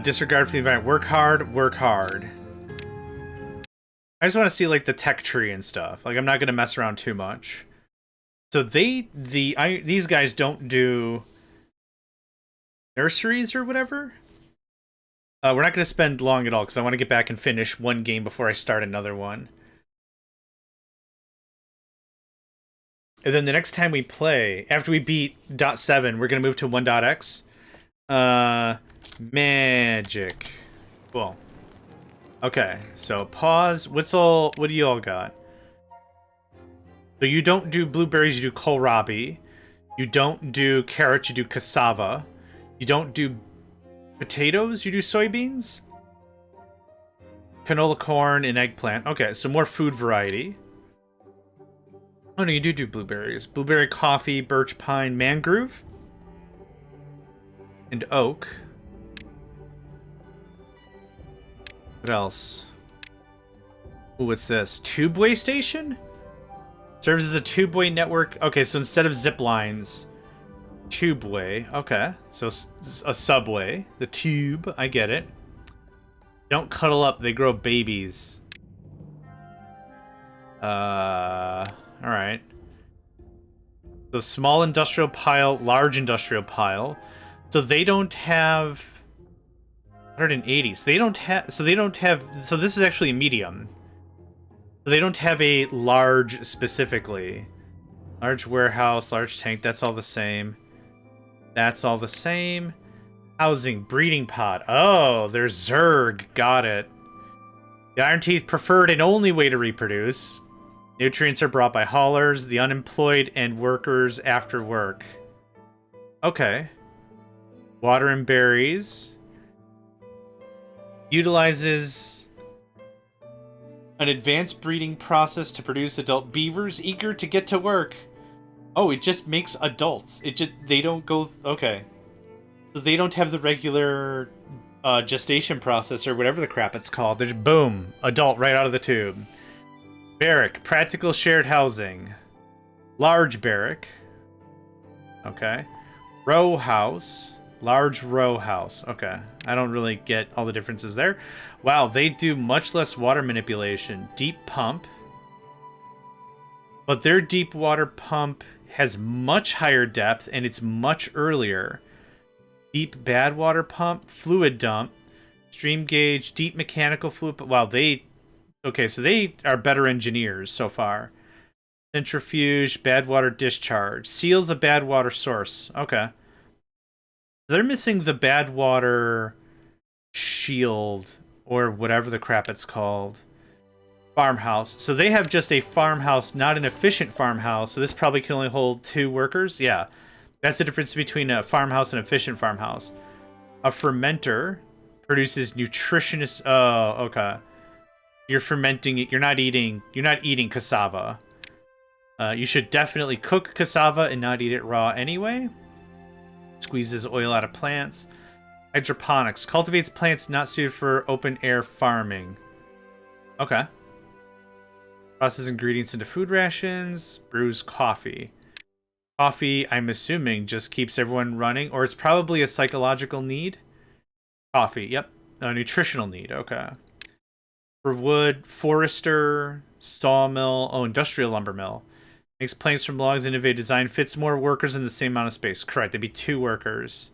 Disregard for the environment. Work hard, work hard. I just want to see like the tech tree and stuff. Like, I'm not gonna mess around too much. So these guys don't do nurseries or whatever. We're not gonna spend long at all because I want to get back and finish one game before I start another one. And then the next time we play, after we beat .7, we're gonna move to 1.x. Magic. Cool. Okay, so pause. What do you all got? So you don't do blueberries, you do kohlrabi. You don't do carrots, you do cassava. You don't do potatoes, you do soybeans. Canola corn and eggplant. Okay, so more food variety. Oh no, you do blueberries. Blueberry coffee, birch pine, mangrove. And oak. What else? Ooh, what's this? Tubeway station? Serves as a tubeway network. Okay, so instead of zip lines, tubeway. Okay, so a subway. The tube, I get it. Don't cuddle up, they grow babies. Alright. So small industrial pile, large industrial pile. So they don't have 180. So they don't have, so this is actually a medium. So they don't have a large specifically. Large warehouse, large tank, that's all the same. That's all the same. Housing, breeding pod. Oh, there's Zerg. Got it. The Iron Teeth preferred and only way to reproduce. Nutrients are brought by haulers, the unemployed, and workers after work. Okay. Water and berries. Utilizes an advanced breeding process to produce adult beavers eager to get to work. Oh, it just makes adults. They don't go... Okay. So they don't have the regular gestation process or whatever the crap it's called. They're just, boom, adult right out of the tube. Barrack, practical shared housing. Large barrack. Okay. Row house. Large row house. Okay. I don't really get all the differences there. Wow, they do much less water manipulation. Deep pump. But their deep water pump has much higher depth and it's much earlier. Deep bad water pump. Fluid dump. Stream gauge. Deep mechanical fluid. Wow, they... Okay, so they are better engineers so far. Centrifuge. Bad water discharge. Seals a bad water source. Okay. They're missing the bad water shield or whatever the crap it's called. Farmhouse. So they have just a farmhouse, not an efficient farmhouse. So this probably can only hold 2 workers. Yeah. That's the difference between a farmhouse and an efficient farmhouse. A fermenter produces nutritious... Oh, okay. You're fermenting it. You're not eating cassava. You should definitely cook cassava and not eat it raw anyway. Squeezes oil out of plants. Hydroponics. Cultivates plants not suited for open air farming. Okay. Processes ingredients into food rations. Brews coffee. Coffee, I'm assuming, just keeps everyone running. Or it's probably a psychological need. Coffee, yep. A nutritional need, okay. For wood, forester, sawmill. Oh, industrial lumber mill. Makes planks from logs, innovative design, fits more workers in the same amount of space. Correct, there'd be 2 workers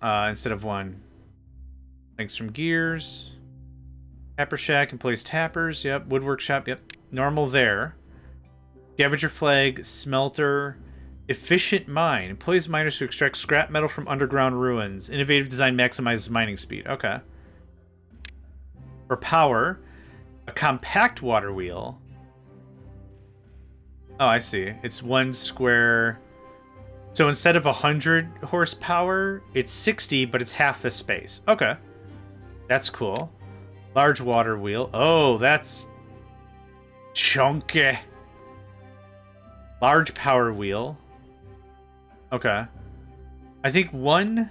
instead of 1. Planks from gears. Tapper shack, employs tappers, yep. Woodwork shop, yep. Normal there. Scavenger flag, smelter. Efficient mine. Employs miners to extract scrap metal from underground ruins. Innovative design maximizes mining speed. Okay. For power, a compact water wheel. Oh, I see. It's 1 square. So instead of 100 horsepower, it's 60, but it's half the space. Okay. That's cool. Large water wheel. Oh, that's chunky. Large power wheel. Okay. I think one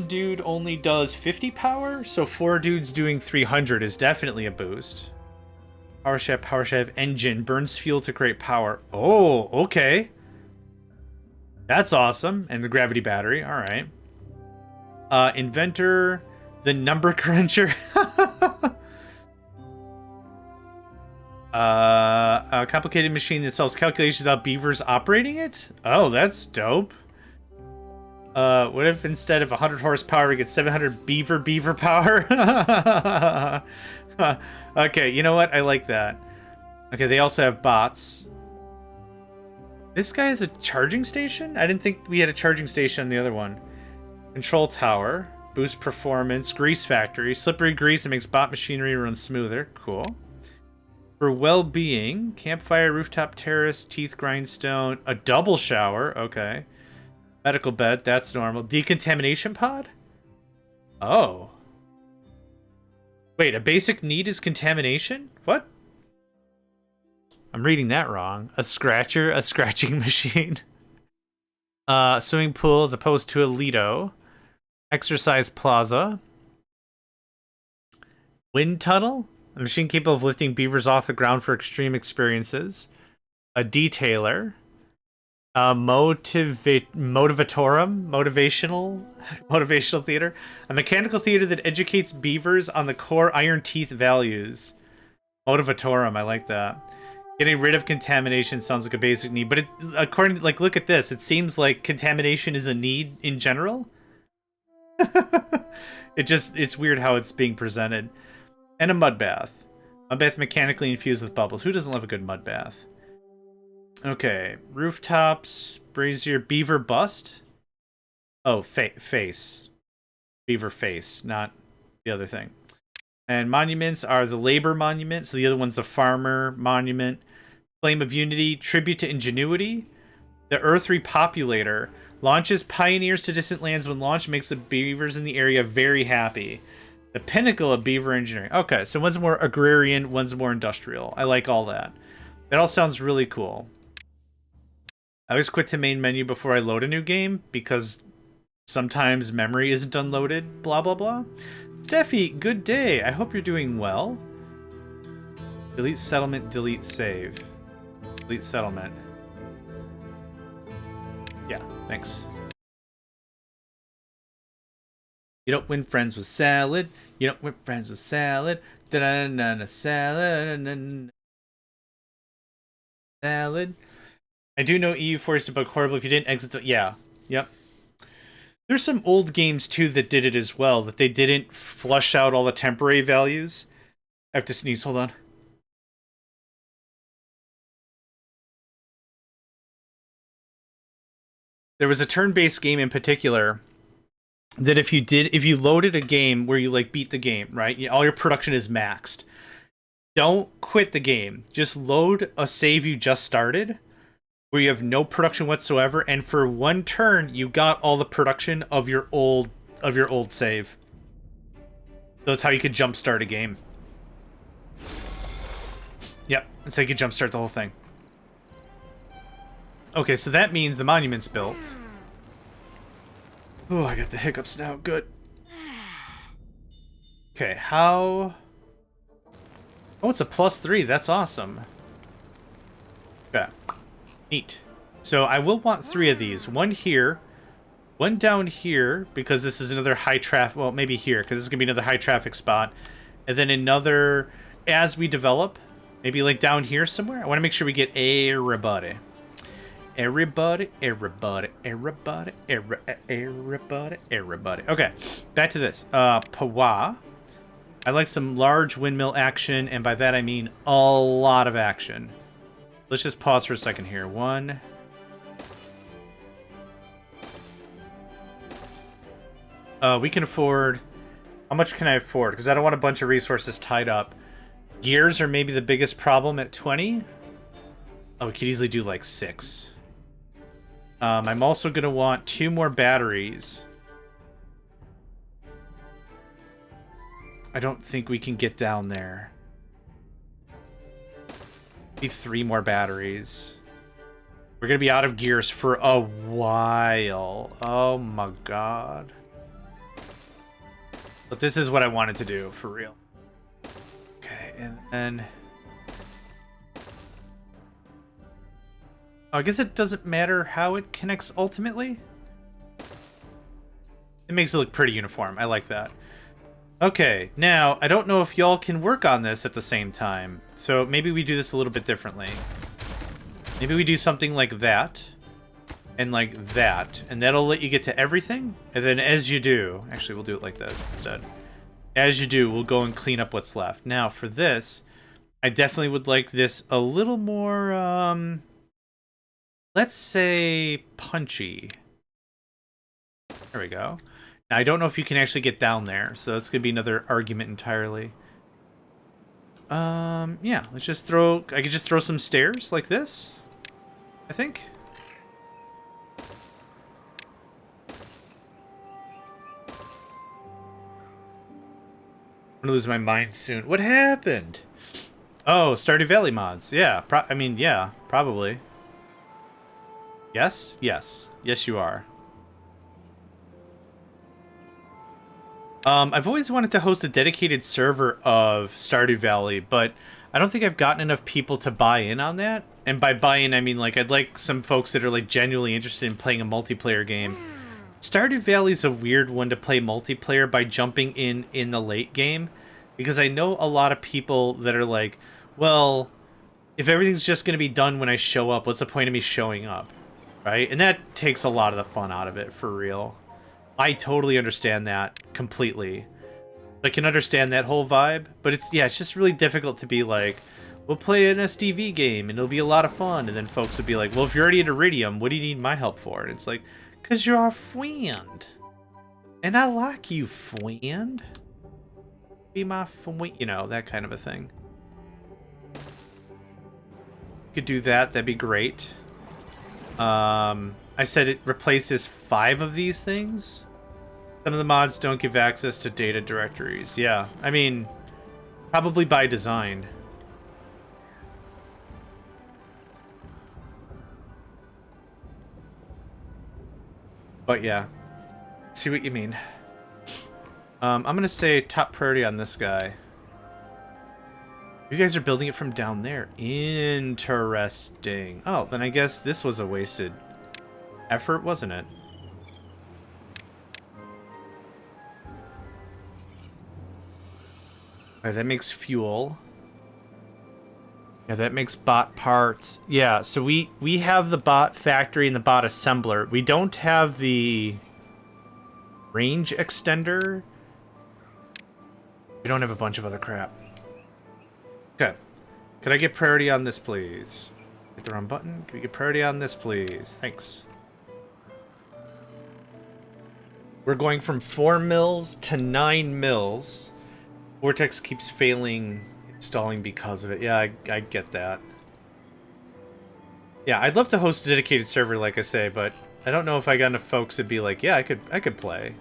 dude only does 50 power, so 4 dudes doing 300 is definitely a boost. Power shaft, engine. Burns fuel to create power. Oh, okay. That's awesome. And the gravity battery. All right. Inventor. The number cruncher. A complicated machine that solves calculations without beavers operating it? Oh, that's dope. What if instead of 100 horsepower we get 700 beaver power? Okay, you know what? I like that. Okay, they also have bots. This guy has a charging station? I didn't think we had a charging station on the other one. Control tower. Boost performance. Grease factory. Slippery grease that makes bot machinery run smoother. Cool. For well-being. Campfire, rooftop terrace, teeth grindstone. A double shower. Okay. Medical bed. That's normal. Decontamination pod? Oh. Wait, a basic need is contamination? What? I'm reading that wrong. A scratcher, a scratching machine. Swimming pool as opposed to a Lido. Exercise plaza. Wind tunnel. A machine capable of lifting beavers off the ground for extreme experiences. A detailer. Motivational theater. A mechanical theater that educates beavers on the core iron teeth values. Motivatorum, I like that. Getting rid of contamination sounds like a basic need, but according to, like, look at this. It seems like contamination is a need in general. It's weird how it's being presented. And a mud bath. Mud bath mechanically infused with bubbles. Who doesn't love a good mud bath? Okay, rooftops, brazier, beaver bust. Oh, face. Beaver face, not the other thing. And monuments are the labor monument. So the other one's the farmer monument. Flame of Unity, tribute to ingenuity. The Earth Repopulator launches pioneers to distant lands. When launched, makes the beavers in the area very happy. The pinnacle of beaver engineering. Okay, so one's more agrarian, one's more industrial. I like all that. That all sounds really cool. I always quit to main menu before I load a new game because sometimes memory isn't unloaded, blah, blah, blah. Steffi, good day. I hope you're doing well. Delete settlement, delete save. Delete settlement. Thanks. You don't win friends with salad. You don't win friends with salad. Da-da-da-da, salad. Salad. I do know EU4 is to bug horrible if you didn't exit the... Yeah. Yep. There's some old games, too, that did it as well. That they didn't flush out all the temporary values. I have to sneeze. Hold on. There was a turn-based game in particular that if you loaded a game where you like beat the game, right? All your production is maxed. Don't quit the game. Just load a save you just started where you have no production whatsoever, and for one turn you got all the production of your old save. That's how you could jumpstart a game. Yep, that's how you could jumpstart the whole thing. Okay, so that means the monument's built. Oh, I got the hiccups now. Good. Okay, how... Oh, it's a +3. That's awesome. Okay. Neat. So I will want 3 of these. One here. One down here, because this is another high traffic... Well, maybe here, because this is going to be another high traffic spot. And then another... As we develop, maybe like down here somewhere. I want to make sure we get everybody. Everybody. Okay, back to this. Pawa. I like some large windmill action, and by that I mean a lot of action. Let's just pause for a second here. One. We can afford... How much can I afford? Because I don't want a bunch of resources tied up. Gears are maybe the biggest problem at 20. Oh, we could easily do like 6. I'm also going to want 2 more batteries. I don't think we can get down there. Need 3 more batteries. We're going to be out of gears for a while. Oh my god. But this is what I wanted to do, for real. Okay, and then... I guess it doesn't matter how it connects ultimately. It makes it look pretty uniform. I like that. Okay, now, I don't know if y'all can work on this at the same time. So maybe we do this a little bit differently. Maybe we do something like that. And like that. And that'll let you get to everything. And then as you do... Actually, we'll do it like this instead. As you do, we'll go and clean up what's left. Now, for this, I definitely would like this a little more... Let's say punchy. There we go. Now, I don't know if you can actually get down there, so that's going to be another argument entirely. Yeah, let's just throw... I could just throw some stairs like this, I think. I'm going to lose my mind soon. What happened? Oh, Stardew Valley mods. Yeah, I mean, yeah, probably. Yes? Yes. Yes, you are. I've always wanted to host a dedicated server of Stardew Valley, but I don't think I've gotten enough people to buy in on that. And by buy in, I mean, like, I'd like some folks that are, like, genuinely interested in playing a multiplayer game. Stardew Valley's a weird one to play multiplayer by jumping in the late game, because I know a lot of people that are like, well, if everything's just going to be done when I show up, what's the point of me showing up? Right? And that takes a lot of the fun out of it, for real. I totally understand that completely. I can understand that whole vibe, but it's just really difficult to be like, we'll play an SDV game and it'll be a lot of fun, and then folks would be like, well, if you're already at Iridium, what do you need my help for? And it's like, because you're a friend. And I like you, friend. Be my friend, you know, that kind of a thing. Could do that, that'd be great. I said it replaces 5 of these things. Some of the mods don't give access to data directories. Yeah, I mean, probably by design. But yeah, see what you mean. I'm gonna say top priority on this guy. You guys are building it from down there. Interesting. Oh, then I guess this was a wasted effort, wasn't it? Alright, that makes fuel. Yeah, that makes bot parts. Yeah, so we have the bot factory and the bot assembler. We don't have the range extender. We don't have a bunch of other crap. Okay. Could I get priority on this, please? Hit the wrong button. Can we get priority on this, please? Thanks. We're going from 4 mils to 9 mils. Vortex keeps failing installing because of it. Yeah, I get that. Yeah, I'd love to host a dedicated server, like I say, but I don't know if I got enough folks that'd be like, yeah, I could play.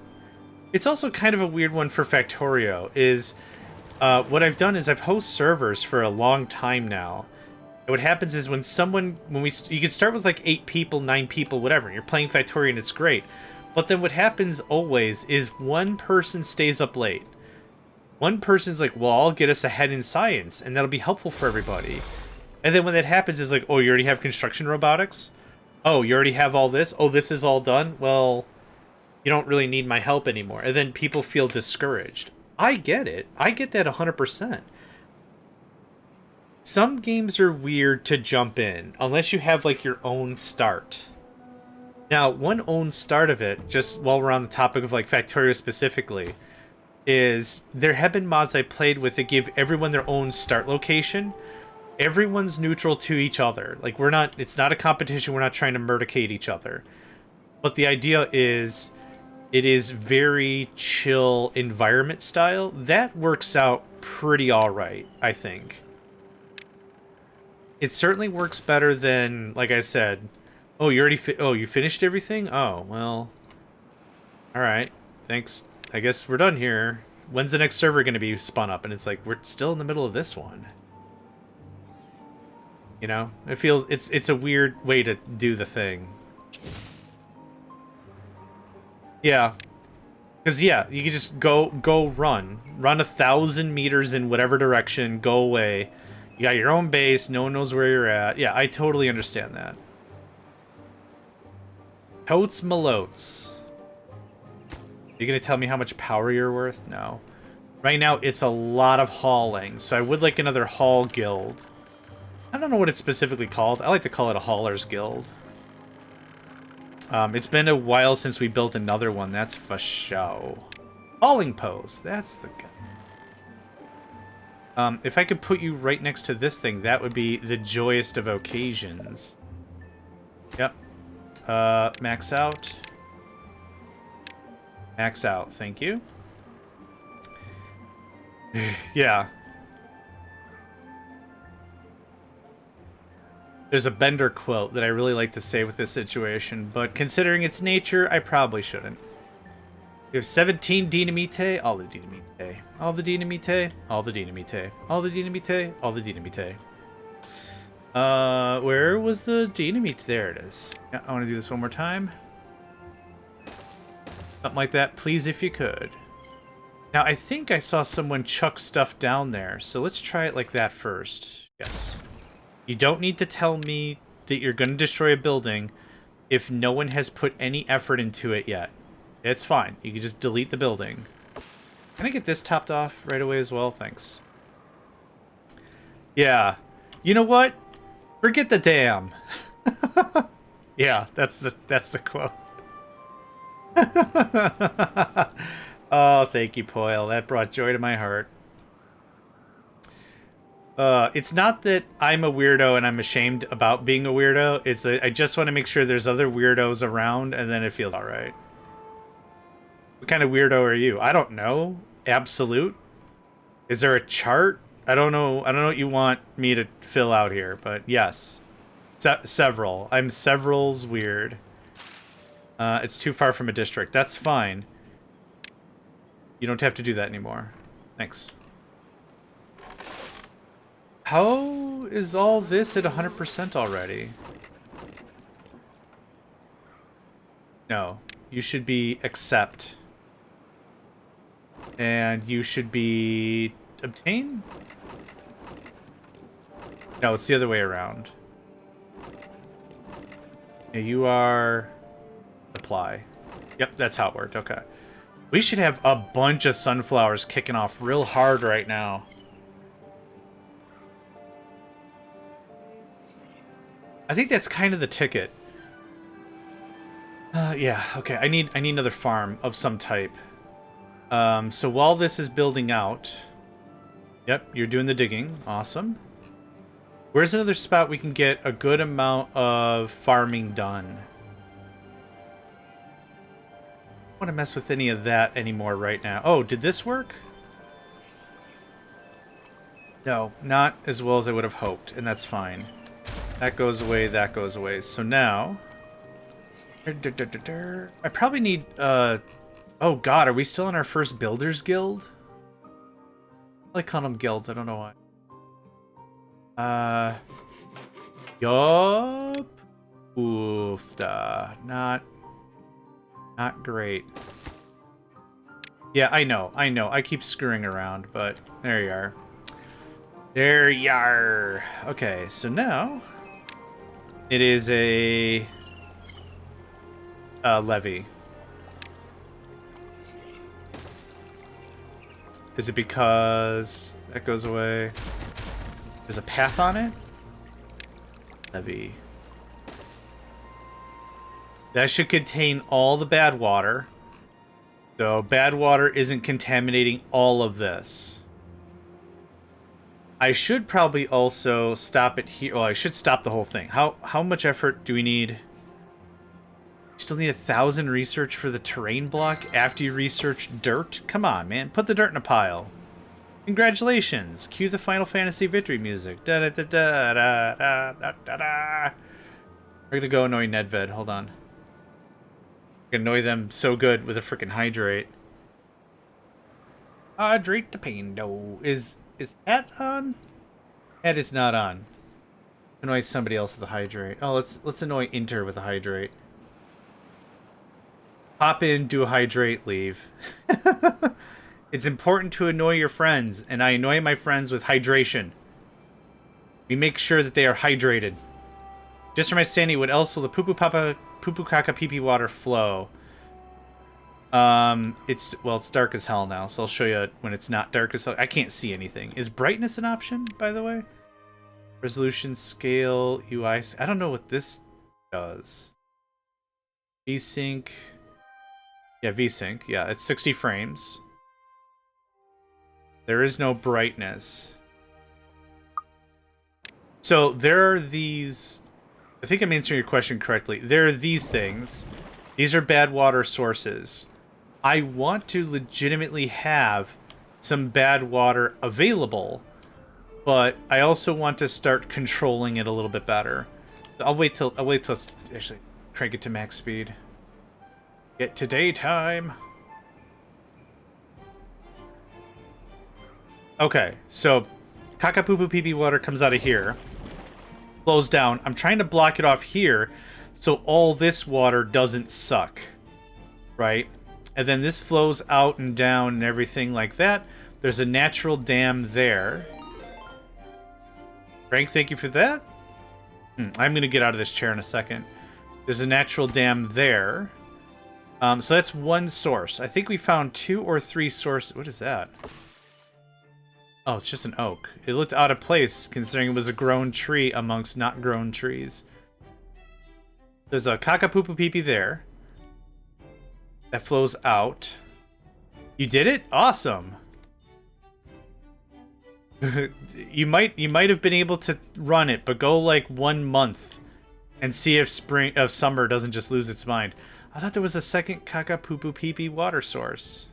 It's also kind of a weird one for Factorio, is what I've done is I've hosted servers for a long time now. And what happens is when you can start with like 8 people, 9 people, whatever, and you're playing Factorio and it's great. But then what happens always is one person stays up late. One person's like, well, I'll get us ahead in science, and that'll be helpful for everybody. And then when that happens, it's like, oh, you already have construction robotics? Oh, you already have all this? Oh, this is all done? Well, you don't really need my help anymore. And then people feel discouraged. I get it. I get that 100%. Some games are weird to jump in, unless you have, like, your own start. Now, one own start of it, just while we're on the topic of, like, Factorio specifically, is there have been mods I played with that give everyone their own start location. Everyone's neutral to each other. Like, it's not a competition, we're not trying to murdicate each other. But the idea is, it is very chill environment style. That works out pretty alright, I think. It certainly works better than, like I said, oh, you finished everything? Oh, well, alright, thanks. I guess we're done here. When's the next server going to be spun up? And it's like, we're still in the middle of this one. You know? It feels... It's a weird way to do the thing. Yeah. Because, yeah, you can just go run. Run 1,000 meters in whatever direction. Go away. You got your own base. No one knows where you're at. Yeah, I totally understand that. Totes Malotes. Are you going to tell me how much power you're worth? No. Right now, it's a lot of hauling, so I would like another haul guild. I don't know what it's specifically called. I like to call it a hauler's guild. It's been a while since we built another one, that's for show. Hauling post, that's the guy. If I could put you right next to this thing, that would be the joyous of occasions. Yep. Max out. Max out, thank you. Yeah. There's a Bender quote that I really like to say with this situation, but considering its nature, I probably shouldn't. We have 17 Dynamite, all the Dynamite, all the Dynamite, all the Dynamite, all the Dynamite, all the Dynamite. Where was the Dynamite? There it is. Yeah, I want to do this one more time. Something like that, please, if you could. Now, I think I saw someone chuck stuff down there, so let's try it like that first. Yes. You don't need to tell me that you're going to destroy a building if no one has put any effort into it yet. It's fine. You can just delete the building. Can I get this topped off right away as well? Thanks. Yeah. You know what? Forget the dam. Yeah, that's the quote. Oh, thank you, Poyle. That brought joy to my heart. It's not that I'm a weirdo and I'm ashamed about being a weirdo. It's that I just want to make sure there's other weirdos around, and then it feels alright. What kind of weirdo are you? I don't know. Absolute? Is there a chart? I don't know. I don't know what you want me to fill out here, but yes. Several. I'm several's weird. It's too far from a district. That's fine. You don't have to do that anymore. Thanks. How is all this at 100% already? No. You should be accept. And you should be obtain? No, it's the other way around. Yeah, you are supply. Yep, that's how it worked. Okay. We should have a bunch of sunflowers kicking off real hard right now. I think that's kind of the ticket. Yeah, okay. I need another farm of some type. So while this is building out... Yep, you're doing the digging. Awesome. Where's another spot we can get a good amount of farming done? I don't want to mess with any of that anymore right now. Oh, did this work? No, not as well as I would have hoped, and that's fine. That goes away, that goes away. So now... I probably need... Oh god, are we still in our first Builders Guild? I like calling them guilds, I don't know why. Yup. Oofda. Not great. Yeah, I know. I keep screwing around, but there you are. There you are. Okay, so now it is a levy. Is it because that goes away? There's a path on it? Levy. That should contain all the bad water. So bad water isn't contaminating all of this. I should probably also stop it here. Well, I should stop the whole thing. How much effort do we need? Still need 1,000 research for the terrain block after you research dirt? Come on, man. Put the dirt in a pile. Congratulations. Cue the Final Fantasy victory music. Da da da da da da da da da. We're gonna go annoy Nedved. Hold on. We're gonna annoy them so good with a freaking hydrate. Hydrate the pando. Is that on? That is not on. Annoy somebody else with a hydrate. Oh, let's annoy Inter with a hydrate. Pop in, do a hydrate, leave. It's important to annoy your friends, and I annoy my friends with hydration. We make sure that they are hydrated. Just for my sanity, what else will the poo-poo caca pee-pee water flow? It's dark as hell now, so I'll show you when it's not dark as hell. I can't see anything. Is brightness an option, by the way? Resolution, scale, UI. I don't know what this does. VSync. Yeah, VSync. Yeah, it's 60 frames. There is no brightness. So there are these... I think I'm answering your question correctly. There are these things. These are bad water sources. I want to legitimately have some bad water available, but I also want to start controlling it a little bit better. I'll wait till it's actually crank it to max speed. Get to daytime. Okay, so caca poo poo pee pee water comes out of here, flows down. I'm trying to block it off here so all this water doesn't suck, right? And then this flows out and down and everything like that. There's a natural dam there. Frank, thank you for that. I'm going to get out of this chair in a second. There's a natural dam there. So that's one source. I think we found 2 or 3 sources. What is that? Oh, it's just an oak. It looked out of place considering it was a grown tree amongst not grown trees. There's a caca-poo-poo-pee-pee there. That flows out. You did it? Awesome. you might have been able to run it, but go like 1 month and see if summer doesn't just lose its mind. I thought there was a second caca-poo-poo-pee-pee water source.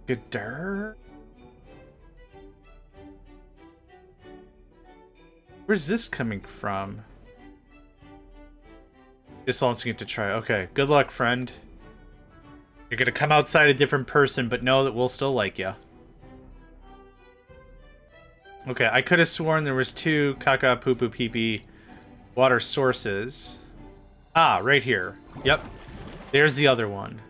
Gadar? Where's this coming from? Just launching it to try. Okay, good luck, friend. You're gonna come outside a different person, but know that we'll still like you. Okay, I could have sworn there was 2 caca poo poo pee pee water sources. Ah, right here. Yep. There's the other one.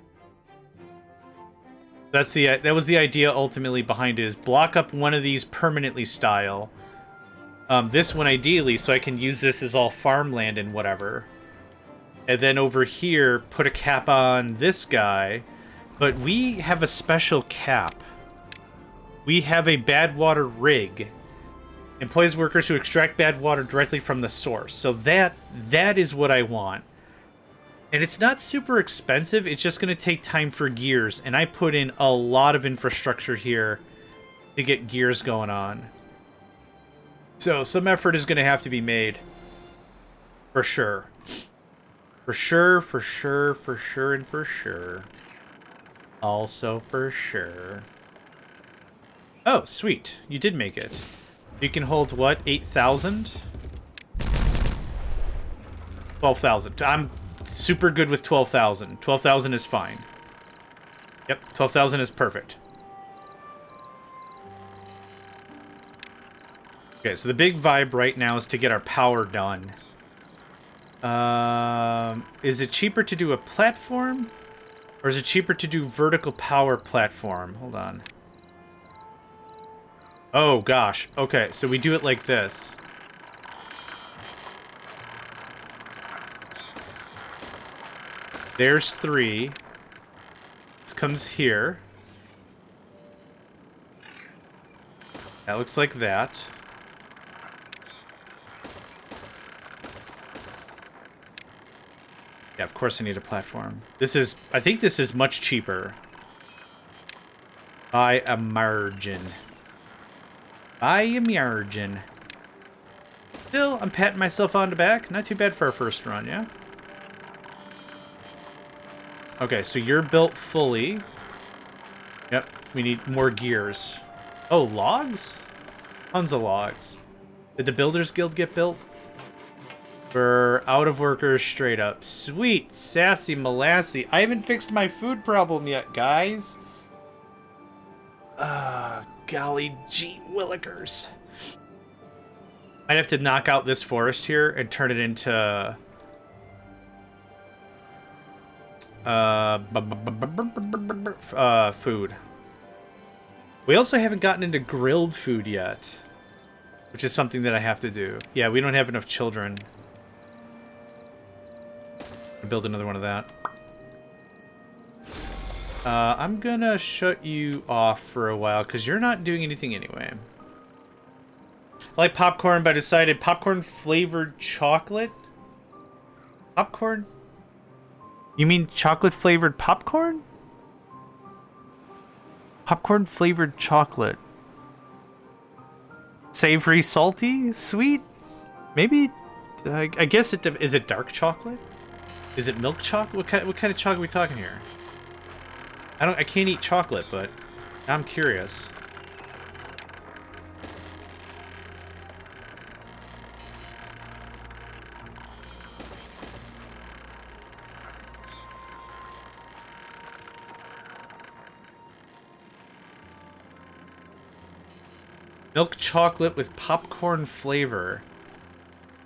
That was the idea ultimately behind it, is block up one of these permanently style. This one ideally, so I can use this as all farmland and whatever. And then over here, put a cap on this guy. But we have a special cap. We have a bad water rig. Employs workers who extract bad water directly from the source. So that is what I want. And it's not super expensive. It's just going to take time for gears. And I put in a lot of infrastructure here to get gears going on. So some effort is going to have to be made. For sure. For sure, for sure, for sure, and for sure. Also for sure. Oh, sweet. You did make it. You can hold what? 8,000? 12,000. I'm super good with 12,000. 12,000 is fine. Yep, 12,000 is perfect. Okay, so the big vibe right now is to get our power done. Is it cheaper to do a platform? Or is it cheaper to do vertical power platform? Hold on. Oh, gosh. Okay, so we do it like this. There's 3. This comes here. That looks like that. Yeah, of course I need a platform. This is... I think this is much cheaper. By a margin. By a margin. Still, I'm patting myself on the back. Not too bad for our first run, yeah? Okay, so you're built fully. Yep, we need more gears. Oh, logs? Tons of logs. Did the Builders Guild get built? We're out of workers straight up. Sweet, sassy molassy. I haven't fixed my food problem yet, guys. Golly gee willikers. I'd have to knock out this forest here and turn it into... food. We also haven't gotten into grilled food yet, which is something that I have to do. Yeah, we don't have enough children. I'll build another one of that. I'm gonna shut you off for a while because you're not doing anything anyway. I like popcorn, but I decided popcorn flavored chocolate. Popcorn? You mean chocolate flavored popcorn? Popcorn flavored chocolate. Savory, salty, sweet? Maybe, I guess it, is it dark chocolate? Is it milk chocolate? What kind of chocolate are we talking here? I can't eat chocolate, but I'm curious. Milk chocolate with popcorn flavor.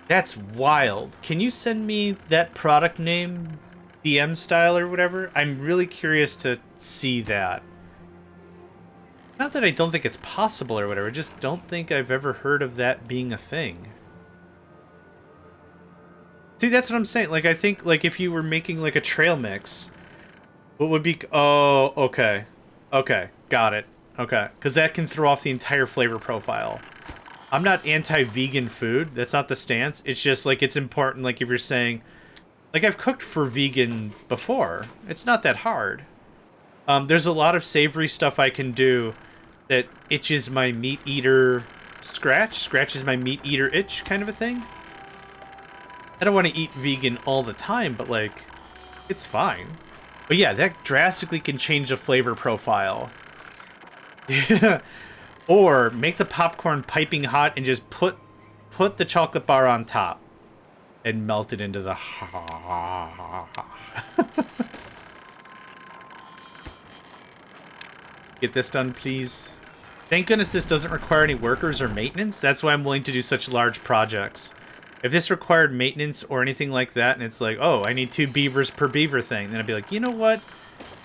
That's wild. Can you send me that product name, DM style or whatever? I'm really curious to see that. Not that I don't think it's possible or whatever, I just don't think I've ever heard of that being a thing. See, that's what I'm saying. Like, I think, like, if you were making, like, a trail mix, what would be... Oh, okay. Okay, got it. Okay, because that can throw off the entire flavor profile. I'm not anti-vegan food. That's not the stance. It's just, like, it's important, like, if you're saying... Like, I've cooked for vegan before. It's not that hard. There's a lot of savory stuff I can do that itches my meat eater scratches my meat eater itch kind of a thing. I don't want to eat vegan all the time, but, like, it's fine. But yeah, that drastically can change the flavor profile. Or make the popcorn piping hot and just put the chocolate bar on top and melt it into the Get this done, please. Thank goodness this doesn't require any workers or maintenance. That's why I'm willing to do such large projects. If this required maintenance or anything like that, and it's like, oh, I need 2 beavers per beaver thing, then I'd be like, you know what?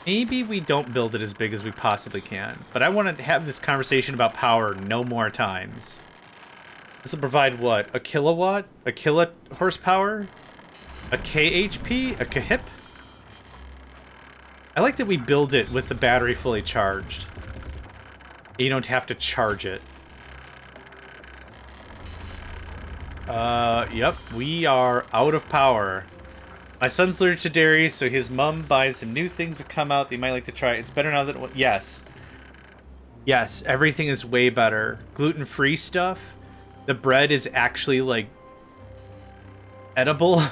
Maybe we don't build it as big as we possibly can. But I want to have this conversation about power no more times. This will provide what? A kilowatt? A kilo horsepower? A KHP? A KHIP? I like that we build it with the battery fully charged. You don't have to charge it. Yep, we are out of power. My son's allergic to dairy, so his mom buys him new things that come out that he might like to try. It's better now than... Yes. Yes, everything is way better. Gluten-free stuff. The bread is actually, like, edible.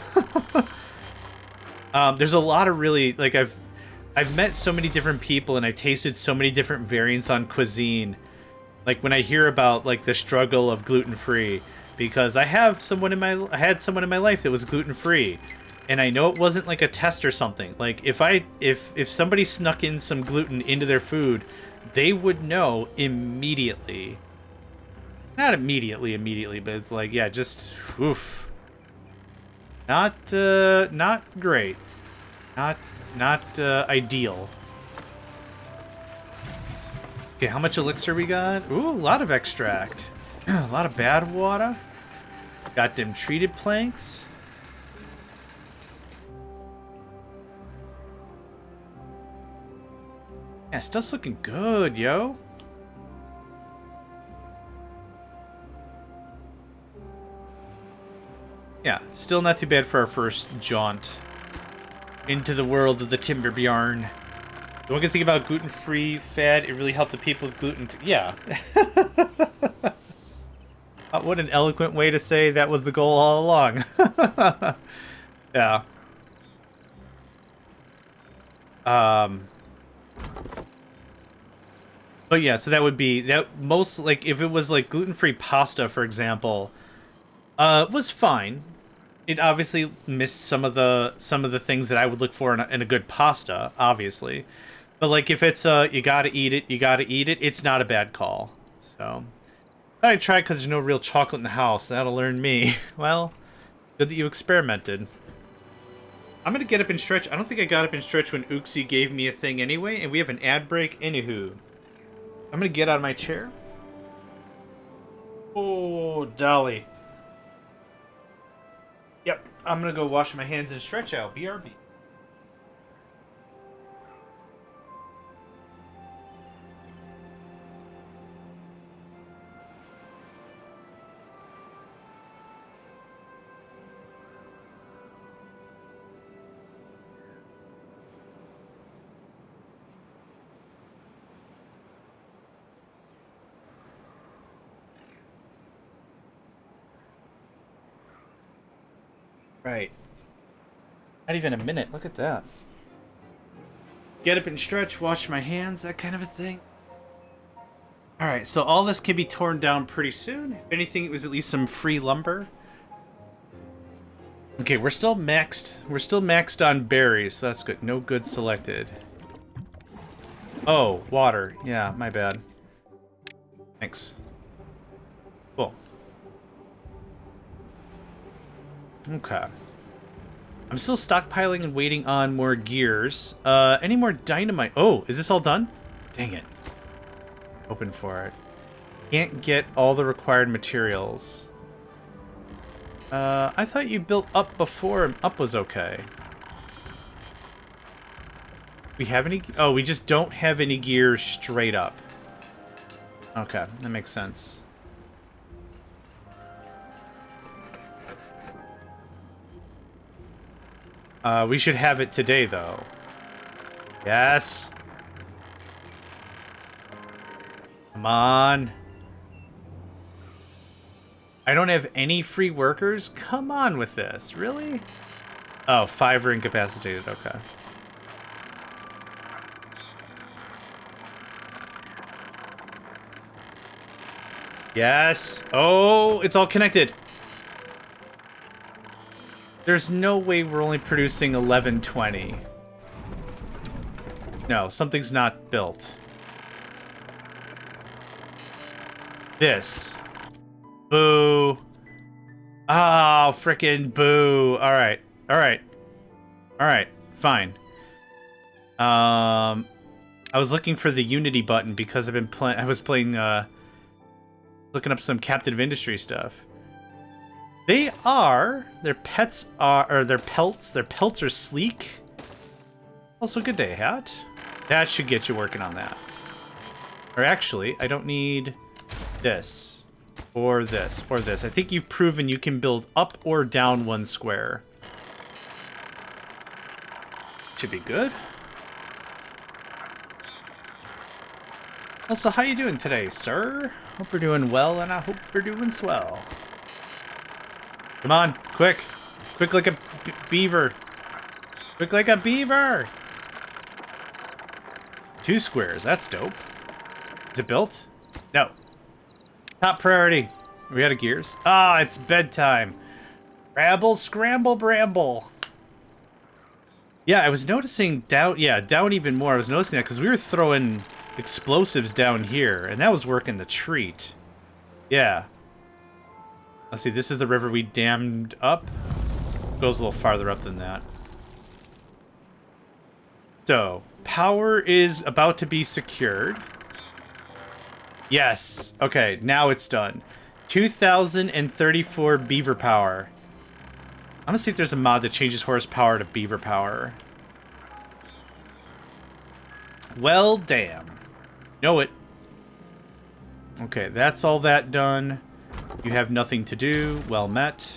There's a lot of really... Like, I've met so many different people, and I've tasted so many different variants on cuisine. Like, when I hear about, like, the struggle of gluten-free... Because I had someone in my life that was gluten-free, and I know it wasn't like a test or something. Like if somebody snuck in some gluten into their food, they would know immediately. Not immediately, but it's like, yeah, just oof. Not great. Not ideal. Okay, how much elixir we got? Ooh, a lot of extract. A lot of bad water. Got them treated planks. Yeah, stuff's looking good, yo. Yeah, still not too bad for our first jaunt into the world of the Timberborn. The one good thing about gluten-free fad, it really helped the people with gluten. Yeah. What an eloquent way to say that was the goal all along. Yeah. But yeah, so that would be that most like if it was like gluten-free pasta, for example, was fine. It obviously missed some of the things that I would look for in a good pasta, obviously. But like if it's you gotta eat it, it's not a bad call. So thought I'd try because there's no real chocolate in the house. That'll learn me. Well, good that you experimented. I'm gonna get up and stretch. I don't think I got up and stretch when Uxie gave me a thing anyway, and we have an ad break. Anywho, I'm gonna get out of my chair. Oh, Dolly. Yep, I'm gonna go wash my hands and stretch out. BRB. Right. Not even a minute. Look at that. Get up and stretch, wash my hands, that kind of a thing. Alright, so all this can be torn down pretty soon. If anything, it was at least some free lumber. Okay, we're still maxed. We're still maxed on berries, so that's good. No goods selected. Oh, water. Yeah, my bad. Thanks. Cool. Okay. I'm still stockpiling and waiting on more gears. Any more dynamite? Oh, is this all done? Dang it. Open for it. Can't get all the required materials. I thought you built up before and up was okay. We have any? Oh, we just don't have any gears straight up. Okay, that makes sense. We should have it today, though. Yes! Come on. I don't have any free workers? Come on with this. Really? Oh, 5 are incapacitated. Okay. Yes! Oh, it's all connected. There's no way we're only producing 1120. No, something's not built. This. Boo. Oh, frickin' boo. Alright. Alright. Alright. Fine. I was looking for the Unity button because I was playing Looking up some captive industry stuff. Their pelts are sleek. Also good day hat. That should get you working on that. Or actually, I don't need this. Or this. Or this. I think you've proven you can build up or down one square. Should be good. Also, how you doing today, sir? Hope we're doing well, and I hope we're doing swell. Come on, quick. Quick like a beaver. Quick like a beaver! 2 squares, that's dope. Is it built? No. Top priority. Are we out of gears? Ah, it's bedtime. Rabble, scramble, bramble. Yeah, I was noticing down even more. I was noticing that because we were throwing explosives down here, and that was working the treat. Yeah. Let's see, this is the river we dammed up. Goes a little farther up than that. So, power is about to be secured. Yes. Okay, now it's done. 2,034 beaver power. I'm gonna see if there's a mod that changes horsepower to beaver power. Well, damn. Know it. Okay, that's all that done. You have nothing to do. Well met.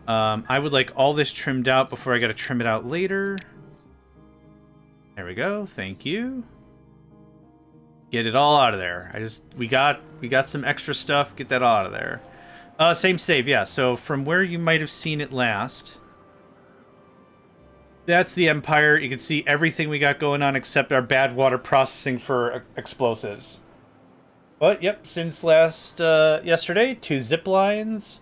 I would like all this trimmed out before I gotta trim it out later. There we go. Thank you. Get it all out of there. We got some extra stuff. Get that all out of there. Same save, yeah. So from where you might have seen it last, that's the Empire. You can see everything we got going on except our bad water processing for explosives. But yep, since last yesterday, 2 zip lines.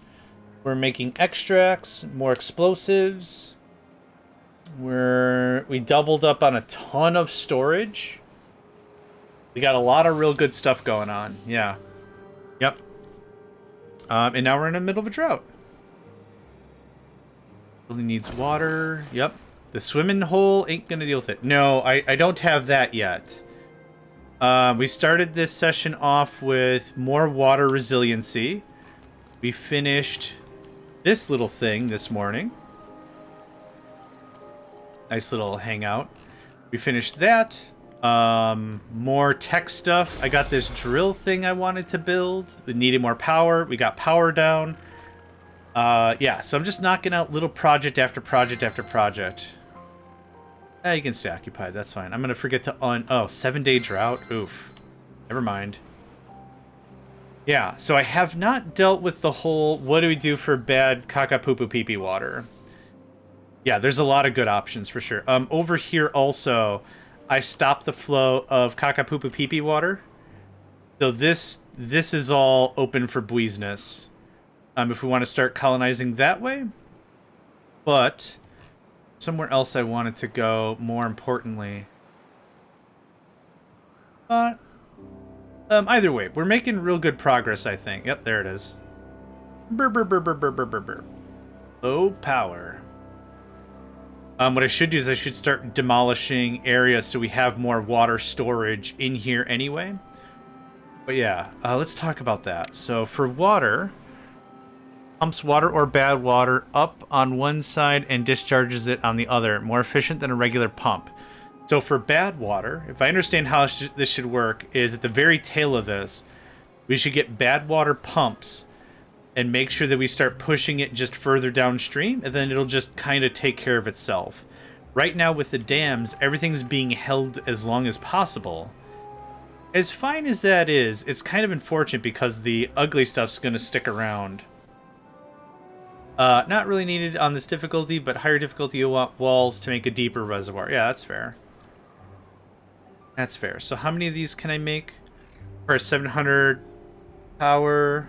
We're making extracts, more explosives. We doubled up on a ton of storage. We got a lot of real good stuff going on. Yeah. Yep. And now we're in the middle of a drought. Really needs water. Yep. The swimming hole ain't gonna deal with it. No, I don't have that yet. We started this session off with more water resiliency. We finished this little thing this morning. Nice little hangout. We finished that. More tech stuff. I got this drill thing I wanted to build. It needed more power. We got power down. Yeah, so I'm just knocking out little project after project after project. You can stay occupied. That's fine. I'm going to forget to Oh, 7-day drought. Oof. Never mind. Yeah, so I have not dealt with the whole, what do we do for bad caca-poo-poo-pee-pee water? Yeah, there's a lot of good options for sure. Over here also, I stopped the flow of caca-poo-poo-pee-pee water. So this is all open for business. If we want to start colonizing that way. But somewhere else I wanted to go, more importantly. But either way, we're making real good progress, I think. Yep, there it is. Brr, brr, brr, brr, brr, brr, brr, brr. Low power. What I should do is I should start demolishing areas so we have more water storage in here anyway. But yeah, let's talk about that. So for water, pumps water or bad water up on one side and discharges it on the other. More efficient than a regular pump. So for bad water, if I understand how this should work, is at the very tail of this, we should get bad water pumps and make sure that we start pushing it just further downstream, and then it'll just kind of take care of itself. Right now with the dams, everything's being held as long as possible. As fine as that is, it's kind of unfortunate because the ugly stuff's going to stick around. Not really needed on this difficulty, but higher difficulty you want walls to make a deeper reservoir. Yeah, that's fair. That's fair. So how many of these can I make? For 700 power.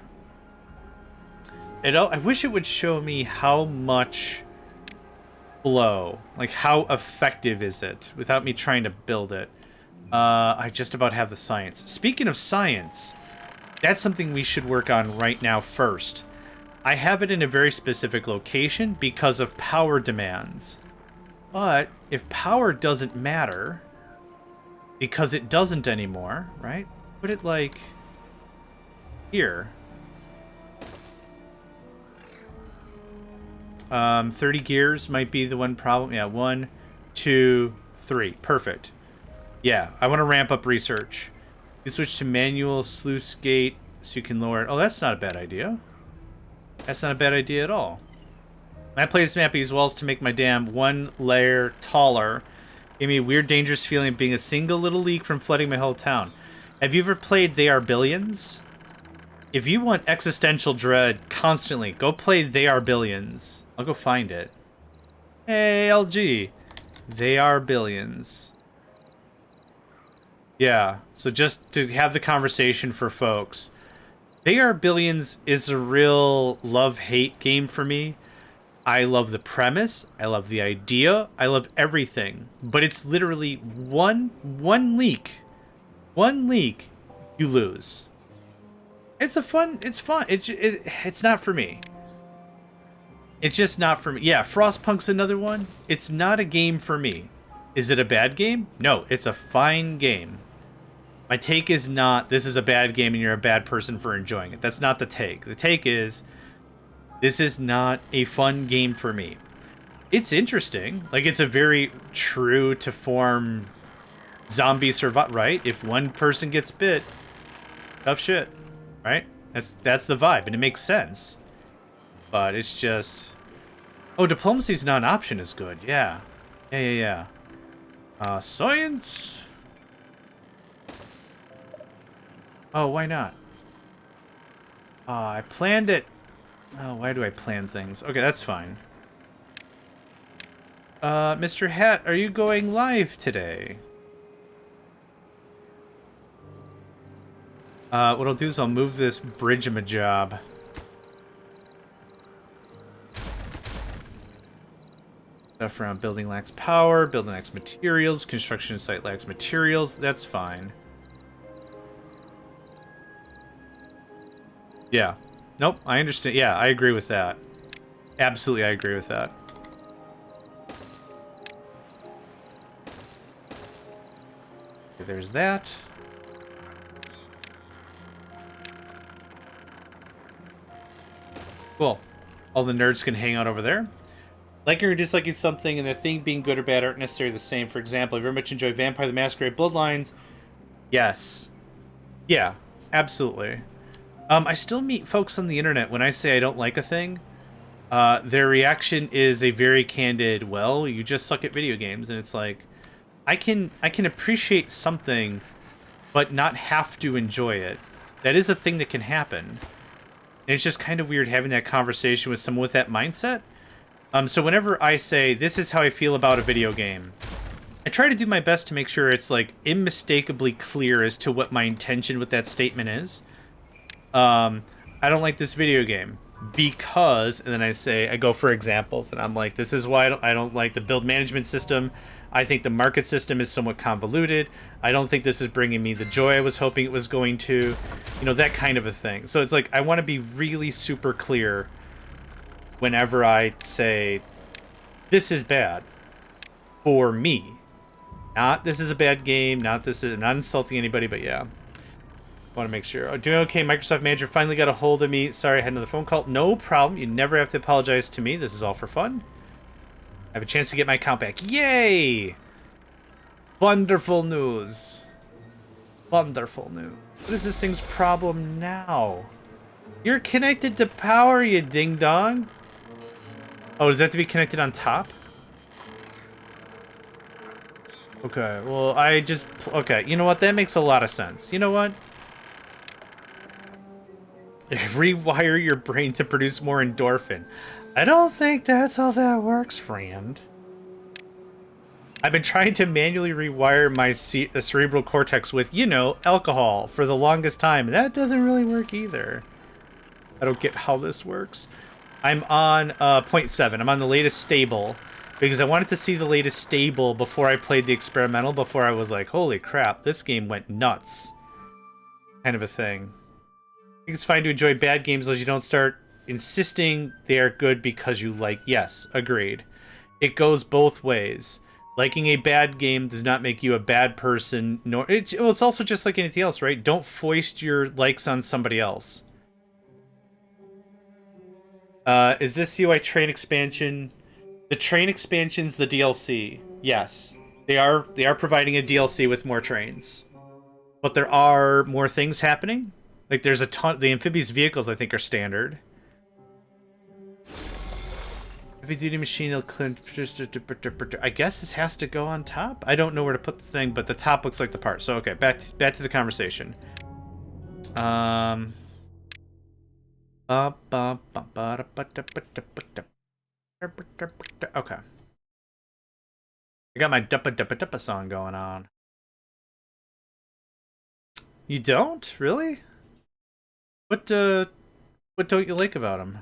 I wish it would show me how much flow. Like, how effective is it without me trying to build it. I just about have the science. Speaking of science, that's something we should work on right now first. I have it in a very specific location because of power demands. But if power doesn't matter, because it doesn't anymore, right? Put it like here. 30 gears might be the one problem. Yeah, 1, 2, 3. Perfect. Yeah, I want to ramp up research. You switch to manual sluice gate so you can lower it. Oh, that's not a bad idea. That's not a bad idea at all. When I play this map, I use walls to make my dam one layer taller. Gave me a weird, dangerous feeling of being a single little leak from flooding my whole town. Have you ever played They Are Billions? If you want existential dread constantly, go play They Are Billions. I'll go find it. Hey, LG. They Are Billions. Yeah, so just to have the conversation for folks. They Are Billions is a real love-hate game for me. I love the premise. I love the idea. I love everything. But it's literally one leak. One leak, you lose. It's fun. It's not for me. It's just not for me. Yeah, Frostpunk's another one. It's not a game for me. Is it a bad game? No, it's a fine game. My take is not, this is a bad game and you're a bad person for enjoying it. That's not the take. The take is, this is not a fun game for me. It's interesting. Like, it's a very true to form zombie survival, right? If one person gets bit, tough shit, right? That's the vibe, and it makes sense. But it's just... Oh, diplomacy's not an option is good. Yeah. Yeah. Science... Oh, why not? I planned it. Oh, why do I plan things? Okay, that's fine. Mr. Hat, are you going live today? What I'll do is I'll move this bridge-a-ma-job. Stuff around building lacks power, building lacks materials, construction site lacks materials. That's fine. Yeah. Nope, I understand. Yeah, I agree with that. Absolutely, I agree with that. Okay, there's that. Cool. All the nerds can hang out over there. Liking or disliking something and the thing being good or bad aren't necessarily the same. For example, I very much enjoy Vampire the Masquerade Bloodlines. Yes. Yeah, absolutely. I still meet folks on the internet when I say I don't like a thing. Their reaction is a very candid, well, you just suck at video games. And it's like, I can appreciate something, but not have to enjoy it. That is a thing that can happen. And it's just kind of weird having that conversation with someone with that mindset. So whenever I say, this is how I feel about a video game, I try to do my best to make sure it's, like, unmistakably clear as to what my intention with that statement is. I don't like this video game because, and then I go for examples, and I'm like, this is why I don't like the build management system. I think the market system is somewhat convoluted. I don't think this is bringing me the joy I was hoping it was going to, you know, that kind of a thing. So it's like, I want to be really super clear whenever I say, this is bad for me. Not this is a bad game, not insulting anybody, but yeah. Want to make sure. Oh, doing okay. Microsoft Manager finally got a hold of me. Sorry, I had another phone call. No problem. You never have to apologize to me. This is all for fun. I have a chance to get my account back. Yay! Wonderful news. Wonderful news. What is this thing's problem now? You're connected to power, you ding-dong. Oh, does that have to be connected on top? Okay, well, okay, you know what? That makes a lot of sense. You know what? Rewire your brain to produce more endorphin. I don't think that's how that works, friend. I've been trying to manually rewire my cerebral cortex with, you know, alcohol for the longest time. That doesn't really work either. I don't get how this works. I'm on 0.7. I'm on the latest stable because I wanted to see the latest stable before I played the experimental, before I was like, holy crap, this game went nuts. Kind of a thing. I think it's fine to enjoy bad games as you don't start insisting they are good because you like. Yes, agreed. It goes both ways. Liking a bad game does not make you a bad person, nor it's also just like anything else, right? Don't foist your likes on somebody else. Is this UI train expansion? The train expansion's the DLC. Yes. They are providing a DLC with more trains. But there are more things happening. Like there's a ton, the amphibious vehicles I think are standard. Heavy duty machine, I guess this has to go on top. I don't know where to put the thing, but the top looks like the part. So okay, back to the conversation. Okay. I got my duppa song going on. You don't? Really? What don't you like about him?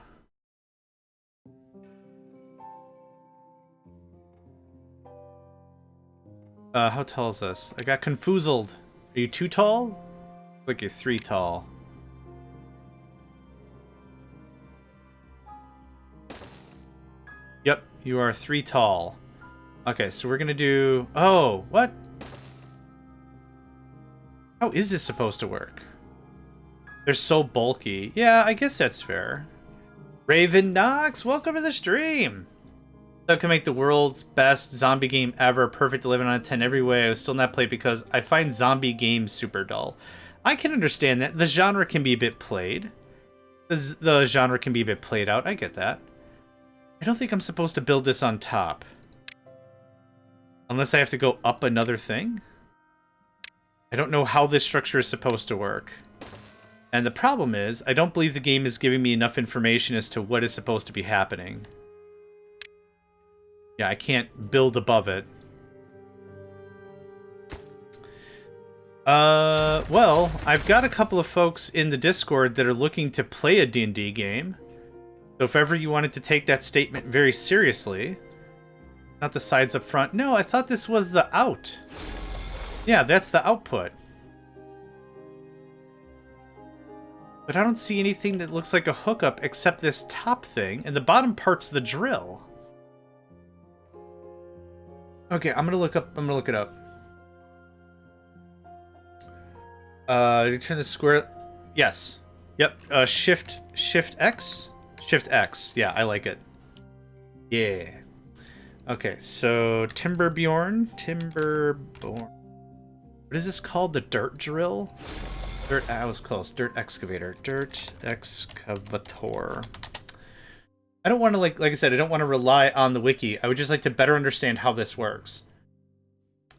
How tall is this? I got confoozled. Are you too tall? Like you're 3 tall. Yep, you are 3 tall. Okay, so we're gonna do... Oh, what? How is this supposed to work? They're so bulky. Yeah, I guess that's fair. Raven Knox, welcome to the stream! That can make the world's best zombie game ever. Perfect 11 out of 10 every way. I was still not played because I find zombie games super dull. I can understand that. The genre can be a bit played. The genre can be a bit played out. I get that. I don't think I'm supposed to build this on top. Unless I have to go up another thing. I don't know how this structure is supposed to work. And the problem is, I don't believe the game is giving me enough information as to what is supposed to be happening. Yeah, I can't build above it. Well, I've got a couple of folks in the Discord that are looking to play a D&D game. So if ever you wanted to take that statement very seriously... Not the sides up front. No, I thought this was the out. Yeah, that's the output. But I don't see anything that looks like a hookup except this top thing, and the bottom part's the drill. Okay, I'm gonna look it up. You turn the square. Yes. Yep. Shift X. Shift X. Yeah, I like it. Yeah. Okay, so Timberborn. What is this called? The dirt drill? I was close. Dirt excavator. Dirt excavator. I don't want to, like I said, I don't want to rely on the wiki. I would just like to better understand how this works.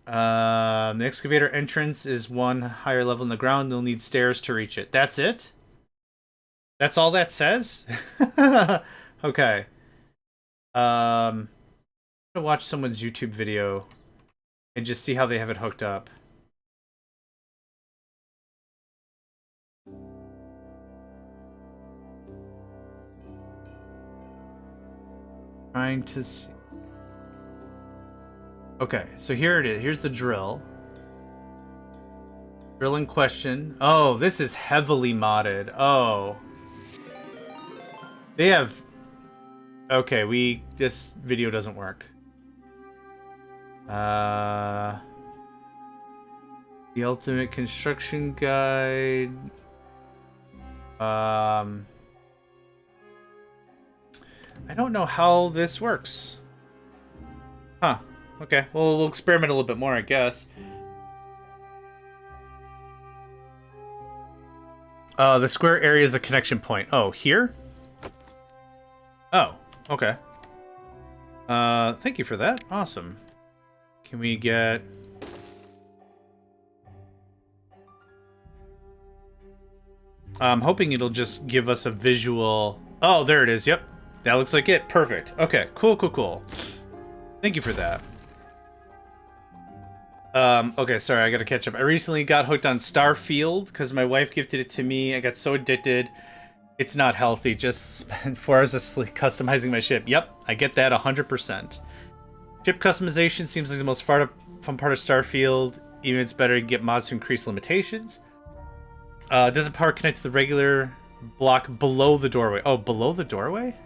The excavator entrance is 1 higher level in the ground. You'll need stairs to reach it. That's it? That's all that says? Okay. I'm gonna watch someone's YouTube video and just see how they have it hooked up. Trying to see. Okay, so here it is. Here's the drill. Drill in question. Oh, this is heavily modded. Oh. They have... Okay, this video doesn't work. The Ultimate Construction Guide. I don't know how this works. Huh. Okay, well, we'll experiment a little bit more, I guess. The square area is a connection point. Oh, here? Oh, okay. Thank you for that. Awesome. Can we get... I'm hoping it'll just give us a visual... Oh, there it is. Yep. That looks like it. Perfect. Okay, cool, cool, cool. Thank you for that. Okay, sorry, I gotta catch up. I recently got hooked on Starfield because my wife gifted it to me. I got so addicted. It's not healthy. Just spent 4 hours asleep customizing my ship. Yep, I get that 100%. Ship customization seems like the most fun part of Starfield. Even it's better to get mods to increase limitations. Doesn't power connect to the regular block below the doorway? Oh, below the doorway?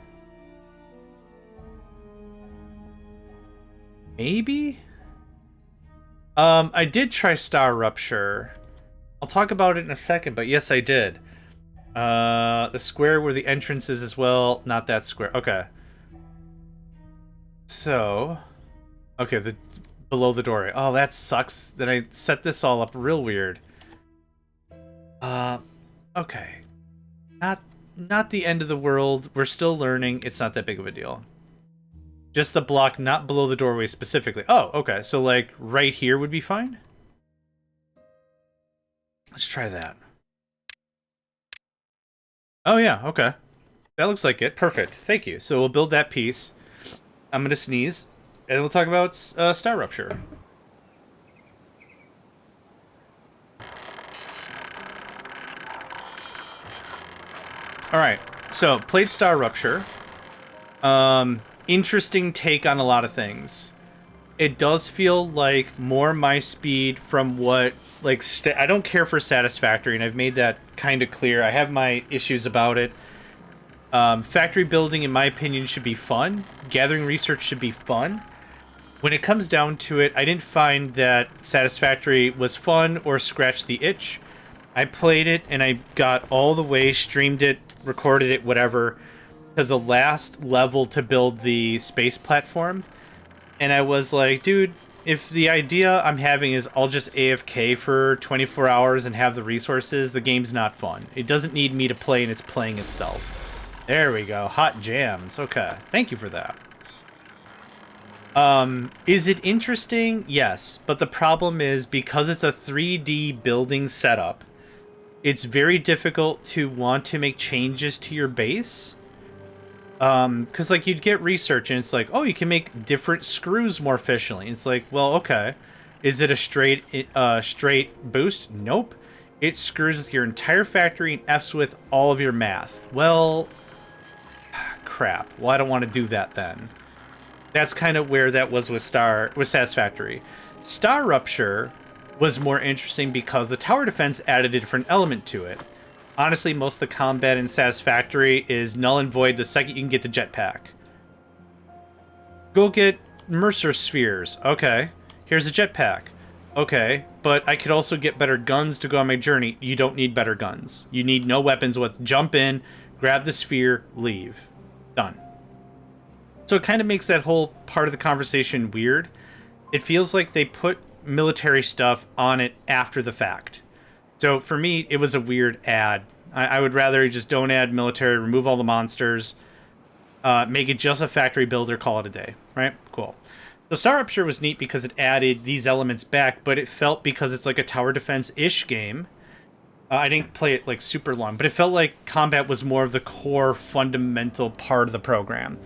Maybe? I did try Star Rupture. I'll talk about it in a second, but yes, I did. The square where the entrance is as well. Not that square. Okay. So, okay, the below the doorway. Oh, that sucks that I set this all up real weird. Okay. Not the end of the world. We're still learning. It's not that big of a deal. Just the block not below the doorway specifically. Oh, okay. So, like, right here would be fine? Let's try that. Oh, yeah. Okay. That looks like it. Perfect. Thank you. So we'll build that piece. I'm going to sneeze, and we'll talk about Star Rupture. Alright. So, played Star Rupture. Interesting take on a lot of things. It does feel like more my speed from what, like, I don't care for Satisfactory, and I've made that kind of clear. I have my issues about it. Factory building, in my opinion, should be fun. Gathering research should be fun. When it comes down to it, I didn't find that Satisfactory was fun or scratched the itch. I played it, and I got all the way, streamed it, recorded it, whatever, to the last level to build the space platform. And I was like, dude, if the idea I'm having is I'll just AFK for 24 hours and have the resources, the game's not fun. It doesn't need me to play, and it's playing itself. There we go. Hot jams. Okay. Thank you for that. Is it interesting? Yes. But the problem is, because it's a 3D building setup, it's very difficult to want to make changes to your base. Because, like, you'd get research, and it's like, oh, you can make different screws more efficiently. It's like, well, okay. Is it a straight boost? Nope. It screws with your entire factory and Fs with all of your math. Well, crap. Well, I don't want to do that then. That's kind of where that was with Satisfactory. Star Rupture was more interesting because the tower defense added a different element to it. Honestly, most of the combat in Satisfactory is null and void the second you can get the jetpack. Go get Mercer spheres. Okay. Here's a jetpack. Okay. But I could also get better guns to go on my journey. You don't need better guns. You need no weapons with jump in, grab the sphere, leave. Done. So it kind of makes that whole part of the conversation weird. It feels like they put military stuff on it after the fact. So for me, it was a weird add. I would rather just don't add military, remove all the monsters, make it just a factory builder, call it a day, right? Cool. So Star Rupture was neat because it added these elements back, but it felt, because it's like a tower defense-ish game, I didn't play it like super long, but it felt like combat was more of the core fundamental part of the program.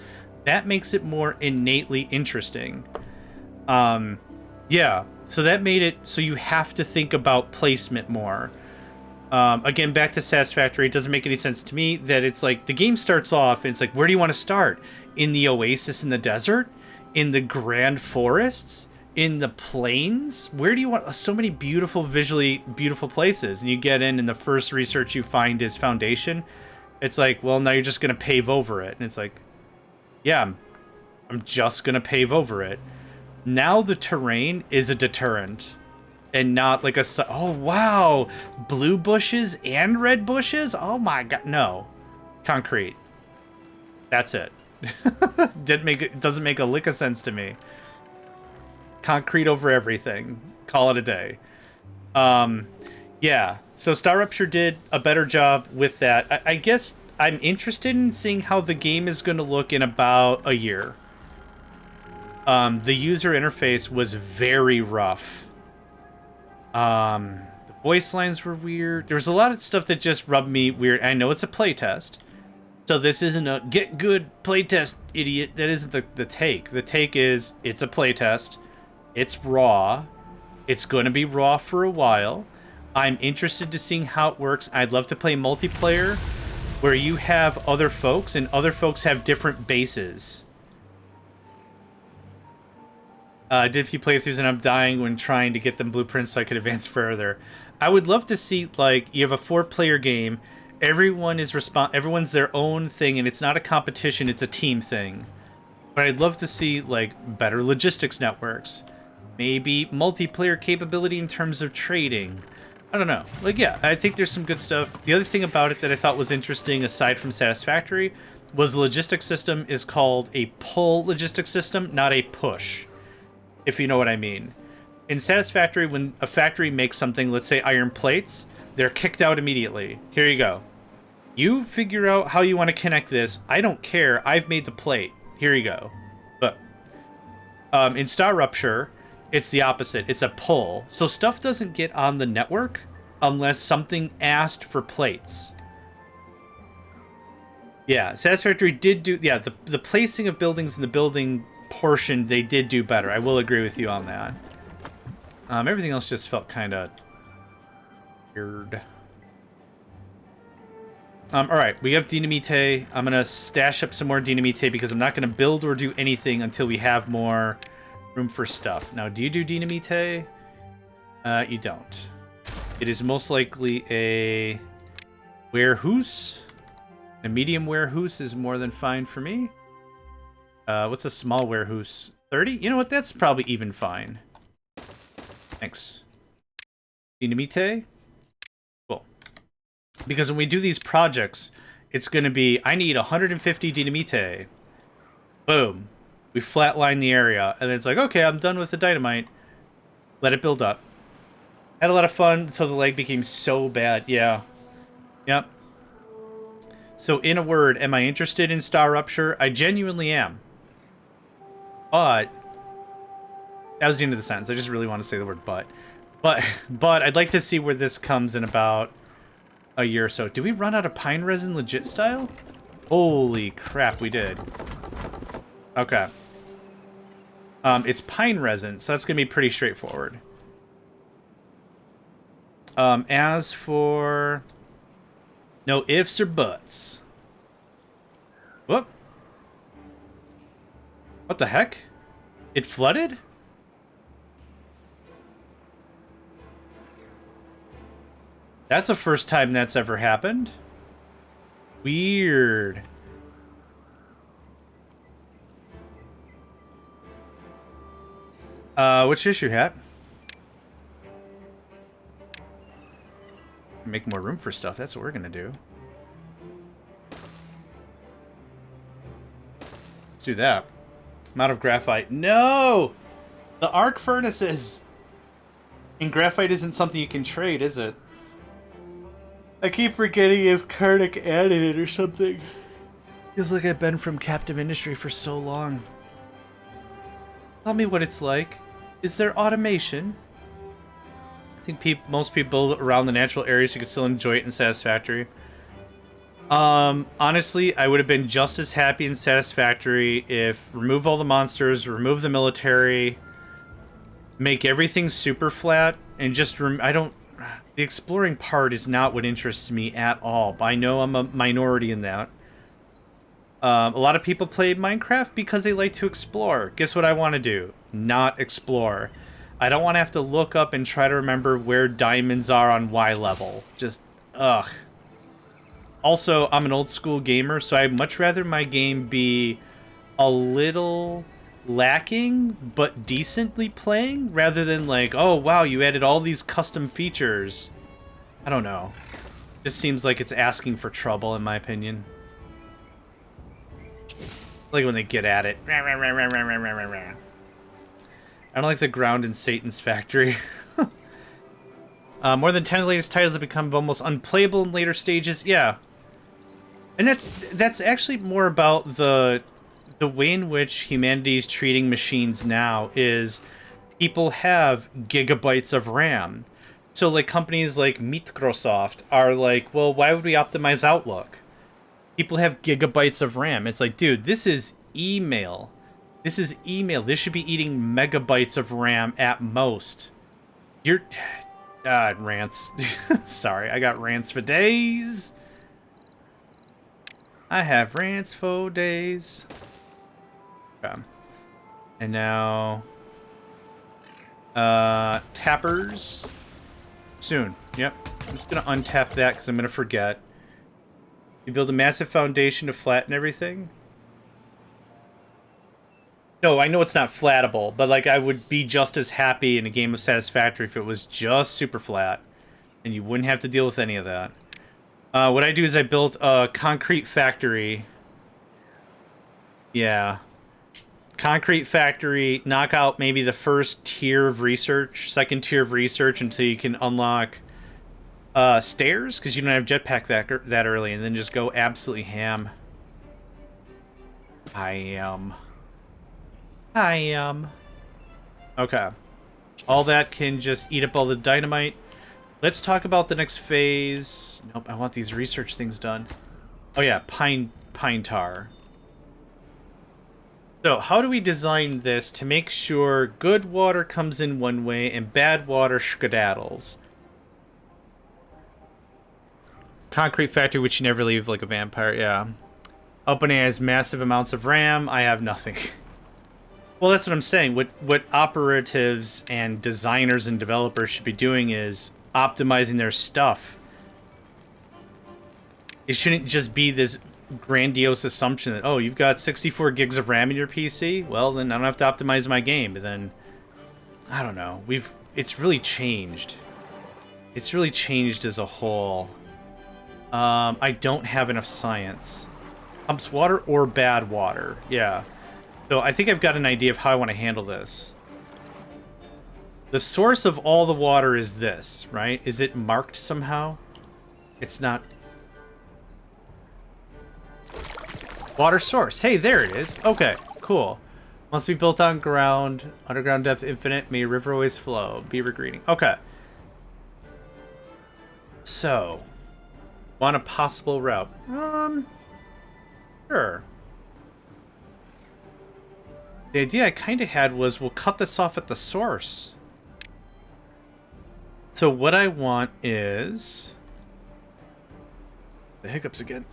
That makes it more innately interesting. Yeah, so that made it so you have to think about placement more. Again, back to Satisfactory, it doesn't make any sense to me that it's like the game starts off and it's like, where do you want to start? In the oasis in the desert? In the grand forests? In the plains? Where do you want? So many beautiful, visually beautiful places. And you get in, and the first research you find is Foundation. It's like, well, now you're just going to pave over it. And it's like, yeah, I'm just going to pave over it. Now the terrain is a deterrent. And not like a... Oh, wow! Blue bushes and red bushes? Oh my god, no. Concrete. That's it. It doesn't make a lick of sense to me. Concrete over everything. Call it a day. Yeah. So Star Rupture did a better job with that. I guess I'm interested in seeing how the game is going to look in about a year. The user interface was very rough. The voice lines were weird. There was a lot of stuff that just rubbed me weird. I know it's a playtest. So this isn't a get good playtest, idiot. That isn't the take. The take is, it's a playtest. It's raw. It's going to be raw for a while. I'm interested to seeing how it works. I'd love to play multiplayer where you have other folks and other folks have different bases. I did a few playthroughs and I'm dying when trying to get them blueprints so I could advance further. I would love to see, like, you have a 4-player game. Everyone's their own thing, and it's not a competition, it's a team thing. But I'd love to see, like, better logistics networks. Maybe multiplayer capability in terms of trading. I don't know. Like, yeah, I think there's some good stuff. The other thing about it that I thought was interesting, aside from Satisfactory, was the logistics system is called a pull logistics system, not a push, if you know what I mean. In Satisfactory, when a factory makes something, let's say iron plates, they're kicked out immediately. Here you go. You figure out how you want to connect this. I don't care. I've made the plate. Here you go. But in Star Rupture, it's the opposite. It's a pull. So stuff doesn't get on the network unless something asked for plates. Yeah, Satisfactory did do... Yeah, the placing of buildings in the building portion, they did do better. I will agree with you on that. Everything else just felt kind of weird. Alright, we have Dynamite. I'm going to stash up some more Dynamite because I'm not going to build or do anything until we have more room for stuff. Now, do you do Dynamite? You don't. It is most likely a warehouse. A medium warehouse is more than fine for me. What's a small warehouse? 30? You know what? That's probably even fine. Thanks. Dynamite? Cool. Because when we do these projects, it's going to be, I need 150 Dynamite. Boom. We flatline the area, and then it's like, okay, I'm done with the dynamite. Let it build up. Had a lot of fun until the lag became so bad. Yeah. Yep. So, in a word, am I interested in Star Rupture? I genuinely am. But that was the end of the sentence. I just really want to say the word but. But I'd like to see where this comes in about a year or so. Did we run out of pine resin legit style? Holy crap, we did. Okay. It's pine resin, so that's going to be pretty straightforward. As for... No ifs or buts. Whoop. What the heck? It flooded? That's the first time that's ever happened. Weird. Which issue, Hat? Make more room for stuff. That's what we're gonna do. Let's do that. I'm out of graphite. No! The arc furnaces! And graphite isn't something you can trade, is it? I keep forgetting if Karnak added it or something. Feels like I've been from captive industry for so long. Tell me what it's like. Is there automation? I think most people around the natural areas, you could still enjoy it in Satisfactory. Honestly, I would have been just as happy in Satisfactory if remove all the monsters, remove the military, make everything super flat, and just the exploring part is not what interests me at all. I know I'm a minority in that. A lot of people play Minecraft because they like to explore. Guess what I want to do? Not explore. I don't want to have to look up and try to remember where diamonds are on Y level. Just, ugh. Also, I'm an old school gamer, so I'd much rather my game be a little lacking, but decently playing, rather than like, oh wow, you added all these custom features. I don't know. Just seems like it's asking for trouble, in my opinion. Like when they get at it. I don't like the ground in Satan's factory. More than 10 of the latest titles have become almost unplayable in later stages. Yeah. And that's actually more about the way in which humanity is treating machines now is people have gigabytes of RAM. So like companies like Microsoft are like, well, why would we optimize Outlook? People have gigabytes of RAM. It's like, dude, this is email. This is email. This should be eating megabytes of RAM at most. You're... rants. Sorry, I got rants for days. I have rants for days. Okay. And now... tappers. Soon. Yep. I'm just going to untap that because I'm going to forget. You build a massive foundation to flatten everything. No, I know it's not flattable, but like I would be just as happy in a game of Satisfactory if it was just super flat, and you wouldn't have to deal with any of that. What I do is I built a concrete factory. Yeah. Concrete factory, knock out maybe the first tier of research, second tier of research until you can unlock stairs, because you don't have jetpack that early, and then just go absolutely ham. I am. Okay. All that can just eat up all the dynamite. Let's talk about the next phase. Nope, I want these research things done. Oh yeah, pine tar. So, how do we design this to make sure good water comes in one way and bad water skedaddles? Concrete factory, which you never leave like a vampire, yeah. Opening has massive amounts of RAM, I have nothing. Well, that's what I'm saying. What operatives and designers and developers should be doing is optimizing their stuff. It shouldn't just be this grandiose assumption that, oh, you've got 64 gigs of RAM in your PC? Well, then I don't have to optimize my game. But then, I don't know. It's really changed. It's really changed as a whole. I don't have enough science. Pumps water or bad water? Yeah. So I think I've got an idea of how I want to handle this. The source of all the water is this, right? Is it marked somehow? It's not. Water source. Hey, there it is. Okay, cool. Must be built on ground. Underground depth infinite. May river always flow. Beaver greeting. Okay. So, want a possible route? Sure. The idea I kind of had was we'll cut this off at the source. So what I want is... The hiccups again.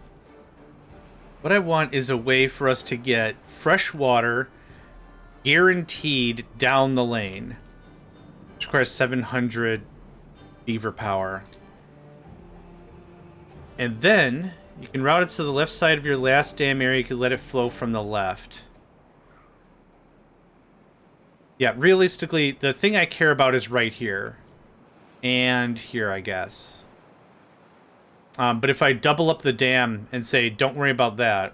What I want is a way for us to get fresh water guaranteed down the lane. Which requires 700 beaver power. And then you can route it to the left side of your last dam area. You can let it flow from the left. Yeah, realistically, the thing I care about is right here. And here, I guess. But if I double up the dam and say, don't worry about that.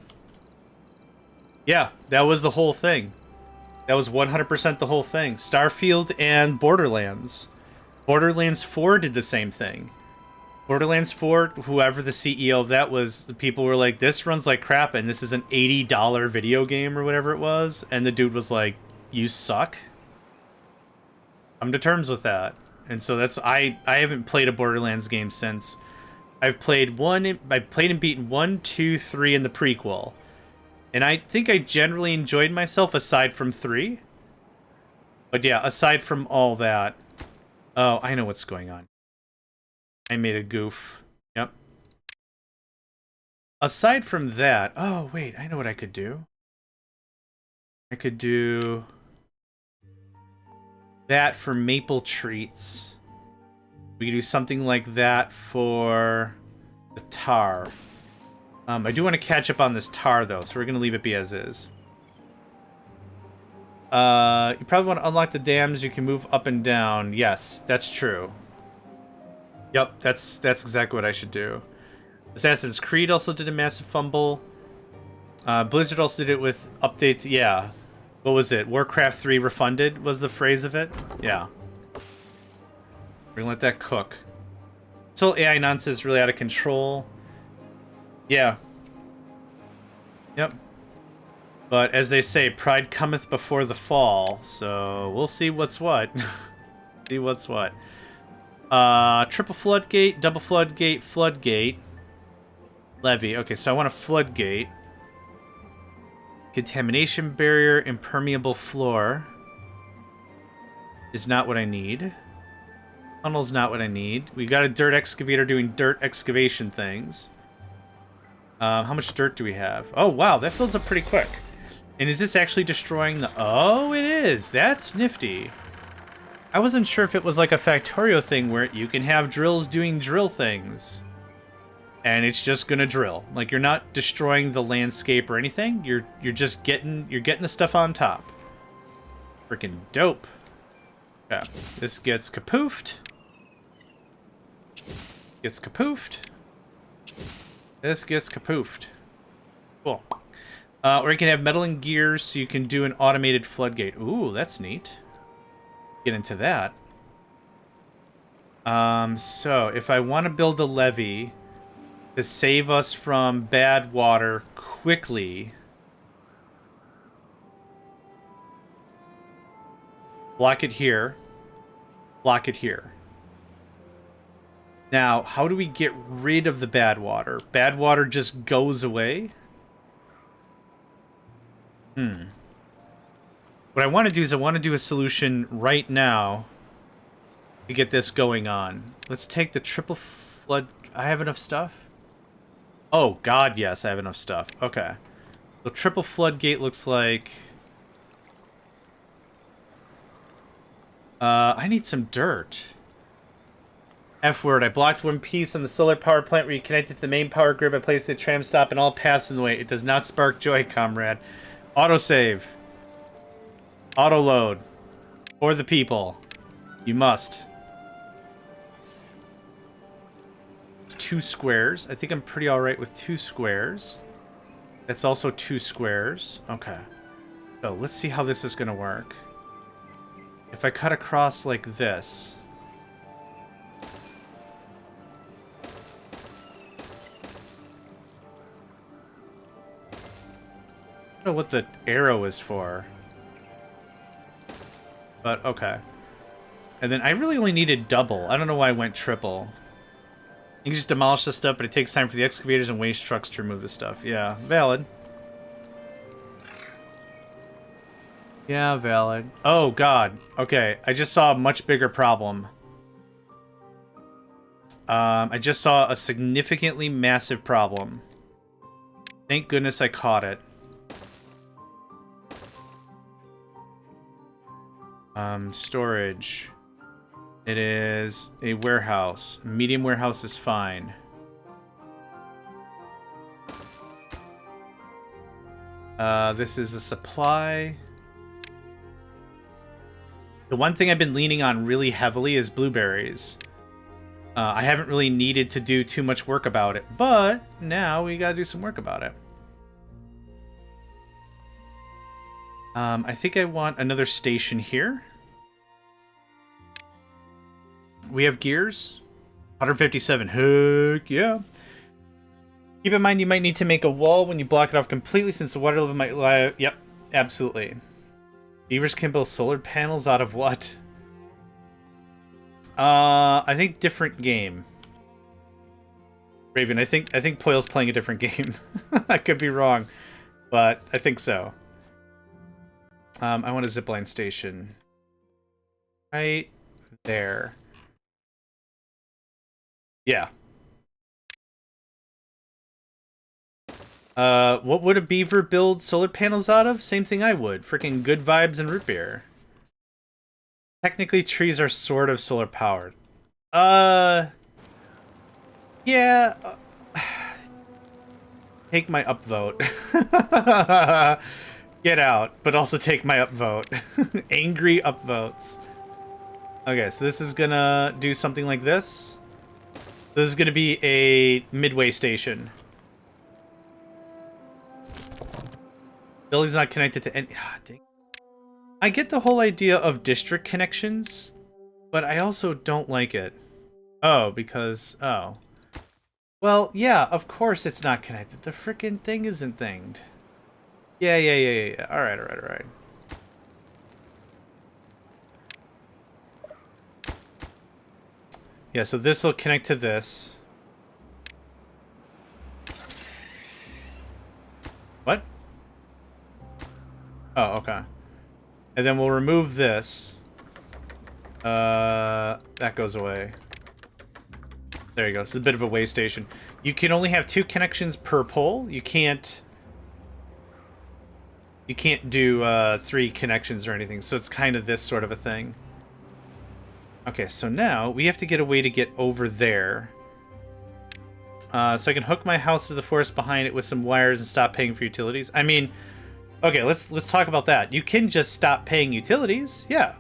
Yeah, that was the whole thing. That was 100% the whole thing. Starfield and Borderlands. Borderlands 4 did the same thing. Borderlands 4, whoever the CEO of that was, people were like, this runs like crap and this is an $80 video game or whatever it was. And the dude was like, you suck. Come to terms with that. And so that's I haven't played a Borderlands game since. I've played and beaten 1, 2, 3 in the prequel. And I think I generally enjoyed myself aside from 3. But yeah, aside from all that. Oh, I know what's going on. I made a goof. Yep. Aside from that, oh wait, I know what I could do. I could do that for maple treats. We could do something like that for the tar. I do want to catch up on this tar, though, so we're going to leave it be as is. You probably want to unlock the dams. You can move up and down. Yes, that's true. Yep, that's exactly what I should do. Assassin's Creed also did a massive fumble. Blizzard also did it with updates. Yeah. What was it? Warcraft 3 refunded was the phrase of it? Yeah. We're gonna let that cook. This whole AI nonsense is really out of control. Yeah. Yep. But as they say, pride cometh before the fall. So we'll see what's what. See what's what. Triple floodgate, double floodgate, floodgate. Levy. Okay, so I want a floodgate. Contamination barrier, impermeable floor. Is not what I need. Tunnel's not what I need. We got a dirt excavator doing dirt excavation things. How much dirt do we have? Oh, wow, that fills up pretty quick. And is this actually destroying the... Oh, it is. That's nifty. I wasn't sure if it was like a Factorio thing where you can have drills doing drill things. And it's just gonna drill. Like, you're not destroying the landscape or anything. You're just getting the stuff on top. Freaking dope. Yeah, this gets kapoofed. Gets kapoofed. This gets kapoofed. Cool. Or you can have metal and gears, so you can do an automated floodgate. Ooh, that's neat. Get into that. So if I want to build a levee to save us from bad water quickly, block it here, block it here. Now, how do we get rid of the bad water? Bad water just goes away? What I want to do is I want to do a solution right now to get this going on. Let's take the triple flood. I have enough stuff? Oh, God, yes, I have enough stuff. Okay. The triple floodgate looks like... I need some dirt. F-word, I blocked one piece on the solar power plant where you connected to the main power grid. I placed the tram stop and all paths in the way. It does not spark joy, comrade. Autosave. Auto-load. For the people. You must. 2 squares. I think I'm pretty alright with 2 squares. That's also 2 squares. Okay. So let's see how this is going to work. If I cut across like this... I don't know what the arrow is for. But, okay. And then I really only needed double. I don't know why I went triple. You can just demolish this stuff, but it takes time for the excavators and waste trucks to remove this stuff. Yeah, valid. Yeah, valid. Oh, God. Okay, I just saw a much bigger problem. I just saw a significantly massive problem. Thank goodness I caught it. Storage. It is a warehouse. Medium warehouse is fine. This is a supply. The one thing I've been leaning on really heavily is blueberries. I haven't really needed to do too much work about it, but now we gotta do some work about it. I think I want another station here. We have gears. 157. Heck yeah. Keep in mind you might need to make a wall when you block it off completely since the water level might lie. Yep, absolutely. Beavers can build solar panels out of what? I think different game. Raven, I think Poyle's playing a different game. I could be wrong, but I think so. I want a zipline station. Right there. Yeah. What would a beaver build solar panels out of? Same thing I would. Freaking good vibes and root beer. Technically, trees are sort of solar powered. Yeah. Take my upvote. Get out, but also take my upvote. Angry upvotes. Okay, so this is gonna do something like this. This is gonna be a midway station. Billy's not connected to any... Ah, dang. I get the whole idea of district connections, but I also don't like it. Oh, because... Oh. Well, yeah, of course it's not connected. The frickin' thing isn't thinged. Yeah. Alright. Yeah, so this will connect to this. What? Oh, okay. And then we'll remove this. That goes away. There you go. It's a bit of a way station. You can only have 2 connections per pole. You can't do 3 connections or anything. So it's kind of this sort of a thing. Okay, so now we have to get a way to get over there. So I can hook my house to the forest behind it with some wires and stop paying for utilities. I mean, Okay, let's talk about that. You can just stop paying utilities. Yeah.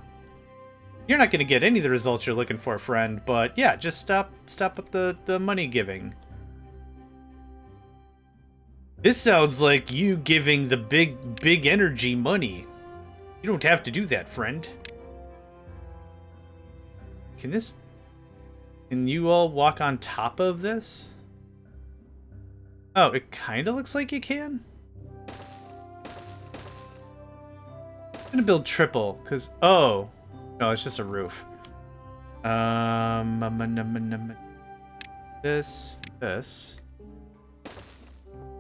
You're not going to get any of the results you're looking for, friend, but yeah, just stop up the money giving. This sounds like you giving the big energy money. You don't have to do that, friend. Can you all walk on top of this? Oh, it kind of looks like you can. I'm gonna build triple, because, oh. No, it's just a roof. This.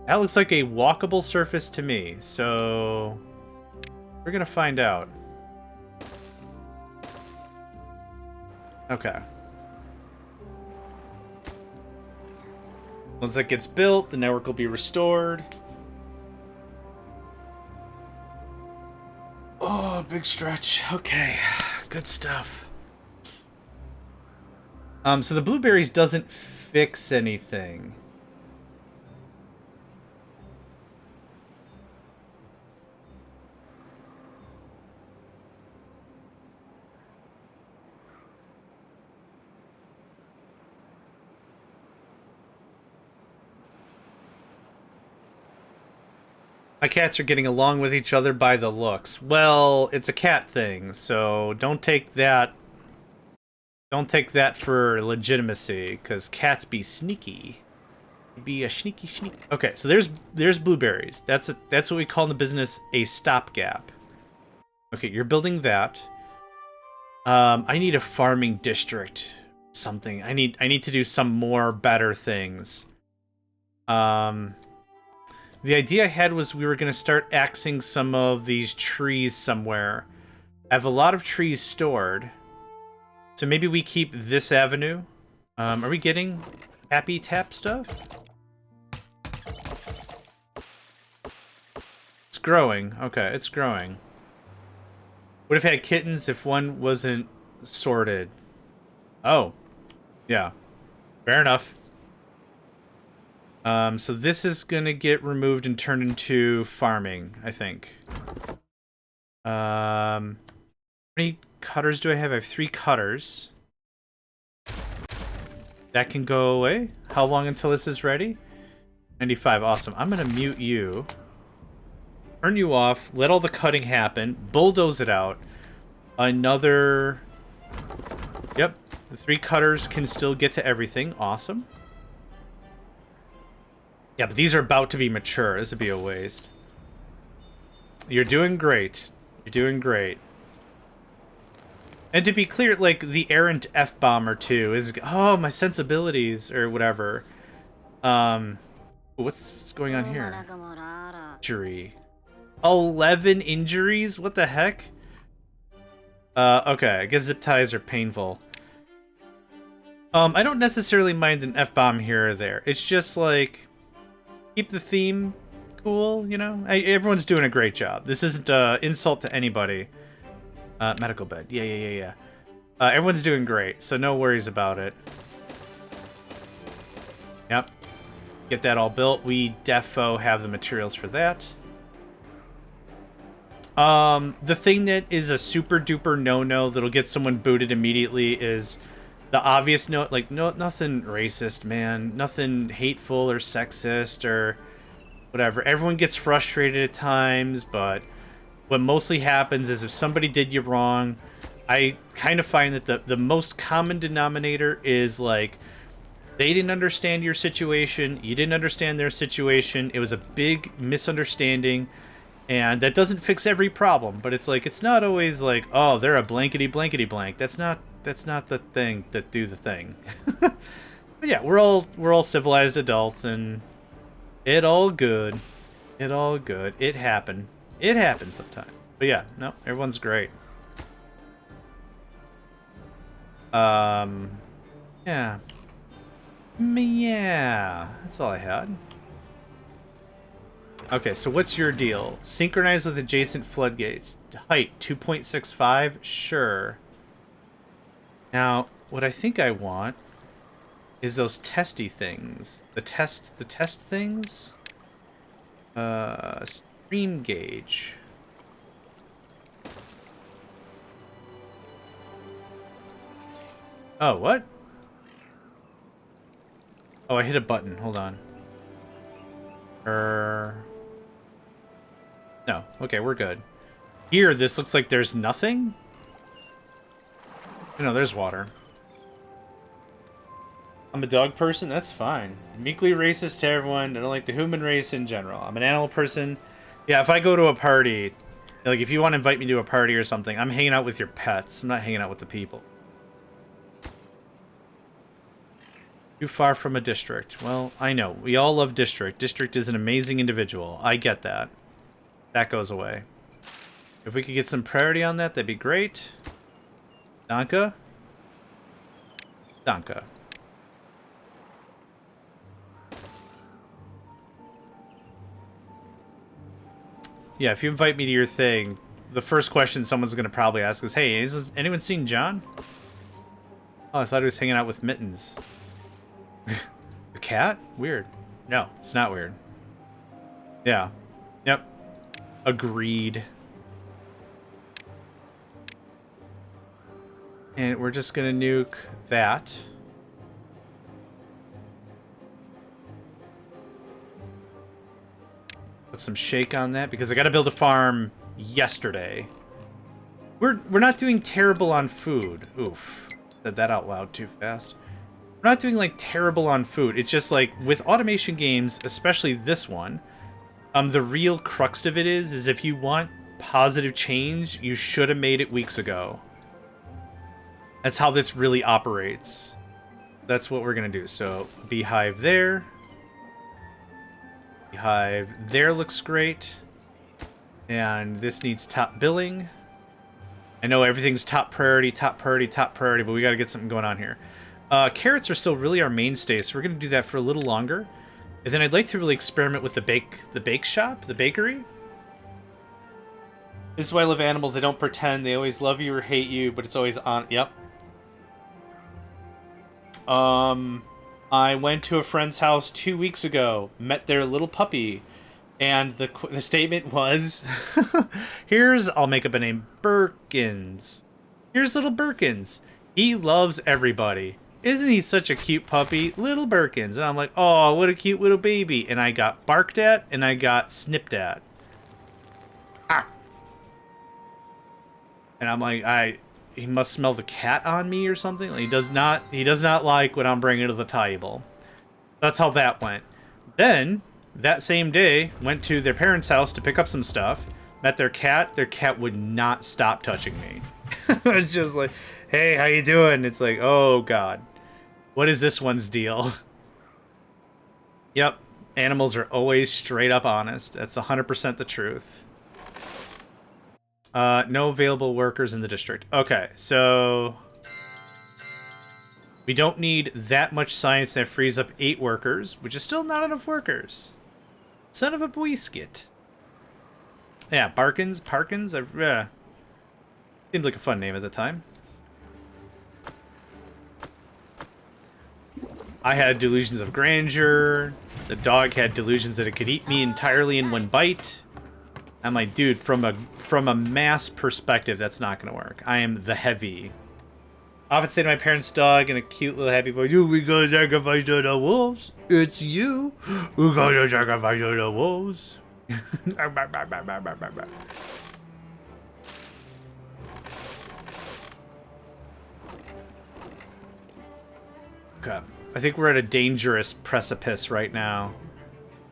That looks like a walkable surface to me, so we're gonna find out. Okay. Once that gets built, the network will be restored. Oh, big stretch. Okay, good stuff. So the blueberries doesn't fix anything. My cats are getting along with each other by the looks. Well, it's a cat thing, so don't take that for legitimacy, because cats be sneaky. Be a sneaky. Okay, so there's blueberries. That's what we call in the business a stopgap. Okay, you're building that. I need a farming district. Something. I need to do some more better things. The idea I had was we were going to start axing some of these trees somewhere. I have a lot of trees stored. So maybe we keep this avenue. Are we getting happy tap stuff? It's growing. Okay, it's growing. Would have had kittens if one wasn't sorted. Oh. Yeah. Fair enough. So this is gonna get removed and turned into farming, I think. How many cutters do I have? I have 3 cutters. That can go away. How long until this is ready? 95, awesome. I'm gonna mute you. Turn you off, let all the cutting happen, bulldoze it out. Another... Yep, the 3 cutters can still get to everything, awesome. Yeah, but these are about to be mature. This would be a waste. You're doing great. You're doing great. And to be clear, like, the errant F-bomb or two is... Oh, my sensibilities, or whatever. What's going on here? Injury. 11 injuries? What the heck? Okay, I guess zip ties are painful. I don't necessarily mind an F-bomb here or there. It's just, like... Keep the theme cool, you know? Everyone's doing a great job. This isn't an insult to anybody. Medical bed. Yeah. Everyone's doing great, so no worries about it. Yep. Get that all built. We defo have the materials for that. The thing that is a super duper no-no that'll get someone booted immediately is the obvious note, like, no, nothing racist, man. Nothing hateful or sexist or whatever. Everyone gets frustrated at times, but what mostly happens is if somebody did you wrong, I kind of find that the most common denominator is, like, they didn't understand your situation, you didn't understand their situation, it was a big misunderstanding, and that doesn't fix every problem, but it's like, it's not always like, oh, they're a blankety blankety blank. That's not the thing that do the thing. But yeah, we're all civilized adults, and it all good. It all good. It happened. It happens sometimes. But yeah, no, everyone's great. Yeah. Yeah, that's all I had. Okay, so what's your deal? Synchronize with adjacent floodgates. Height 2.65? Sure. Now, what I think I want is those testy things. The test things? Stream gauge. Oh, what? Oh, I hit a button. Hold on. No. Okay, we're good. Here, this looks like there's nothing. No, there's water. I'm a dog person. That's fine. Meekly racist to everyone. I don't like the human race in general. I'm an animal person. Yeah, if I go to a party, like if you want to invite me to a party or something, I'm hanging out with your pets. I'm not hanging out with the people. Too far from a district. Well, I know. We all love District. District is an amazing individual. I get that. That goes away. If we could get some priority on that, that'd be great. Danke. Danke. Yeah, if you invite me to your thing, the first question someone's going to probably ask is, hey, has anyone seen John? Oh, I thought he was hanging out with Mittens. The cat? Weird. No, it's not weird. Yeah. Yep. Agreed. And we're just gonna nuke that. Put some shake on that because I gotta build a farm yesterday. We're not doing terrible on food. Oof. Said that out loud too fast. We're not doing like terrible on food. It's just like with automation games, especially this one, the real crux of it is if you want positive change, you should have made it weeks ago. That's how this really operates. That's what we're gonna do. So beehive there. Beehive there looks great. And this needs top billing. I know everything's top priority, top priority, top priority, but we gotta get something going on here. Carrots are still really our mainstay, so we're gonna do that for a little longer. And then I'd like to really experiment with the bake shop, the bakery. This is why I love animals. They don't pretend. They always love you or hate you, but it's always on. Yep. I went to a friend's house 2 weeks ago, met their little puppy, and the statement was, I'll make up a name, Birkins. Here's little Birkins. He loves everybody. Isn't he such a cute puppy? Little Birkins. And I'm like, oh, what a cute little baby. And I got barked at, and I got snipped at. Ah. And I'm like, he must smell the cat on me or something. Like, he does not like what I'm bringing to the table. That's how that went. Then, that same day, went to their parents' house to pick up some stuff. Met their cat. Their cat would not stop touching me. It's just like, hey, how you doing? It's like, oh, God. What is this one's deal? Yep. Animals are always straight up honest. That's 100% the truth. No available workers in the district. Okay, so we don't need that much science that frees up 8 workers, which is still not enough workers. Son of a biscuit. Yeah, Parkins. Seemed like a fun name at the time. I had delusions of grandeur. The dog had delusions that it could eat me entirely in one bite. I'm like, dude, from a mass perspective, that's not going to work. I am the heavy. I often say to my parents' dog in a cute little happy voice, we gotta sacrifice to the wolves. It's you. We gotta sacrifice to the wolves. Okay. I think we're at a dangerous precipice right now.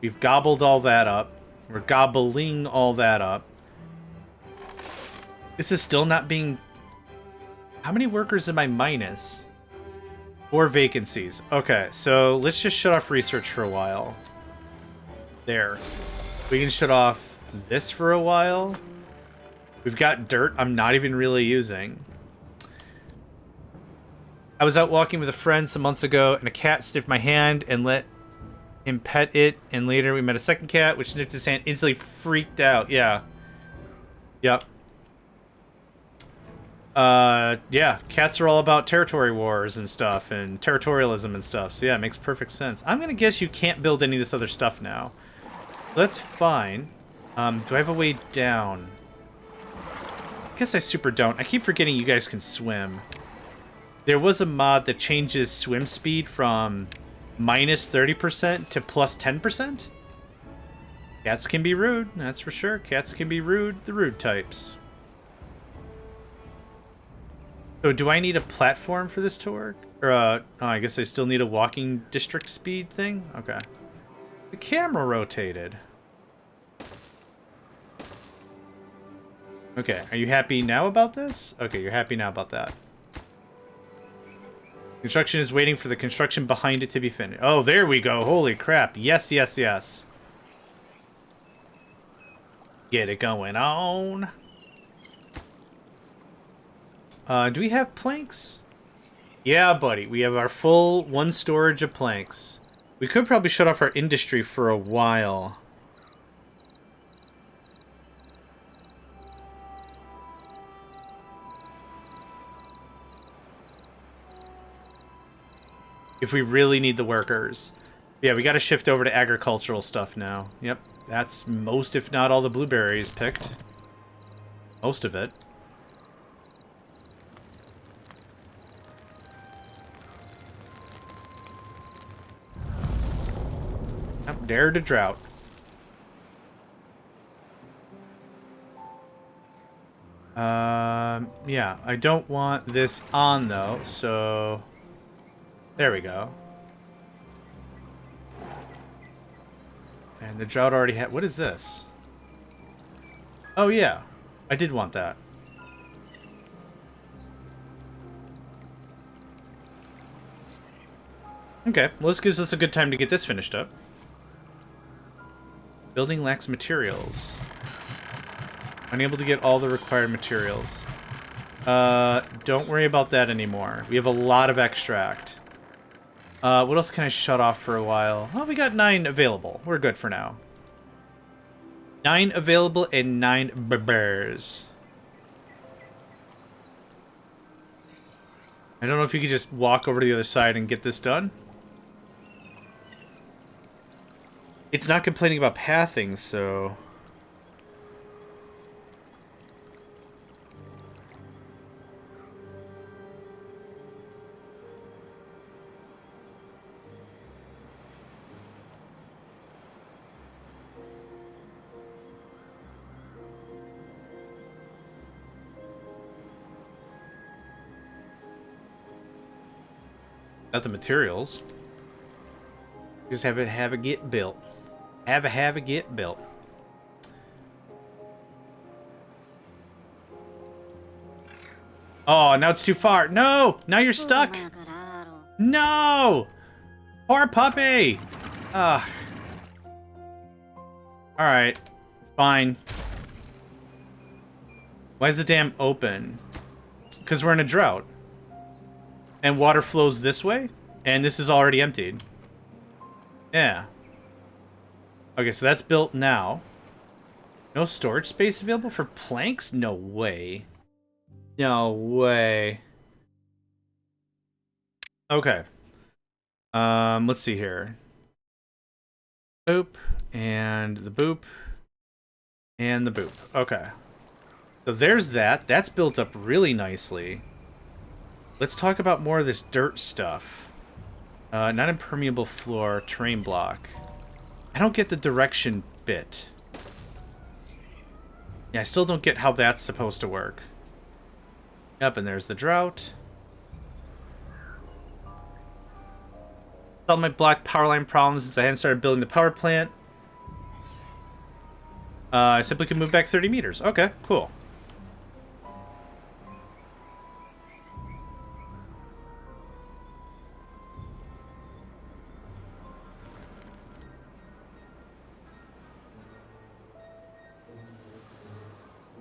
We've gobbled all that up. We're gobbling all that up. This is still not being... How many workers am I minus? 4 vacancies. Okay, so let's just shut off research for a while. There. We can shut off this for a while. We've got dirt I'm not even really using. I was out walking with a friend some months ago, and a cat sniffed my hand and let him pet it, and later we met a second cat, which sniffed his hand, instantly freaked out. Yeah. Yep. Yeah, cats are all about territory wars and stuff, and territorialism and stuff, so yeah, it makes perfect sense. I'm gonna guess you can't build any of this other stuff now. That's fine. Do I have a way down? I guess I super don't. I keep forgetting you guys can swim. There was a mod that changes swim speed from minus 30% to plus 10%. Cats can be rude, that's for sure. Cats can be rude, the rude types. So do I need a platform for this to work? Or, oh, I guess I still need a walking district speed thing? Okay. The camera rotated. Okay, are you happy now about this? Okay, you're happy now about that. Construction is waiting for the construction behind it to be finished. Oh, there we go. Holy crap. Yes, yes, yes. Get it going on. Do we have planks? Yeah, buddy. We have our full one storage of planks. We could probably shut off our industry for a while. If we really need the workers. Yeah, we got to shift over to agricultural stuff now. Yep, that's most, if not all, the blueberries picked. Most of it. Yep, dare to drought. Yeah, I don't want this on, though, so... There we go. And the drought already had... What is this? Oh, yeah. I did want that. Okay, well, this gives us a good time to get this finished up. Building lacks materials. Unable to get all the required materials. Don't worry about that anymore. We have a lot of extract. What else can I shut off for a while? Well, we got 9 available. We're good for now. 9 available and 9 bears. I don't know if you could just walk over to the other side and get this done. It's not complaining about pathing, so... Not the materials. Just have it get built. Have it get built. Oh, now it's too far. No! Now you're stuck! No! Poor puppy! Ugh. Alright. Fine. Why is the dam open? Because we're in a drought. And water flows this way? And this is already emptied. Yeah. Okay, so that's built now. No storage space available for planks? No way. No way. Okay. Let's see here. Boop. And the boop. And the boop. Okay. So there's that. That's built up really nicely. Let's talk about more of this dirt stuff. Not impermeable floor, terrain block. I don't get the direction bit. Yeah, I still don't get how that's supposed to work. Yep, and there's the drought. Solved my black power line problems since I hadn't started building the power plant. I simply can move back 30 meters. Okay, cool.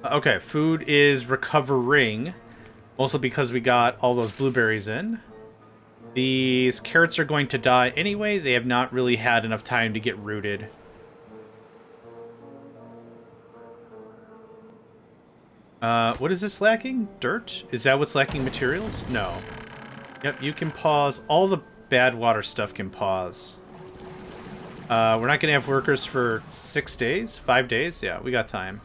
Okay, food is recovering. Also because we got all those blueberries in. These carrots are going to die anyway. They have not really had enough time to get rooted. What is this lacking? Dirt? Is that what's lacking? Materials? No. Yep, you can pause. All the bad water stuff can pause. We're not gonna have workers for 6 days? 5 days? Yeah, we got time.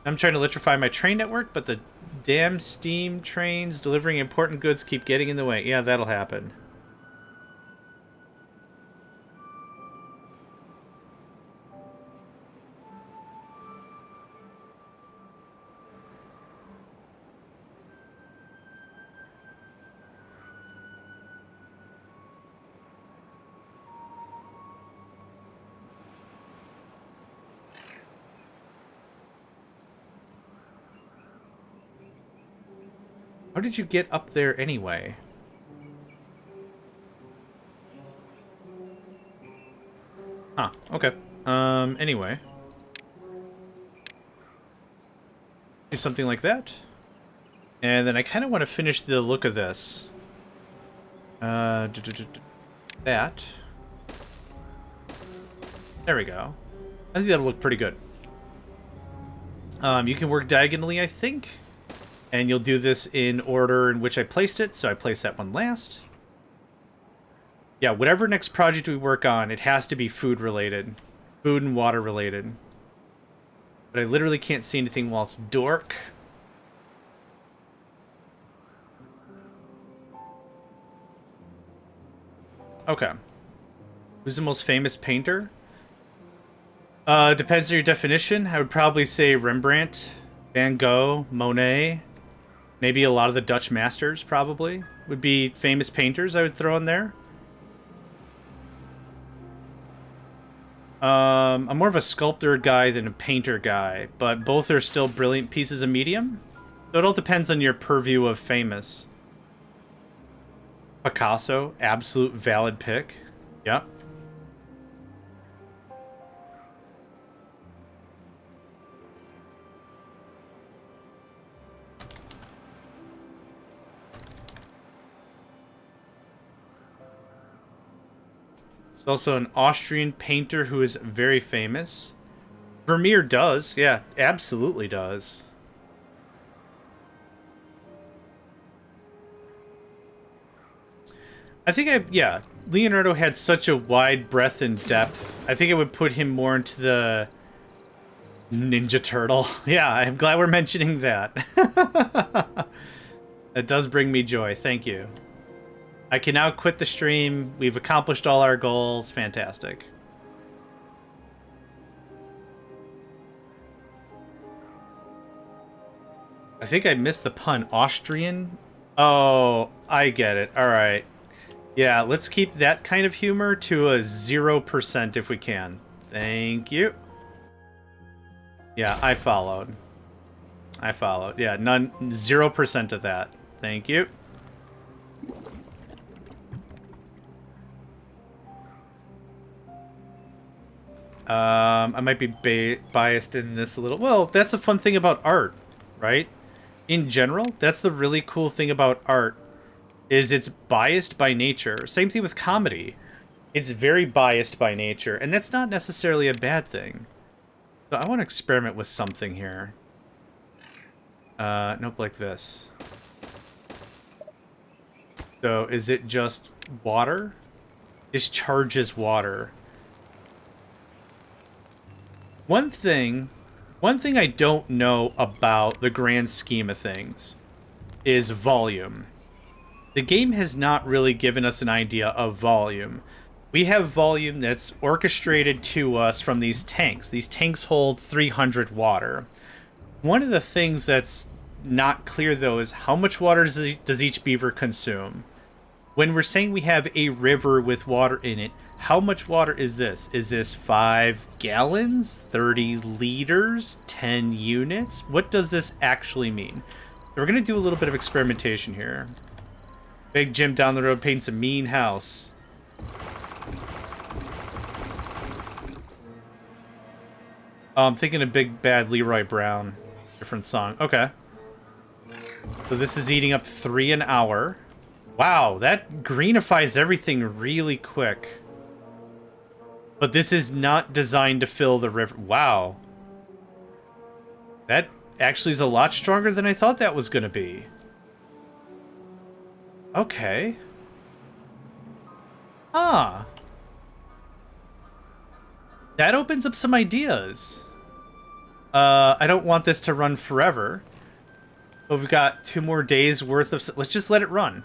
I'm trying to electrify my train network, but the damn steam trains delivering important goods keep getting in the way. Yeah, that'll happen. How did you get up there anyway? Huh, okay. Anyway. Do something like that. And then I kind of want to finish the look of this. That. There we go. I think that'll look pretty good. You can work diagonally, I think. And you'll do this in order in which I placed it, so I placed that one last. Yeah, whatever next project we work on, it has to be food related. Food and water related. But I literally can't see anything while it's dark. Okay. Who's the most famous painter? Depends on your definition. I would probably say Rembrandt, Van Gogh, Monet. Maybe a lot of the Dutch masters, probably, would be famous painters I would throw in there. I'm more of a sculptor guy than a painter guy, but both are still brilliant pieces of medium. So it all depends on your purview of famous. Picasso, absolute valid pick. Yeah. There's also an Austrian painter who is very famous. Vermeer does. Yeah, absolutely does. I think yeah, Leonardo had such a wide breadth and depth. I think it would put him more into the Ninja Turtle. Yeah, I'm glad we're mentioning that. That does bring me joy. Thank you. I can now quit the stream. We've accomplished all our goals. Fantastic. I think I missed the pun. Austrian? Oh, I get it. All right. Yeah, let's keep that kind of humor to a 0% if we can. Thank you. Yeah, I followed. I followed. Yeah, 0% of that. Thank you. I might be biased in this a little. Well, that's the fun thing about art, right? In general, that's the really cool thing about art, is it's biased by nature. Same thing with comedy. It's very biased by nature, and that's not necessarily a bad thing. So I want to experiment with something here. Nope, like this. So is it just water? Discharges water. One thing I don't know about the grand scheme of things is volume. The game has not really given us an idea of volume. We have volume that's orchestrated to us from these tanks. These tanks hold 300 water. One of the things that's not clear, though, is how much water does each beaver consume? When we're saying we have a river with water in it, how much water is this? Is this 5 gallons, 30 liters, 10 units? What does this actually mean? So we're going to do a little bit of experimentation here. Big Jim down the road paints a mean house. Oh, I'm thinking of Big Bad Leroy Brown. Different song. Okay. So this is eating up 3 an hour. Wow, that greenifies everything really quick. But this is not designed to fill the river. Wow. That actually is a lot stronger than I thought that was going to be. Okay. Ah. That opens up some ideas. I don't want this to run forever. But we've got 2 more days worth of... Let's just let it run.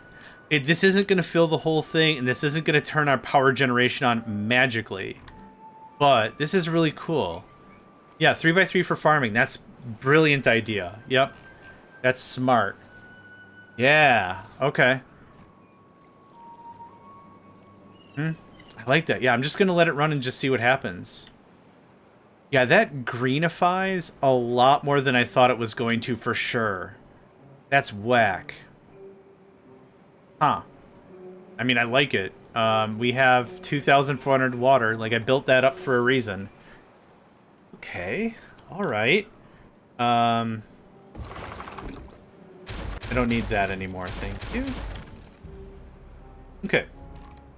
This isn't going to fill the whole thing, and this isn't going to turn our power generation on magically. But this is really cool. Yeah, 3x3 for farming. That's brilliant idea. Yep. That's smart. Yeah. Okay. I like that. Yeah, I'm just going to let it run and just see what happens. Yeah, that greenifies a lot more than I thought it was going to for sure. That's whack. Huh. I mean, I like it. We have 2,400 water. Like, I built that up for a reason. Okay. Alright. I don't need that anymore, thank you. Okay.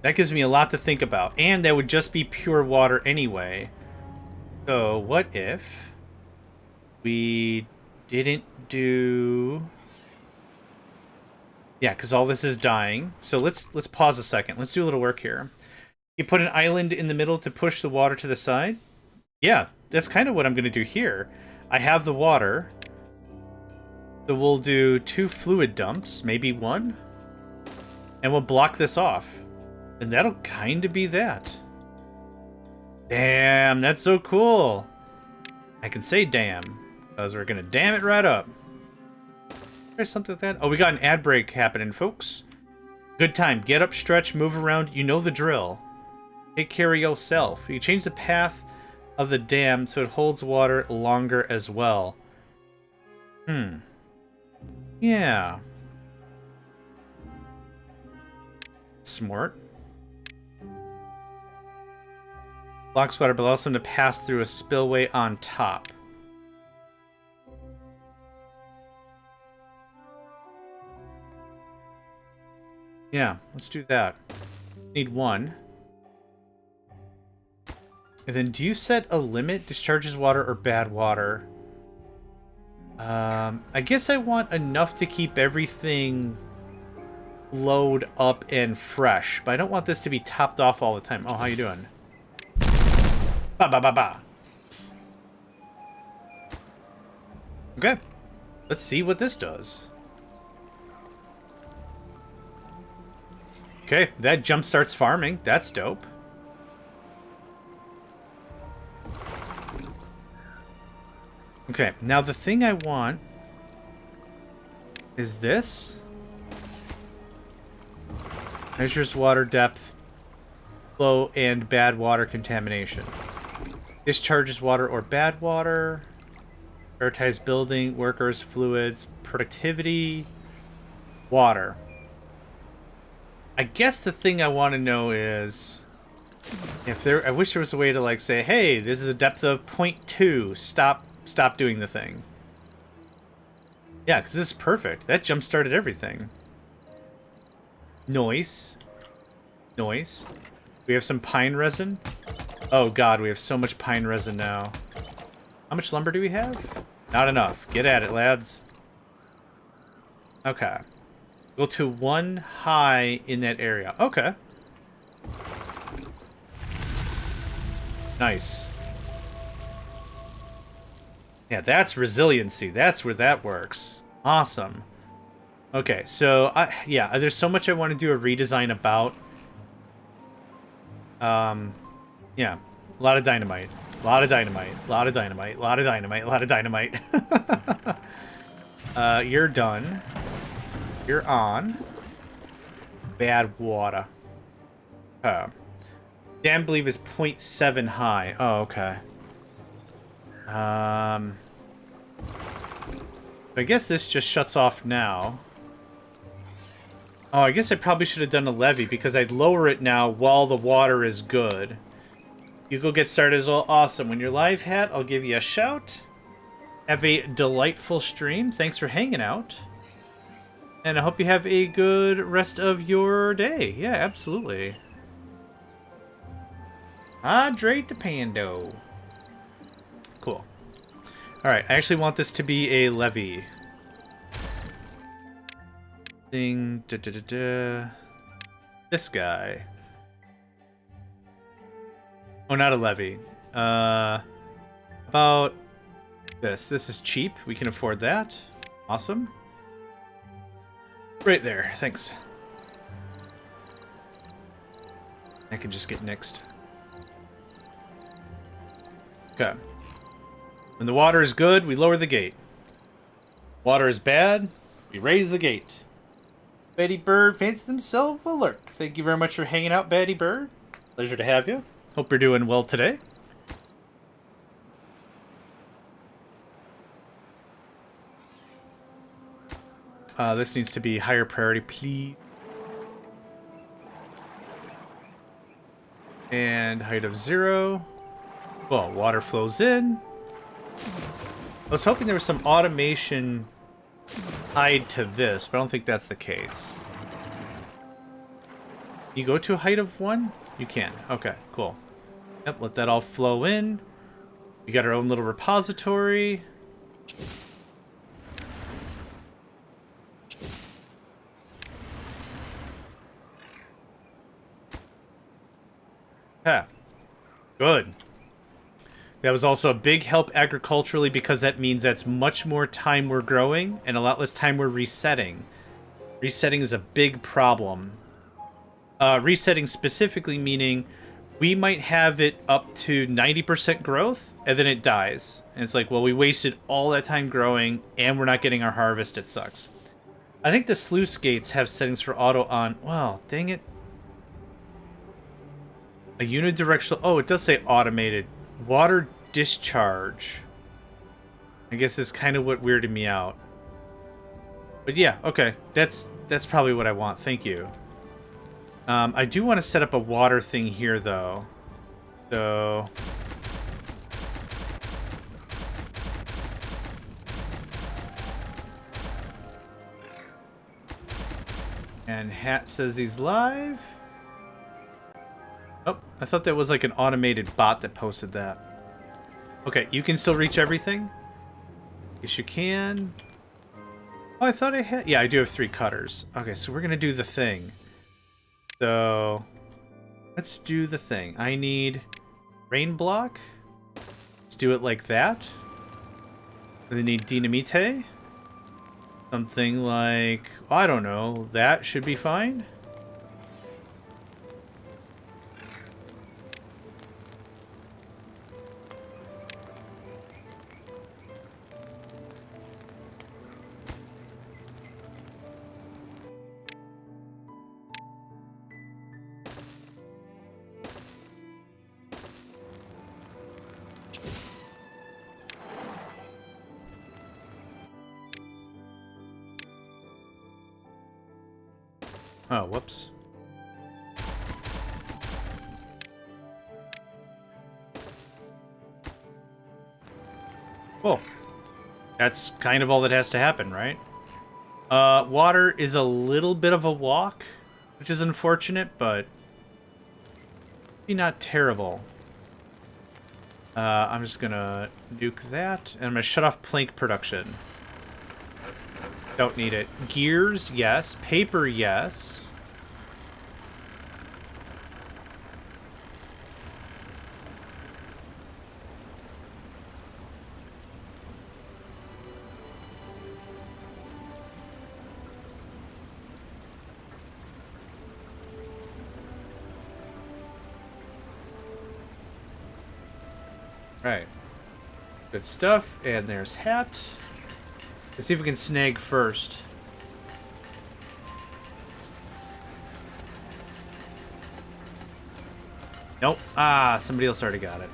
That gives me a lot to think about. And that would just be pure water anyway. So, what if we didn't do... Yeah, because all this is dying. So let's pause a second. Let's do a little work here. You put an island in the middle to push the water to the side? Yeah, that's kind of what I'm going to do here. I have the water. So we'll do 2 fluid dumps, maybe 1. And we'll block this off. And that'll kind of be that. Damn, that's so cool. I can say damn, because we're going to dam it right up. There's something like that. Oh, we got an ad break happening, folks. Good time. Get up, stretch, move around. You know the drill. Take care of yourself. You change the path of the dam so it holds water longer as well. Yeah. Smart. Blocks water, but allows them to pass through a spillway on top. Yeah, let's do that. Need 1. And then do you set a limit? Discharges water or bad water? I guess I want enough to keep everything load up and fresh, but I don't want this to be topped off all the time. Oh, how you doing? Ba ba ba ba. Okay. Let's see what this does. Okay, that jump starts farming. That's dope. Okay, now the thing I want is this. Measures water depth, flow, and bad water contamination. Discharges water or bad water. Prioritize building, workers, fluids, productivity, water. I guess the thing I want to know is if there... I wish there was a way to, like, say, hey, this is a depth of 0.2. Stop doing the thing. Yeah, because this is perfect. That jump-started everything. Noise. Noise. We have some pine resin. Oh, God, we have so much pine resin now. How much lumber do we have? Not enough. Get at it, lads. Okay. Go to 1 high in that area. Okay. Nice. Yeah, that's resiliency. That's where that works. Awesome. Okay, so, yeah, there's so much I want to do a redesign about. Yeah, a lot of dynamite. A lot of dynamite. A lot of dynamite. A lot of dynamite. A lot of dynamite. You're done. You're on. Bad water. Dam, believe is 0.7 high. Oh, okay. I guess this just shuts off now. Oh, I guess I probably should have done a levee because I'd lower it now while the water is good. You go get started as well. Awesome. When you're live, Hat, I'll give you a shout. Have a delightful stream. Thanks for hanging out. And I hope you have a good rest of your day. Yeah, absolutely. Hydrate the Pando. Cool. Alright, I actually want this to be a levee. Thing. This guy. Oh, not a levee. About this. This is cheap. We can afford that. Awesome. Right there. Thanks. I can just get nixed. Okay. When the water is good, we lower the gate. Water is bad, we raise the gate. Betty Bird fancies himself a lurk. Thank you very much for hanging out, Betty Bird. Pleasure to have you. Hope you're doing well today. This needs to be higher priority, please. And height of 0. Well, water flows in. I was hoping there was some automation tied to this, but I don't think that's the case. You go to a height of 1? You can. Okay, cool. Yep, let that all flow in. We got our own little repository. Yeah. Good. That was also a big help agriculturally because that means that's much more time we're growing and a lot less time we're resetting. Resetting is a big problem. Resetting specifically meaning we might have it up to 90% growth and then it dies. And it's like, well, we wasted all that time growing and we're not getting our harvest. It sucks. I think the sluice gates have settings for auto on. Well, dang it. A unidirectional. Oh, it does say automated. Water discharge. I guess is kind of what weirded me out. But yeah, okay. That's probably what I want. Thank you. I do want to set up a water thing here, though. So... And Hat says he's live. Oh, I thought that was like an automated bot that posted that. Okay, you can still reach everything? Yes, you can. Oh, I thought I had... Yeah, I do have 3 cutters. Okay, so we're going to do the thing. So, let's do the thing. I need rain block. Let's do it like that. I need dynamite. Something like... I don't know. That should be fine. Oh, whoops. Cool. That's kind of all that has to happen, right? Water is a little bit of a walk, which is unfortunate, but not terrible. I'm just gonna nuke that, and I'm gonna shut off plank production. Don't need it. Gears, yes. Paper, yes. Right. Good stuff. And there's Hat. Let's see if we can snag first. Nope. Ah, somebody else already got it.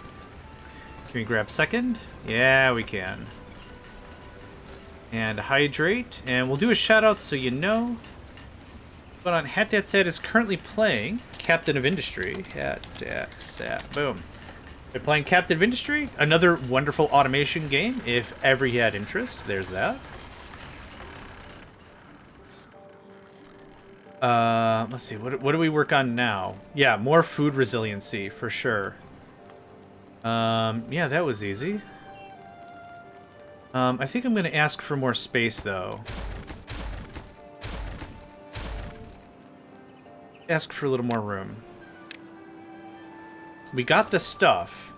Can we grab second? Yeah, we can. And hydrate. And we'll do a shout out so you know. But on Hat Dat Sat is currently playing Captain of Industry. Hat Dat Sat. Boom. They're playing Captain of Industry, another wonderful automation game, if ever you had interest. There's that. Let's see, what do we work on now? Yeah, more food resiliency, for sure. Yeah, that was easy. I think I'm going to ask for more space, though. Ask for a little more room. We got the stuff.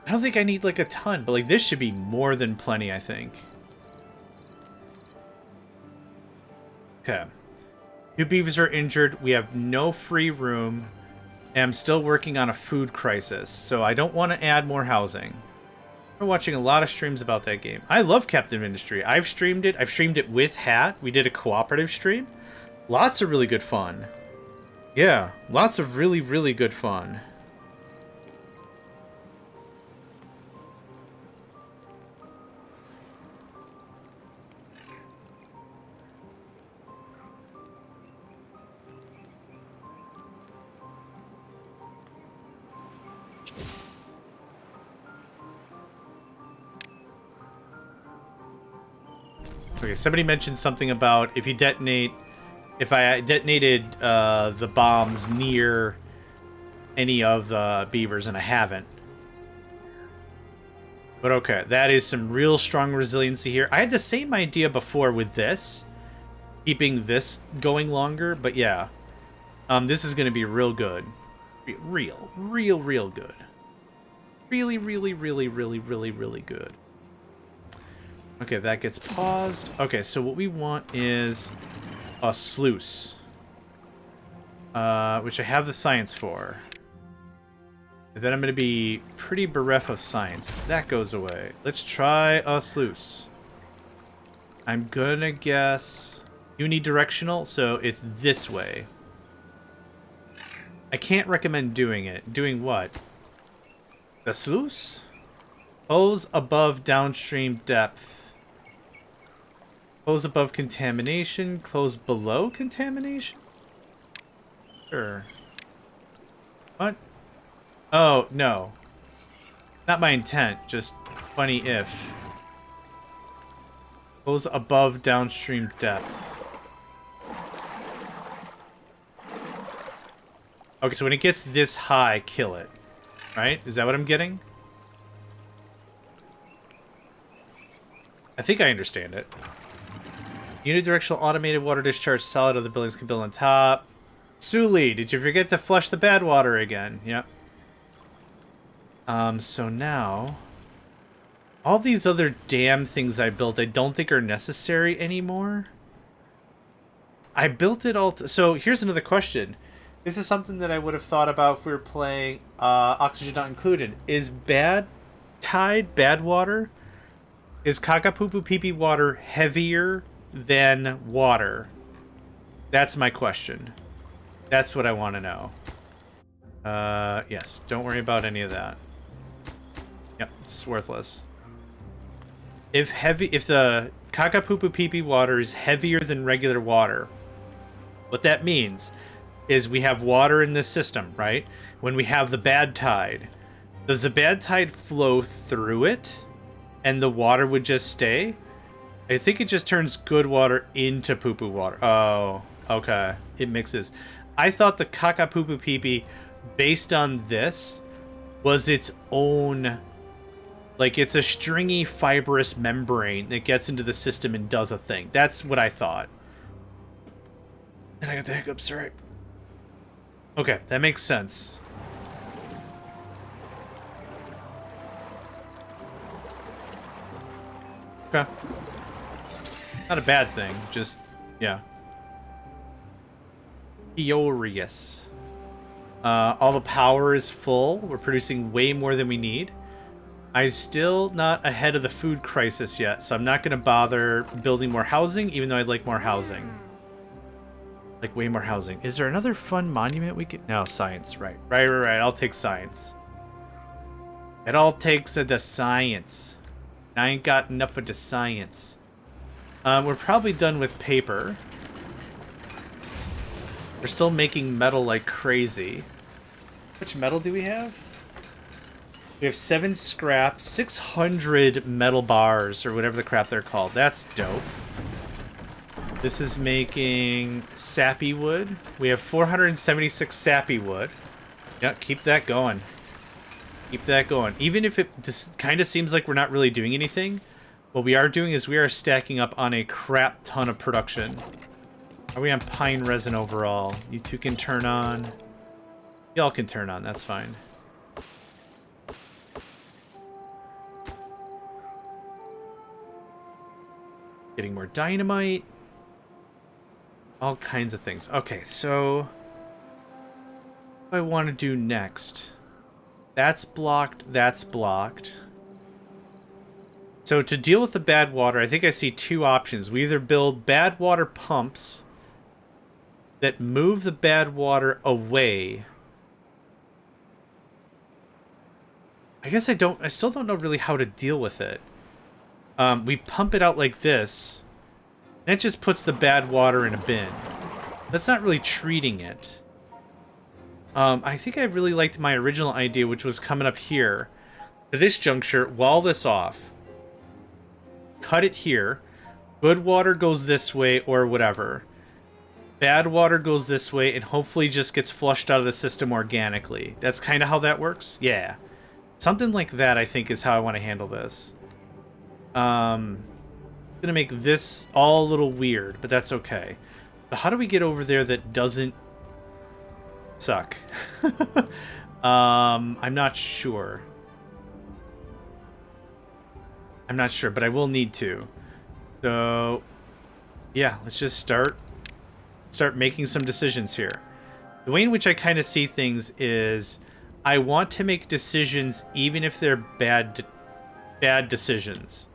I don't think I need like a ton, but like this should be more than plenty, I think. Okay. 2 beavers are injured. We have no free room. And I'm still working on a food crisis, so I don't want to add more housing. We're watching a lot of streams about that game. I love Captain Industry. I've streamed it. I've streamed it with Hat. We did a cooperative stream. Lots of really good fun. Yeah, lots of really, really good fun. Okay, somebody mentioned something about if I detonated the bombs near any of the beavers, and I haven't. But okay, that is some real strong resiliency here. I had the same idea before with this, keeping this going longer, but yeah. This is going to be real good. Real good. Really, really, really, really, really, really good. Okay, that gets paused. Okay, so what we want is a sluice. Which I have the science for. And then I'm going to be pretty bereft of science. That goes away. Let's try a sluice. I'm going to guess unidirectional, so it's this way. I can't recommend doing it. Doing what? The sluice? Hose above downstream depth. Close above contamination. Close below contamination? Sure. What? Oh, no. Not my intent. Just funny if. Close above downstream depth. Okay, so when it gets this high, kill it. Right? Is that what I'm getting? I think I understand it. Unidirectional automated water discharge. Solid other buildings can build on top. Suli, did you forget to flush the bad water again? Yep. So now... all these other dam things I built I don't think are necessary anymore. I built it all... so here's another question. This is something that I would have thought about if we were playing Oxygen Not Included. Is bad tide, bad water... is Kakapupu Pee water heavier than water? That's my question. That's what I want to know. Yes, don't worry about any of that. Yep, it's worthless. If the Kakapupu Pee water is heavier than regular water, what that means is we have water in this system, right? When we have the bad tide, does the bad tide flow through it and the water would just stay? I think it just turns good water into poo-poo water. Oh, okay. It mixes. I thought the Kakapupu Pee, based on this, was its own... like, it's a stringy, fibrous membrane that gets into the system and does a thing. That's what I thought. And I got the hiccups, right? Okay, that makes sense. Okay. Not a bad thing, just, yeah. Furious. All the power is full. We're producing way more than we need. I'm still not ahead of the food crisis yet, so I'm not going to bother building more housing, even though I'd like more housing. Like, way more housing. Is there another fun monument we could... no, science, right. Right. I'll take science. It all takes the science. I ain't got enough of the science. We're probably done with paper. We're still making metal like crazy. How much metal do we have? We have 7 scrap, 600 metal bars, or whatever the crap they're called. That's dope. This is making sappy wood. We have 476 sappy wood. Yeah, keep that going. Keep that going. Even if it just kind of seems like we're not really doing anything, what we are doing is we are stacking up on a crap ton of production. Are we on pine resin overall? You two can turn on. Y'all can turn on, that's fine. getting more dynamite. All kinds of things. Okay, so what do I want to do next? That's blocked. That's blocked. So to deal with the bad water, I think I see two options. We either build bad water pumps that move the bad water away. I guess I still don't know really how to deal with it. We pump it out like this. That just puts the bad water in a bin. That's not really treating it. I think I really liked my original idea, which was coming up here. To this juncture, wall this off. Cut it here. Good water goes this way or whatever. Bad water goes this way and hopefully just gets flushed out of the system organically. That's kind of how that works? Yeah. Something like that, I think, is how I want to handle this. I'm going to make this all a little weird, but that's okay. But how do we get over there that doesn't suck? I'm not sure. I'm not sure, but I will need to. So, yeah, let's just start making some decisions here. The way in which I kind of see things is I want to make decisions even if they're bad decisions.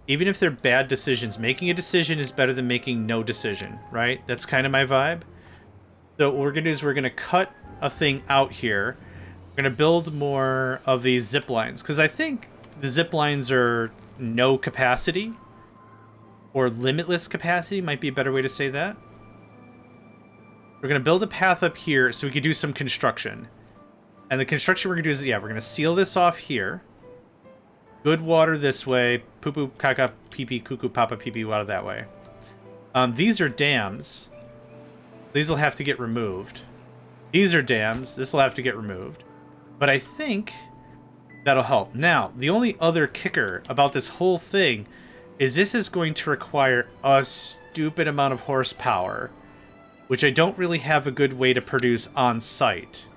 Even if they're bad decisions, making a decision is better than making no decision, right? That's kind of my vibe. So what we're going to do is we're going to cut a thing out here. We're going to build more of these zip lines, because I think the zip lines are no capacity, or limitless capacity might be a better way to say that. We're going to build a path up here so we could do some construction. And the construction we're going to do is, yeah, we're going to seal this off here. Good water this way. Poo poo, caca, pee pee, cuckoo, papa, pee pee, water that way. These are dams. These will have to get removed. These are dams. This will have to get removed. But I think that'll help. Now, the only other kicker about this whole thing is this is going to require a stupid amount of horsepower, which I don't really have a good way to produce on site.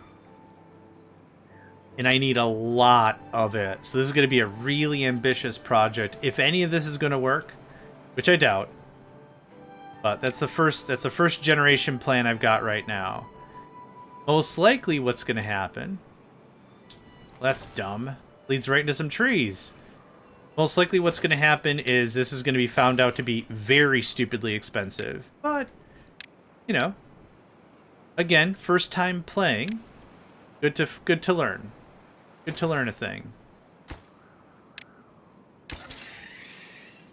And I need a lot of it. So this is going to be a really ambitious project. If any of this is going to work, which I doubt. But that's the first generation plan I've got right now. Most likely what's going to happen. Well, that's dumb. Leads right into some trees. Most likely what's going to happen is this is going to be found out to be very stupidly expensive. But, you know, again, first time playing. Good to learn. Good to learn a thing.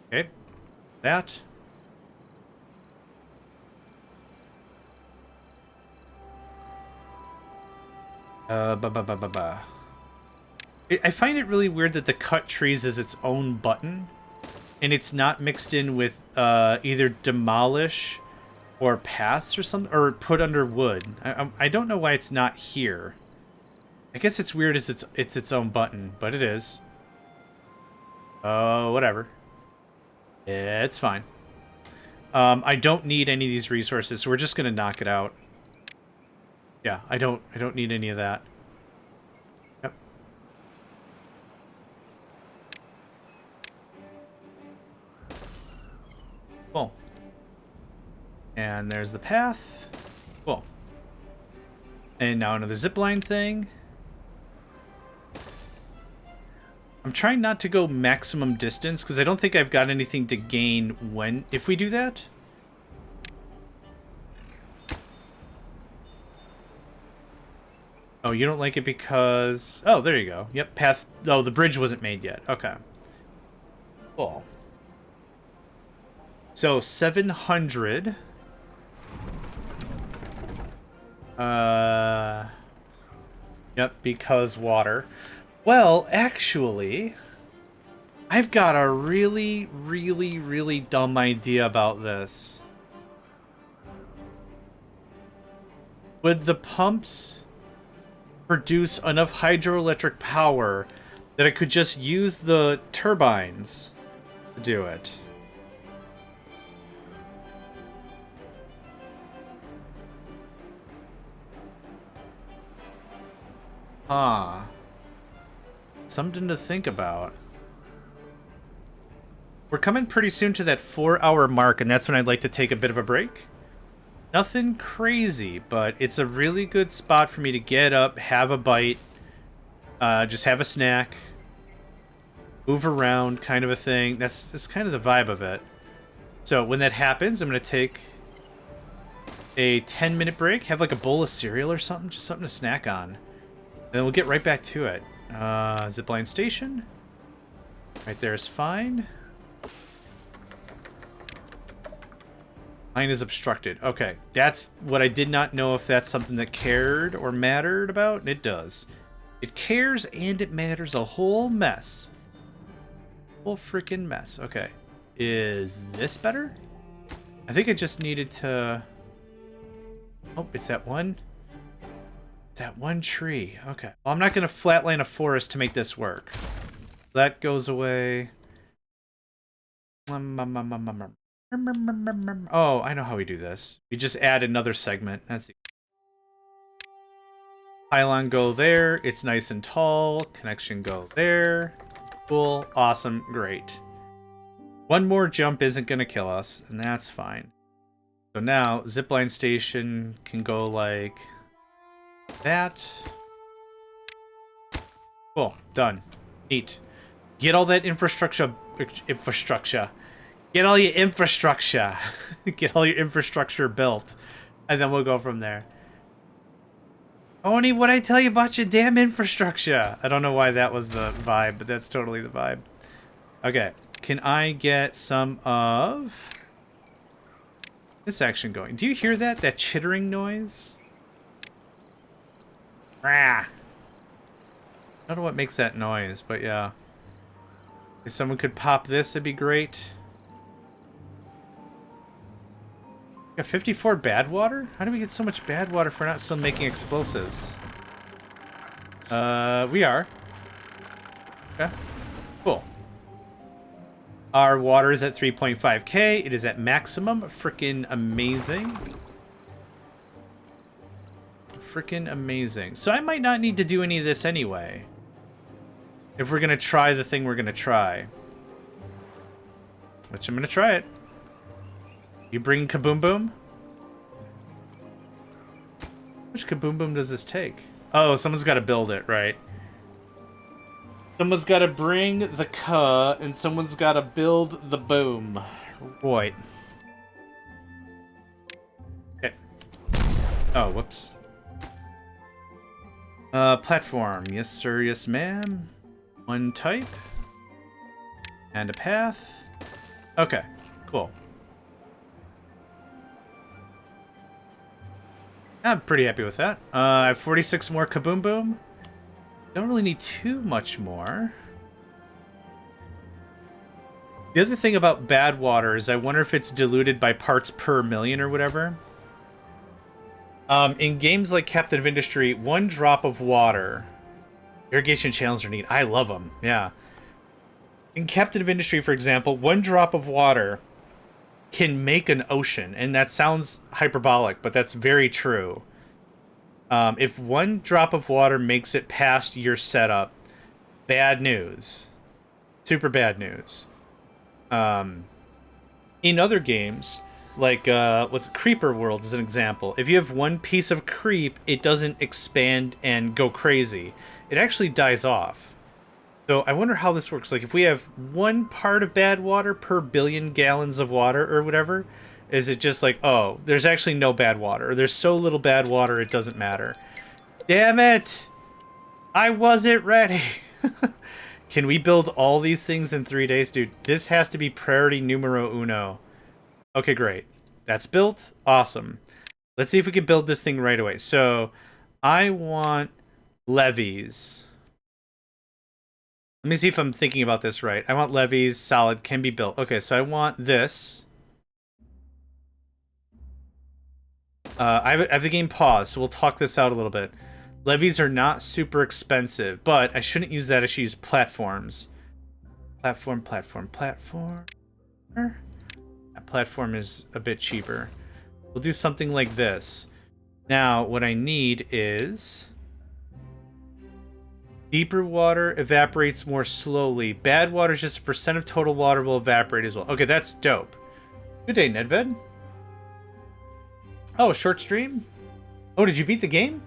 Okay. That. I find it really weird that the cut trees is its own button, and it's not mixed in with either demolish or paths or something, or put under wood. I don't know why it's not here. I guess it's weird as it's its own button, but it is. Oh, whatever. It's fine. I don't need any of these resources, so we're just gonna knock it out. Yeah, I don't need any of that. Yep. Cool. And there's the path. Cool. And now another zipline thing. I'm trying not to go maximum distance, because I don't think I've got anything to gain if we do that. Oh, you don't like it because... Oh, there you go. Yep, path... Oh, the bridge wasn't made yet. Okay. Cool. So, 700. Yep, because water. Well, actually, I've got a really, really, really dumb idea about this. Would the pumps produce enough hydroelectric power that I could just use the turbines to do it? Huh. Something to think about. We're coming pretty soon to that 4-hour mark, and that's when I'd like to take a bit of a break. Nothing crazy, but it's a really good spot for me to get up, have a bite, just have a snack, move around, kind of a thing. That's kind of the vibe of it. So when that happens, I'm going to take a 10-minute break, have like a bowl of cereal or something, just something to snack on. And then we'll get right back to it. Zipline station. Right there is fine. Line is obstructed. Okay, that's what I did not know, if that's something that cared or mattered about. It does. It cares and it matters a whole mess. Whole freaking mess. Okay. Is this better? I think I just needed to... Oh, it's that one. It's that one tree. Okay. Well, I'm not going to flatline a forest to make this work. That goes away. Oh, I know how we do this. We just add another segment. That's the pylon go there. It's nice and tall. Connection go there. Cool. Awesome. Great. One more jump isn't going to kill us, and that's fine. So now, zipline station can go like that. Cool. Done. Neat. Get all that infrastructure. Get all your infrastructure. Get all your infrastructure built. And then we'll go from there. Oni, what'd I tell you about your damn infrastructure? I don't know why that was the vibe, but that's totally the vibe. Okay. Can I get some of this action going? Do you hear that? That chittering noise? Rah. I don't know what makes that noise, but yeah. If someone could pop this, it'd be great. Got 54 bad water? How do we get so much bad water if we're not still making explosives? We are. Okay. Cool. Our water is at 3.5k. It is at maximum. Frickin' amazing. Frickin' amazing. So I might not need to do any of this anyway. If we're gonna try the thing we're gonna try. Which I'm gonna try it. You bring Kaboom Boom? Which Kaboom Boom does this take? Oh, someone's got to build it, right? Someone's got to bring the Ka, and someone's got to build the Boom. Right. Okay. Oh, whoops. Platform. Yes, sir. Yes, ma'am. One type. And a path. Okay. Cool. I'm pretty happy with that. I have 46 more Kaboom Boom. Don't really need too much more. The other thing about bad water is I wonder if it's diluted by parts per million or whatever. In games like Captain of Industry, 1 drop of water... Irrigation channels are neat. I love them, yeah. In Captain of Industry, for example, 1 drop of water can make an ocean, and that sounds hyperbolic, but that's very true. If 1 drop of water makes it past your setup, bad news. Super bad news. In other games, like what's Creeper World is an example. If you have 1 piece of creep, it doesn't expand and go crazy. It actually dies off. So I wonder how this works. Like if we have 1 part of bad water per billion gallons of water or whatever, is it just like, oh, there's actually no bad water, or there's so little bad water it doesn't matter? Damn it! I wasn't ready. Can we build all these things in 3 days? Dude, this has to be priority numero uno. Okay, great. That's built. Awesome. Let's see if we can build this thing right away. So I want levees. Let me see if I'm thinking about this right. I want levees, solid, can be built. Okay, so I want this. I have the game paused, so we'll talk this out a little bit. Levees are not super expensive, but I shouldn't use that. I should use platforms. Platform. That platform is a bit cheaper. We'll do something like this. Now, what I need is... Deeper water evaporates more slowly. Bad water is just a percent of total water will evaporate as well. Okay, that's dope. Good day, Nedved. Oh, short stream? Oh, did you beat the game?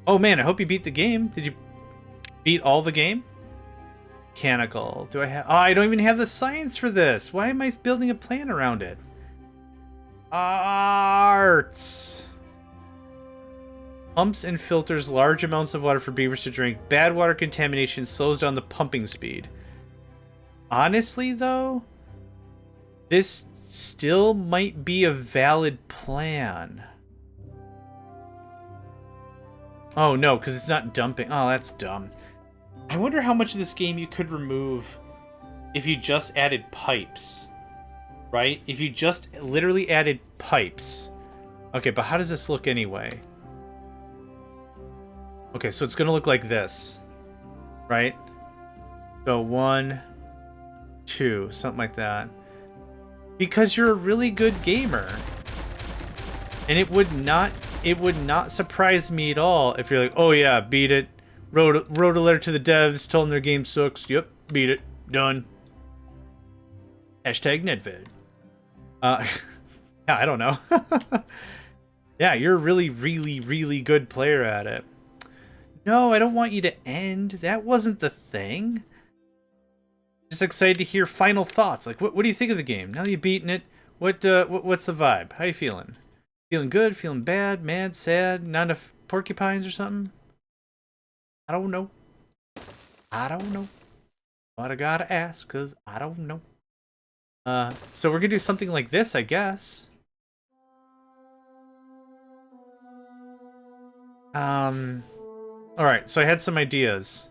Oh man, I hope you beat the game. Did you beat all the game? Mechanical. Do I have... Oh, I don't even have the science for this. Why am I building a plan around it? Arts. Pumps and filters large amounts of water for beavers to drink. Bad water contamination slows down the pumping speed. Honestly, though, this still might be a valid plan. Oh, no, because it's not dumping. Oh, that's dumb. I wonder how much of this game you could remove if you just added pipes. Right? If you just literally added pipes. Okay, but how does this look anyway? Okay, so it's going to look like this. Right? So 1, 2, something like that. Because you're a really good gamer. And it would not surprise me at all if you're like, oh yeah, beat it. Wrote a letter to the devs, told them their game sucks. Yep, beat it. Done. Hashtag Nedved. Yeah, I don't know. Yeah, you're a really, really, really good player at it. No, I don't want you to end. That wasn't the thing. Just excited to hear final thoughts. Like, what do you think of the game? Now that you've beaten it, what's the vibe? How you feeling? Feeling good? Feeling bad? Mad? Sad? Not enough porcupines or something? I don't know. I don't know. But I gotta ask, because I don't know. So we're gonna do something like this, I guess. Alright, so I had some ideas.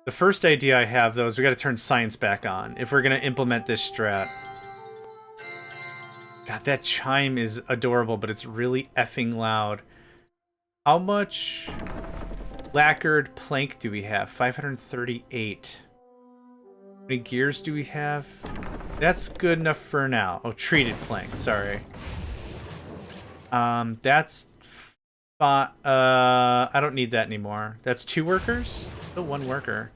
The first idea I have, though, is we gotta turn science back on if we're gonna implement this strat. God, that chime is adorable, but it's really effing loud. How much lacquered plank do we have? 538. How many gears do we have? That's good enough for now. Oh, treated plank, sorry. That's... I don't need that anymore. That's 2 workers? Still 1 worker.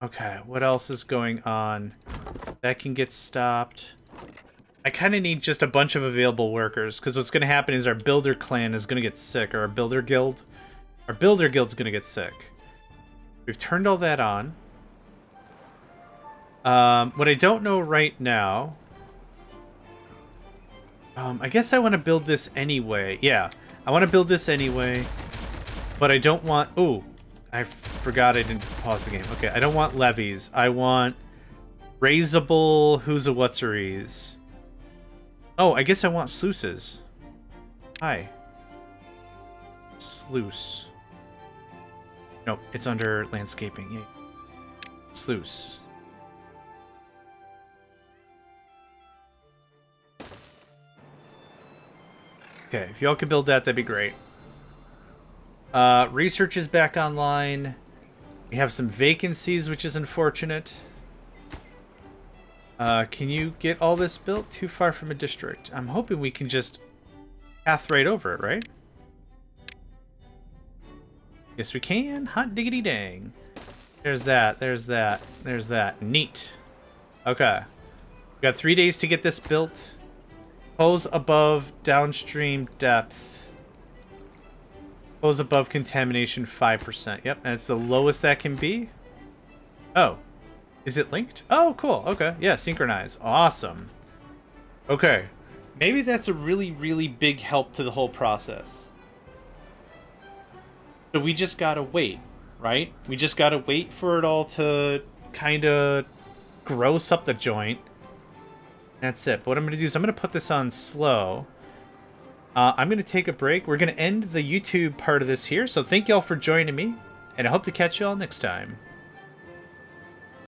Okay, what else is going on? That can get stopped. I kind of need just a bunch of available workers, because what's going to happen is our builder clan is going to get sick, or our builder guild. Our builder guild's going to get sick. We've turned all that on. What I don't know right now... I guess I want to build this anyway. Yeah, I want to build this anyway, but I don't want... Ooh, I forgot I didn't pause the game. Okay, I don't want levies. I want raisable who's-a-what's-a-rees. Oh, I guess I want sluices. Hi. Sluice. Nope, it's under landscaping. Yeah. Sluice. Okay, if y'all could build that, that'd be great. Research is back online. We have some vacancies, which is unfortunate. Can you get all this built? Too far from a district. I'm hoping we can just path right over it, right? Yes, we can. Hot diggity dang. There's that. There's that. There's that. Neat. Okay. We got 3 days to get this built. Hose above downstream depth. Hose above contamination 5%. Yep, and it's the lowest that can be. Oh. Is it linked? Oh, cool. Okay. Yeah, synchronize. Awesome. Okay. Maybe that's a really, really big help to the whole process. So we just gotta wait, right? We just gotta wait for it all to kind of gross up the joint. That's it. But what I'm going to do is I'm going to put this on slow. I'm going to take a break. We're going to end the YouTube part of this here. So thank y'all for joining me. And I hope to catch y'all next time.